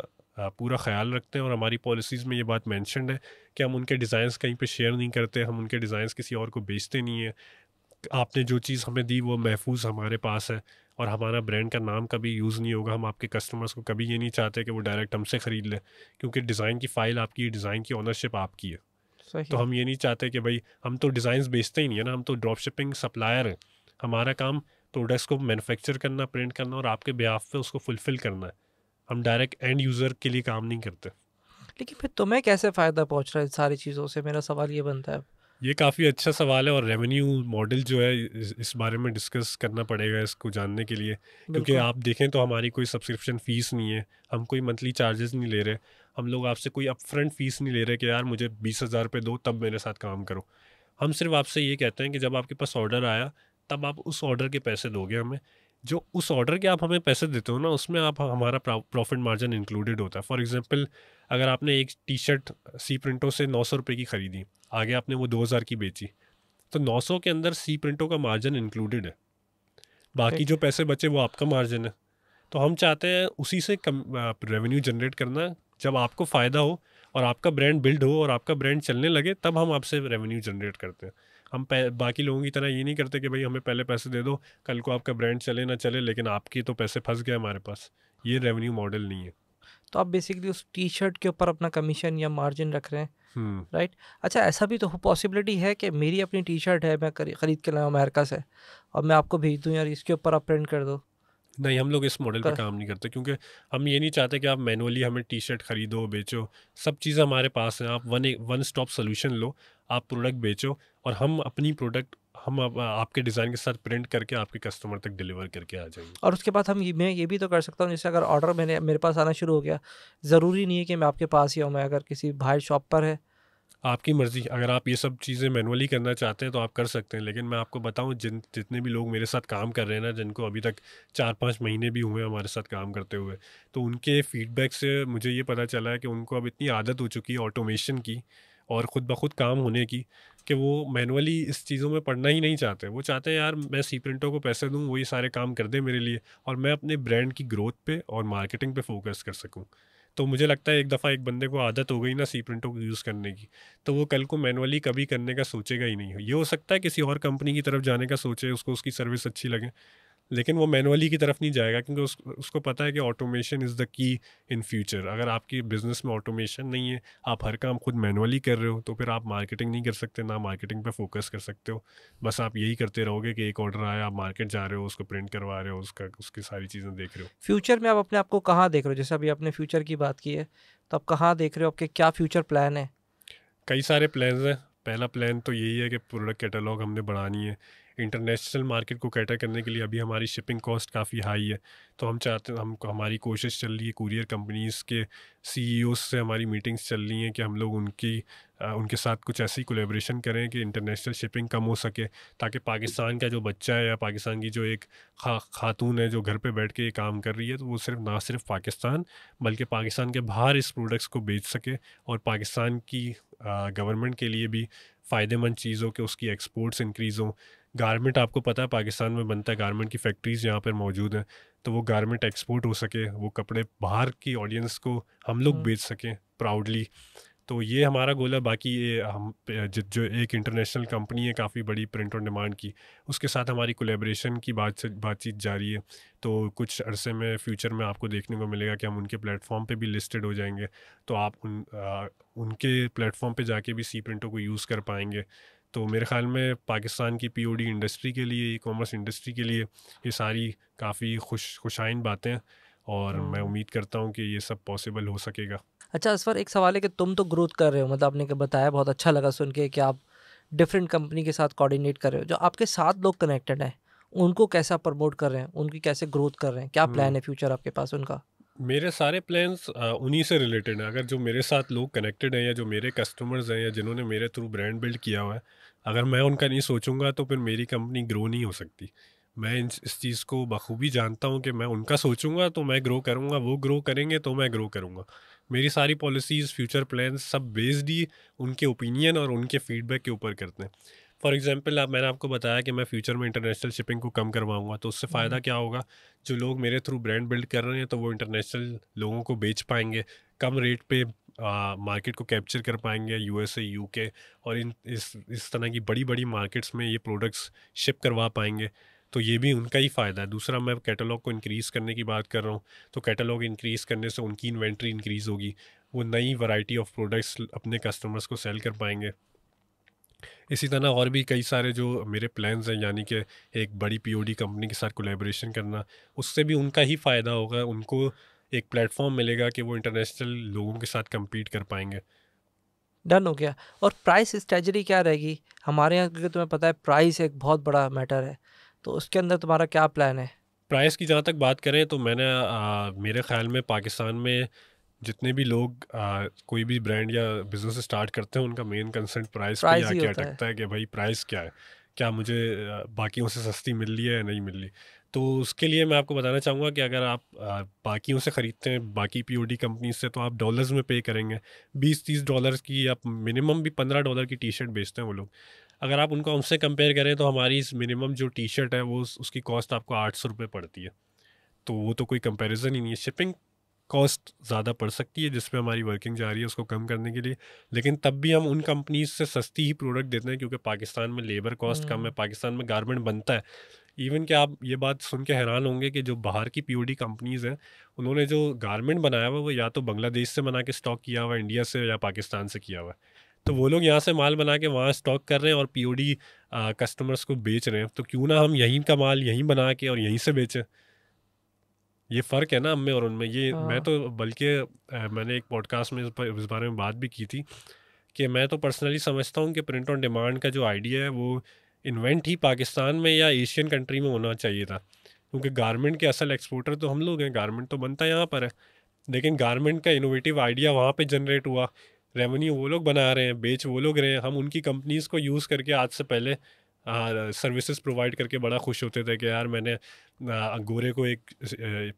पूरा ख्याल रखते हैं, और हमारी पॉलिसीज़ में ये बात मेंशन्ड है कि हम उनके डिज़ाइंस कहीं पे शेयर नहीं करते, हम उनके डिज़ाइंस किसी और को बेचते नहीं है। आपने जो चीज़ हमें दी वो महफूज हमारे पास है, और हमारा ब्रांड का नाम कभी यूज़ नहीं होगा। हम आपके कस्टमर्स को कभी ये नहीं चाहते कि वो डायरेक्ट हमसे ख़रीद लें, क्योंकि डिज़ाइन की फ़ाइल आपकी है, डिज़ाइन की ओनरशिप आपकी है। तो सही। हम ये नहीं चाहते कि भाई, हम तो डिज़ाइंस बेचते ही नहीं है ना, हम तो ड्रॉप शिपिंग सप्लायर हैं। हमारा काम प्रोडक्ट्स को मैन्युफैक्चर करना, प्रिंट करना और आपके बिहाफ पे उसको फुलफ़िल करना है। हम डायरेक्ट एंड यूज़र के लिए काम नहीं करते। लेकिन फिर तुम्हें कैसे फ़ायदा पहुंच रहा है इन सारी चीज़ों से, मेरा सवाल ये बनता है अब। ये काफ़ी अच्छा सवाल है, और रेवेन्यू मॉडल जो है इस बारे में डिस्कस करना पड़ेगा इसको जानने के लिए। क्योंकि बिल्कुल। आप देखें तो हमारी कोई सब्सक्रिप्शन फ़ीस नहीं है, हम कोई मंथली चार्जेस नहीं ले रहे, हम लोग आपसे कोई अपफ्रंट फ़ीस नहीं ले रहे कि यार मुझे 20,000 रुपये दो तब मेरे साथ काम करो। हम सिर्फ आपसे ये कहते हैं कि जब आपके पास ऑर्डर आया तब आप उस ऑर्डर के पैसे दोगे हमें। जो उस ऑर्डर के आप हमें पैसे देते हो ना, उसमें आप हमारा प्रॉफिट मार्जिन इंक्लूडेड होता है। फॉर एग्जांपल, अगर आपने एक टी शर्ट सी प्रिंटो से 900 रुपये की ख़रीदी, आगे आपने वो 2,000 की बेची, तो 900 के अंदर सी प्रिंटो का मार्जिन इंक्लूडेड है, बाकी ठीक जो है। पैसे बचे वो आपका मार्जिन है। तो हम चाहते हैं उसी से कम रेवेन्यू जनरेट करना जब आपको फ़ायदा हो, और आपका ब्रांड बिल्ड हो और आपका ब्रांड चलने लगे, तब हम आपसे रेवेन्यू जनरेट करते हैं। हम बाकी लोगों की तरह ये नहीं करते कि भाई हमें पहले पैसे दे दो, कल को आपका ब्रांड चले ना चले लेकिन आपकी तो पैसे फंस गए हमारे पास। ये रेवेन्यू मॉडल नहीं है। तो आप बेसिकली उस टी शर्ट के ऊपर अपना कमीशन या मार्जिन रख रहे हैं, राइट? अच्छा, ऐसा भी तो पॉसिबिलिटी है कि मेरी अपनी टी शर्ट है, मैं ख़रीद के लाया अमेरिका से, और मैं आपको भेज दूं यार इसके ऊपर आप प्रिंट कर दो। नहीं, हम लोग इस मॉडल पे कर काम नहीं करते, क्योंकि हम ये नहीं चाहते कि आप मैनुअली हमें टी शर्ट खरीदो बेचो। सब चीज़ें हमारे पास हैं, आप वन स्टॉप सोल्यूशन लो, आप प्रोडक्ट बेचो और हम अपनी प्रोडक्ट हम आपके डिज़ाइन के साथ प्रिंट करके आपके कस्टमर तक डिलीवर करके आ जाएंगे। और उसके बाद मैं ये भी तो कर सकता हूँ, जैसे अगर ऑर्डर मेरे पास आना शुरू हो गया, ज़रूरी नहीं है कि मैं आपके पास ही आऊँ, मैं अगर किसी बाहर शॉप पर है। आपकी मर्ज़ी, अगर आप ये सब चीज़ें मैनुअली करना चाहते हैं तो आप कर सकते हैं, लेकिन मैं आपको बताऊं जितने भी लोग मेरे साथ काम कर रहे हैं ना, जिनको अभी तक 4-5 महीने भी हुए हमारे साथ काम करते हुए, तो उनके फीडबैक से मुझे ये पता चला है कि उनको अब इतनी आदत हो चुकी है ऑटोमेशन की और ख़ुद ब खुद काम होने की, कि वो मैनुअली इस चीज़ों में पढ़ना ही नहीं चाहते। वो चाहते हैं यार मैं सी प्रिंटो को पैसे दूँ, वो ये सारे काम कर दे मेरे लिए और मैं अपने ब्रांड की ग्रोथ पे और मार्केटिंग पे फोकस कर सकूँ। तो मुझे लगता है एक दफ़ा एक बंदे को आदत हो गई ना सी प्रिंटो को यूज़ करने की, तो वो कल को मैनुअली कभी करने का सोचेगा ही नहीं। ये हो सकता है किसी और कंपनी की तरफ जाने का सोचे, उसको उसकी सर्विस अच्छी लगे, लेकिन वो मैनुअली की तरफ नहीं जाएगा, क्योंकि उसको पता है कि automation is the key in future. अगर आपकी बिज़नेस में ऑटोमेशन नहीं है, आप हर काम खुद मैनुअली कर रहे हो, तो फिर आप मार्केटिंग नहीं कर सकते, ना मार्केटिंग पे फोकस कर सकते हो। बस आप यही करते रहोगे कि एक ऑर्डर आया, आप मार्केट जा रहे हो, उसको प्रिंट करवा रहे हो, उसकी सारी चीज़ें देख रहे हो। फ्यूचर में आप अपने आप को कहाँ देख रहे हो? जैसे अभी आपने फ्यूचर की बात की है, तो आप कहाँ देख रहे हो? आपके क्या फ्यूचर प्लान है? कई सारे प्लान्स हैं। पहला प्लान तो यही है कि प्रोडक्ट कैटलॉग हमने बढ़ानी है। इंटरनेशनल मार्केट को कैटर करने के लिए अभी हमारी शिपिंग कॉस्ट काफ़ी हाई है, तो हम चाहते हैं, हम हमारी कोशिश चल रही है, कुरियर कंपनीज़ के सीईओज़ से हमारी मीटिंग्स चल रही हैं कि हम लोग उनके साथ कुछ ऐसी कोलैबोरेशन करें कि इंटरनेशनल शिपिंग कम हो सके, ताकि पाकिस्तान का जो बच्चा है या पाकिस्तान की जो एक खातून है जो घर पे बैठ के ये काम कर रही है, तो वो ना सिर्फ पाकिस्तान बल्कि पाकिस्तान के बाहर इस प्रोडक्ट्स को बेच सके और पाकिस्तान की गवर्नमेंट के लिए भी फ़ायदेमंद चीज़ हो कि उसकी एक्सपोर्ट्स इंक्रीज़ हों। गारमेंट आपको पता है पाकिस्तान में बनता है, गारमेंट की फैक्ट्रीज़ यहाँ पर मौजूद हैं, तो वो गारमेंट एक्सपोर्ट हो सके, वो कपड़े बाहर की ऑडियंस को हम लोग बेच सकें प्राउडली। तो ये हमारा गोल है। बाकी ये हम जो एक इंटरनेशनल कंपनी है काफ़ी बड़ी प्रिंट ऑन डिमांड की, उसके साथ हमारी कोलैबोरेशन की बातचीत जारी है। तो कुछ अरसे में फ्यूचर में आपको देखने को मिलेगा कि हम उनके प्लेटफॉर्म पे भी लिस्टेड हो जाएंगे, तो आप उनके प्लेटफॉर्म पे जाके भी सी प्रिंटो को यूज़ कर पाएंगे। तो मेरे ख़्याल में पाकिस्तान की पीओडी इंडस्ट्री के लिए, ई कॉमर्स इंडस्ट्री के लिए ये सारी काफ़ी खुशाइन बातें हैं और मैं उम्मीद करता हूँ कि ये सब पॉसिबल हो सकेगा। अच्छा असफर, एक सवाल है कि तुम तो ग्रोथ कर रहे हो, मतलब आपने बताया, बहुत अच्छा लगा सुन के कि आप डिफरेंट कंपनी के साथ कोऑर्डिनेट कर रहे हो। जो आपके साथ लोग कनेक्टेड हैं, उनको कैसा प्रमोट कर रहे हैं, उनकी कैसे ग्रोथ कर रहे हैं, क्या प्लान है फ्यूचर आपके पास उनका? मेरे सारे प्लान्स उन्हीं से रिलेटेड हैं। अगर जो मेरे साथ लोग कनेक्टेड हैं या जो मेरे कस्टमर्स हैं या जिन्होंने मेरे थ्रू ब्रांड बिल्ड किया हुआ है, अगर मैं उनका नहीं सोचूंगा तो फिर मेरी कंपनी ग्रो नहीं हो सकती। मैं इस चीज़ को बखूबी जानता हूँ कि मैं उनका सोचूंगा तो मैं ग्रो करूँगा, वो ग्रो करेंगे तो मैं ग्रो करूँगा। मेरी सारी पॉलिसीज़, फ्यूचर प्लान्स सब बेस्ड ही उनके ओपिनियन और उनके फीडबैक के ऊपर करते हैं। फॉर एग्जांपल, मैंने आपको बताया कि मैं फ्यूचर में इंटरनेशनल शिपिंग को कम करवाऊंगा, तो उससे फ़ायदा क्या होगा? जो लोग मेरे थ्रू ब्रांड बिल्ड कर रहे हैं तो वो इंटरनेशनल लोगों को बेच पाएंगे, कम रेट पे मार्केट को कैप्चर कर पाएंगे, यूएसए, यूके और इस तरह की बड़ी बड़ी मार्केट्स में ये प्रोडक्ट्स शिप करवा पाएंगे। तो ये भी उनका ही फ़ायदा है। दूसरा, मैं कैटलॉग को इंक्रीज़ करने की बात कर रहा हूँ, तो कैटलॉग इंक्रीज़ करने से उनकी इन्वेंट्री इंक्रीज़ होगी, वो नई वैरायटी ऑफ प्रोडक्ट्स अपने कस्टमर्स को सेल कर पाएंगे। इसी तरह और भी कई सारे जो मेरे प्लान्स हैं, यानी कि एक बड़ी पीओडी कंपनी के साथ कोलैबोरेशन करना, उससे भी उनका ही फ़ायदा होगा। उनको एक प्लेटफॉर्म मिलेगा कि वो इंटरनेशनल लोगों के साथ compete कर पाएंगे। डन हो गया। और प्राइस स्ट्रेटजी क्या रहेगी हमारे यहाँ? क्योंकि तुम्हें पता है प्राइस एक बहुत बड़ा मैटर है, तो उसके अंदर तुम्हारा क्या प्लान है? प्राइस की जहाँ तक बात करें तो मेरे ख़्याल में पाकिस्तान में जितने भी लोग कोई भी ब्रांड या बिज़नेस स्टार्ट करते हैं, उनका मेन कंसर्न प्राइस पे ही प्राइस ही आके होता है। अटकता है कि भाई प्राइस क्या है, क्या मुझे बाकियों से सस्ती मिल रही है या नहीं मिल रही। तो उसके लिए मैं आपको बताना चाहूँगा कि अगर आप बाकियों से ख़रीदते हैं, बाकी पीओडी कंपनी से, तो आप डॉलर्स में पे करेंगे। 20-30 डॉलर्स की, आप मिनिमम भी $15 की टी शर्ट बेचते हैं वो लोग। अगर आप उनको हमसे कंपेयर करें तो हमारी इस मिनिमम जो टी शर्ट है वो उसकी कॉस्ट आपको ₹800 पड़ती है। तो वो तो कोई कंपैरिजन ही नहीं है। शिपिंग कॉस्ट ज़्यादा पड़ सकती है जिस पे हमारी वर्किंग जा रही है उसको कम करने के लिए, लेकिन तब भी हम उन कंपनीज से सस्ती ही प्रोडक्ट देते हैं क्योंकि पाकिस्तान में लेबर कॉस्ट कम है, पाकिस्तान में गारमेंट बनता है। इवन कि आप ये बात सुन के हैरान होंगे कि जो बाहर की पीओडी कंपनीज हैं उन्होंने जो गारमेंट बनाया हुआ है वो या तो बांग्लादेश से बना के स्टॉक किया हुआ है, इंडिया से या पाकिस्तान से किया हुआ है। तो वो लोग यहाँ से माल बना के वहाँ स्टॉक कर रहे हैं और पीओडी कस्टमर्स को बेच रहे हैं, तो क्यों ना हम यहीं का माल यहीं बना के और यहीं से बेचें। ये फ़र्क है ना हम में और उनमें। ये मैं तो बल्कि मैंने एक पॉडकास्ट में इस बारे में बात भी की थी कि मैं तो पर्सनली समझता हूँ कि प्रिंट ऑन डिमांड का जो आइडिया है वो इन्वेंट ही पाकिस्तान में या एशियन कंट्री में होना चाहिए था, क्योंकि गारमेंट के असल एक्सपोर्टर तो हम लोग हैं, गारमेंट तो बनता यहाँ पर है, लेकिन गारमेंट का इनोवेटिव आइडिया वहाँ पे जनरेट हुआ, रेवेन्यू वो लोग बना रहे हैं, बेच वो लोग रहे हैं, हम उनकी कंपनीज़ को यूज़ करके आज से पहले सर्विसेज प्रोवाइड करके बड़ा खुश होते थे कि यार मैंने गोरे को एक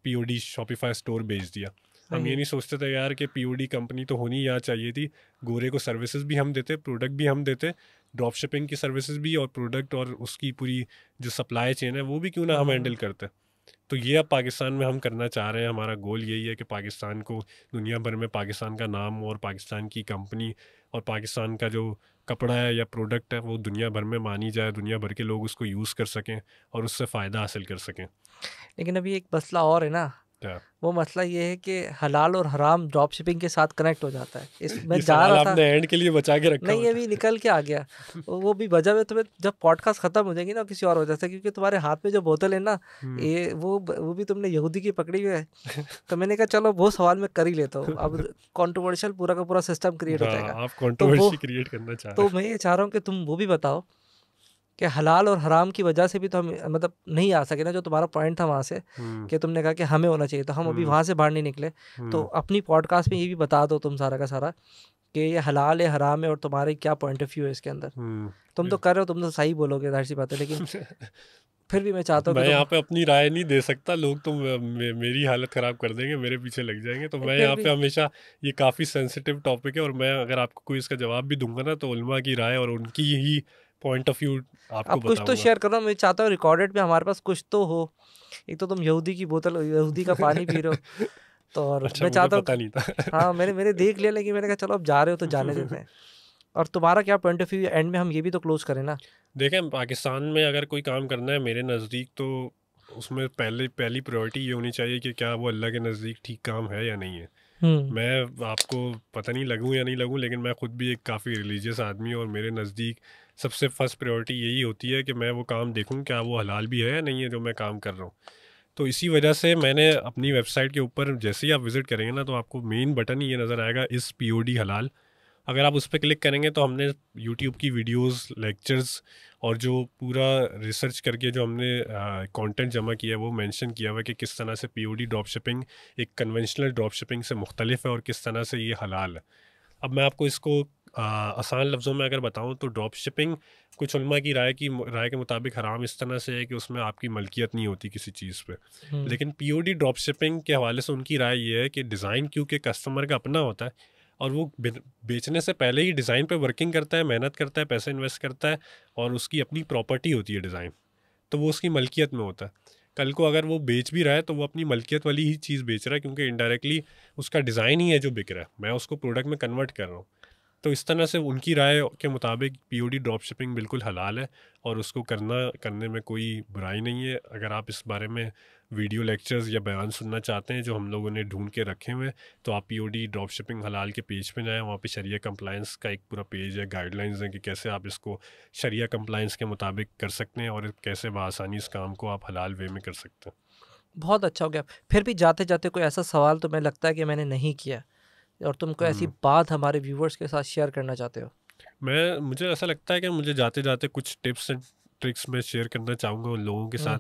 पीओडी शॉपिफाई स्टोर बेच दिया। हम ये नहीं सोचते थे यार कि पीओडी कंपनी तो होनी यहाँ चाहिए थी, गोरे को सर्विसेज भी हम देते, प्रोडक्ट भी हम देते, ड्रॉप शिपिंग की सर्विसेज भी और प्रोडक्ट और उसकी पूरी जो सप्लाई चेन है वो भी क्यों ना हम हैंडल करते। तो ये अब पाकिस्तान में हम करना चाह रहे हैं, हमारा गोल यही है कि पाकिस्तान को दुनिया भर में पाकिस्तान का नाम और पाकिस्तान की कंपनी और पाकिस्तान का जो कपड़ा है या प्रोडक्ट है वो दुनिया भर में मानी जाए, दुनिया भर के लोग उसको यूज़ कर सकें और उससे फ़ायदा हासिल कर सकें। लेकिन अभी एक मसला और है ना, क्या? वो मसला ये है कि हलाल और हराम ड्रॉप शिपिंग के साथ कनेक्ट हो जाता है। मैं ये जा सवाल रहा था, आपने एंड के लिए बचा के रखा नहीं अभी निकल के आ गया वो भी वजह में। तुम्हें जब पॉडकास्ट खत्म हो जाएगी ना किसी और वजह से, क्योंकि तुम्हारे हाथ में जो बोतल है ना, ये वो भी तुमने यहूदी की पकड़ी हुई है, तो मैंने कहा चलो वो सवाल मैं कर ही लेता हूँ। अब कंट्रोवर्शियल पूरा का पूरा सिस्टम क्रिएट हो जाएगा। आप कंट्रोवर्सी क्रिएट करना चाह रहे तो मैं ये चाह रहा हूँ कि तुम वो भी बताओ कि हलाल और हराम की वजह से भी तो हम मतलब नहीं आ सके ना, जो तुम्हारा पॉइंट था वहाँ से कि तुमने कहा कि हमें होना चाहिए, तो हम अभी वहाँ से बाहर नहीं निकले। तो अपनी पॉडकास्ट में ये भी बता दो तुम सारा का सारा कि ये हलाल है हराम है और तुम्हारे क्या पॉइंट ऑफ व्यू है इसके अंदर। तुम तो कर रहे हो, तुम तो सही बोलोगे, जाहिर सी बात है, लेकिन फिर भी मैं चाहता हूँ मैं कि यहाँ पे अपनी राय नहीं दे सकता, लोग तो मेरी हालत ख़राब कर देंगे, मेरे पीछे लग जाएंगे, तो मैं यहाँ पे हमेशा, ये काफ़ी सेंसिटिव टॉपिक है और मैं अगर आपको कोई इसका जवाब भी दूंगा ना तो उलमा की राय और उनकी ही पॉइंट ऑफ व्यू आपको अब कुछ तो शेयर करो। मैं चाहता हूँ रिकॉर्डेड में हमारे पास कुछ तो हो। एक तो तुम यहूदी की बोतल, यहूदी का पानी पी रहे हो, तो और अच्छा, मैं चाहता हूँ, पता नहीं था। हाँ मैंने देख लिया, लेकिन मैंने कहा चलो अब जा रहे हो तो जाने देते हैं। और तुम्हारा क्या पॉइंट ऑफ व्यू एंड में, हम ये भी तो क्लोज करें ना। देखें, पाकिस्तान में अगर कोई काम करना है मेरे नज़दीक तो उसमें पहली प्रायोरिटी ये होनी चाहिए कि क्या वो अल्लाह के नज़दीक ठीक काम है या नहीं है। मैं आपको पता नहीं लगूं या नहीं लगूं, लेकिन मैं ख़ुद भी एक काफ़ी रिलीजियस आदमी हूं और मेरे नज़दीक सबसे फर्स्ट प्रायोरिटी यही होती है कि मैं वो काम देखूं क्या वो हलाल भी है या नहीं है जो मैं काम कर रहा हूं। तो इसी वजह से मैंने अपनी वेबसाइट के ऊपर जैसे ही आप विज़िट करेंगे ना तो आपको मेन बटन ही ये नज़र आएगा, इस पीओडी हलाल। अगर आप उस पर क्लिक करेंगे तो हमने यूट्यूब की वीडियोस, लेक्चर्स और जो पूरा रिसर्च करके जो हमने कंटेंट जमा किया है वो मेंशन किया हुआ है कि किस तरह से पीओडी ड्रॉप शिपिंग एक कन्वेंशनल ड्रॉप शिपिंग से मुख्तलिफ है और किस तरह से ये हलाल है। अब मैं आपको इसको आसान लफ्ज़ों में अगर बताऊं तो ड्रॉप शिपिंग कुछ उलमा की राय के मुताबिक हराम इस तरह से है कि उसमें आपकी मलकियत नहीं होती किसी चीज़ पे। लेकिन पीओडी ड्रॉप शिपिंग के हवाले से उनकी राय ये है कि डिज़ाइन क्योंकि कस्टमर का अपना होता है और वो बेचने से पहले ही डिज़ाइन पे वर्किंग करता है, मेहनत करता है, पैसे इन्वेस्ट करता है और उसकी अपनी प्रॉपर्टी होती है डिज़ाइन, तो वो उसकी मलकियत में होता है। कल को अगर वो बेच भी रहा है तो वो अपनी मलकियत वाली ही चीज़ बेच रहा है क्योंकि इनडायरेक्टली उसका डिज़ाइन ही है जो बिक रहा है, मैं उसको प्रोडक्ट में कन्वर्ट कर रहा हूँ। तो इस तरह से उनकी राय के मुताबिक पीओडी ड्रॉप शिपिंग बिल्कुल हलाल है और उसको करने में कोई बुराई नहीं है। अगर आप इस बारे में वीडियो लेक्चर्स या बयान सुनना चाहते हैं जो हम लोगों ने ढूंढ के रखे हुए हैं तो आप पीओडी ड्रॉप शिपिंग हलाल के पेज पे जाएं, वहाँ पे शरिया कंप्लायंस का एक पूरा पेज है, गाइडलाइंस हैं कि कैसे आप इसको शरिया कंप्लायंस के मुताबिक कर सकते हैं और कैसे बआसानी इस काम को आप हलाल वे में कर सकते हैं। बहुत अच्छा हो गया। फिर भी जाते जाते कोई ऐसा सवाल तो मैं लगता है कि मैंने नहीं किया और तुमको ऐसी बात हमारे व्यूवर्स के साथ शेयर करना चाहते हो? मुझे ऐसा लगता है कि मुझे जाते जाते कुछ टिप्स एंड ट्रिक्स मैं शेयर करना चाहूँगा उन लोगों के साथ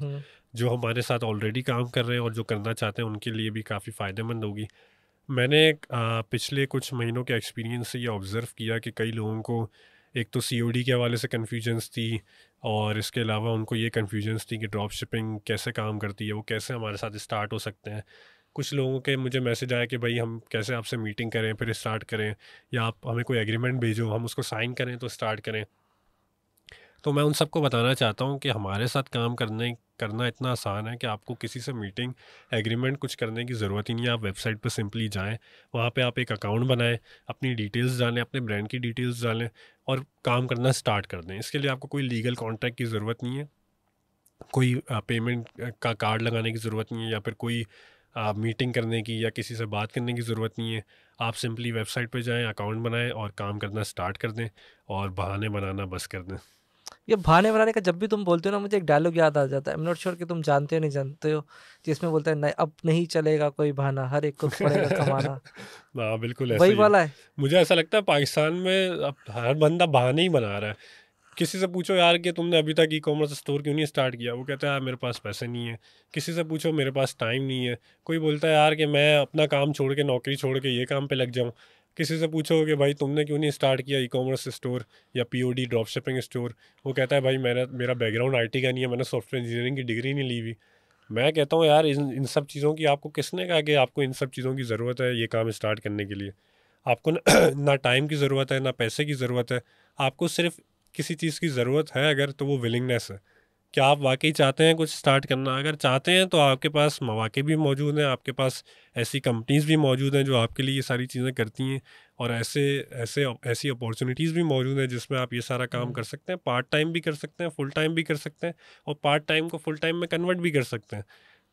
जो हमारे साथ ऑलरेडी काम कर रहे हैं और जो करना चाहते हैं उनके लिए भी काफ़ी फ़ायदेमंद होगी। मैंने पिछले कुछ महीनों के एक्सपीरियंस से ये ऑब्ज़र्व किया कि कई लोगों को एक तो सीओडी के हवाले से कन्फ्यूजन्स थी और इसके अलावा उनको ये कन्फ्यूजन्स थी कि ड्रॉप शिपिंग कैसे काम करती है, वो कैसे हमारे साथ स्टार्ट हो सकते हैं। कुछ लोगों के मुझे मैसेज आया कि भाई हम कैसे आपसे मीटिंग करें फिर स्टार्ट करें, या आप हमें कोई एग्रीमेंट भेजो हम उसको साइन करें तो स्टार्ट करें। तो मैं उन सबको बताना चाहता हूँ कि हमारे साथ काम करना इतना आसान है कि आपको किसी से मीटिंग एग्रीमेंट कुछ करने की ज़रूरत ही नहीं है। आप वेबसाइट पर सिंपली जाएं, वहाँ पे आप एक अकाउंट बनाएं, अपनी डिटेल्स डालें, अपने ब्रांड की डिटेल्स डालें और काम करना स्टार्ट कर दें। इसके लिए आपको कोई लीगल कॉन्ट्रैक्ट की ज़रूरत नहीं है, कोई पेमेंट का कार्ड लगाने की ज़रूरत नहीं है, या फिर कोई मीटिंग करने की या किसी से बात करने की ज़रूरत नहीं है। आप सिंपली वेबसाइट पे जाएं, अकाउंट बनाएं और काम करना स्टार्ट कर दें और बहाने बनाना बस कर दें। ये बहाने बनाने का जब भी तुम बोलते हो ना, मुझे एक डायलॉग याद आ जाता है, आई एम नॉट श्योर कि तुम जानते हो नहीं जानते हो, जिसमें बोलते हैं नहीं अब नहीं चलेगा कोई बहाना, हर एक को पड़ेगा कमाना। हाँ बिल्कुल ऐसा वही ही है। वाला है। मुझे ऐसा लगता है पाकिस्तान में अब हर बंदा बहाने ही बना रहा है। किसी से पूछो यार कि तुमने अभी तक ई कॉमर्स स्टोर क्यों नहीं स्टार्ट किया, वो कहता है यार मेरे पास पैसे नहीं है। किसी से पूछो मेरे पास टाइम नहीं है। कोई बोलता है यार कि मैं अपना काम छोड़ के, नौकरी छोड़ के ये काम पे लग जाऊं। किसी से पूछो कि भाई तुमने क्यों नहीं स्टार्ट किया ई कॉमर्स स्टोर या पीओडी ड्रॉप शिपिंग स्टोर, वो कहता है भाई मेरा बैकग्राउंड आईटी का नहीं है, मैंने सॉफ्टवेयर इंजीनियरिंग की डिग्री नहीं ली हुई। मैं कहता हूँ यार इन सब चीज़ों की आपको किसने कहा कि आपको इन सब चीज़ों की ज़रूरत है ये काम स्टार्ट करने के लिए। आपको ना टाइम की ज़रूरत है ना पैसे की ज़रूरत है। आपको सिर्फ किसी चीज़ की ज़रूरत है अगर, तो वो विलिंगनेस है। क्या आप वाकई चाहते हैं कुछ स्टार्ट करना? अगर चाहते हैं तो आपके पास मौके भी मौजूद हैं, आपके पास ऐसी कंपनीज भी मौजूद हैं जो आपके लिए ये सारी चीज़ें करती हैं, और ऐसे ऐसे ऐसी अपॉर्चुनिटीज़ भी मौजूद हैं जिसमें आप ये सारा काम कर सकते हैं। पार्ट टाइम भी कर सकते हैं, फुल टाइम भी कर सकते हैं, और पार्ट टाइम को फुल टाइम में कन्वर्ट भी कर सकते हैं।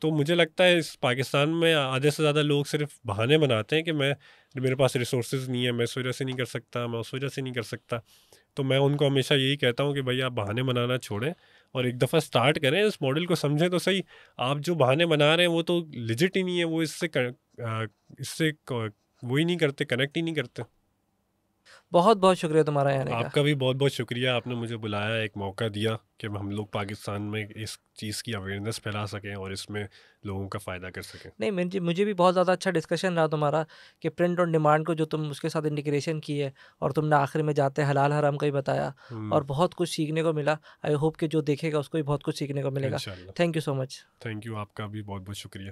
तो मुझे लगता है इस पाकिस्तान में आधे से ज़्यादा लोग सिर्फ बहाने बनाते हैं कि मेरे पास रिसोर्सेज नहीं है, मैं इस वजह से नहीं कर सकता, मैं उस वजह से नहीं कर सकता। तो मैं उनको हमेशा यही कहता हूँ कि भाई आप बहाने बनाना छोड़ें और एक दफ़ा स्टार्ट करें, इस मॉडल को समझें तो सही। आप जो बहाने बना रहे हैं वो तो लिजिट ही नहीं है, वो वो ही नहीं करते, कनेक्ट ही नहीं करते। बहुत बहुत शुक्रिया तुम्हारा यहाँ आने का। आपका भी बहुत बहुत शुक्रिया, आपने मुझे बुलाया, एक मौका दिया कि हम लोग पाकिस्तान में इस चीज़ की अवेयरनेस फैला सकें और इसमें लोगों का फ़ायदा कर सकें। नहीं, मुझे भी बहुत ज़्यादा अच्छा डिस्कशन रहा तुम्हारा, कि प्रिंट ऑन डिमांड को जो तुम उसके साथ इंटीग्रेशन की है, और तुमने आखिर में जाते हलाल हराम का ही बताया, और बहुत कुछ सीखने को मिला। आई होप कि जो देखेगा उसको भी बहुत कुछ सीखने को मिलेगा। इंशाल्लाह। Thank you so much. Thank you, आपका भी बहुत बहुत शुक्रिया।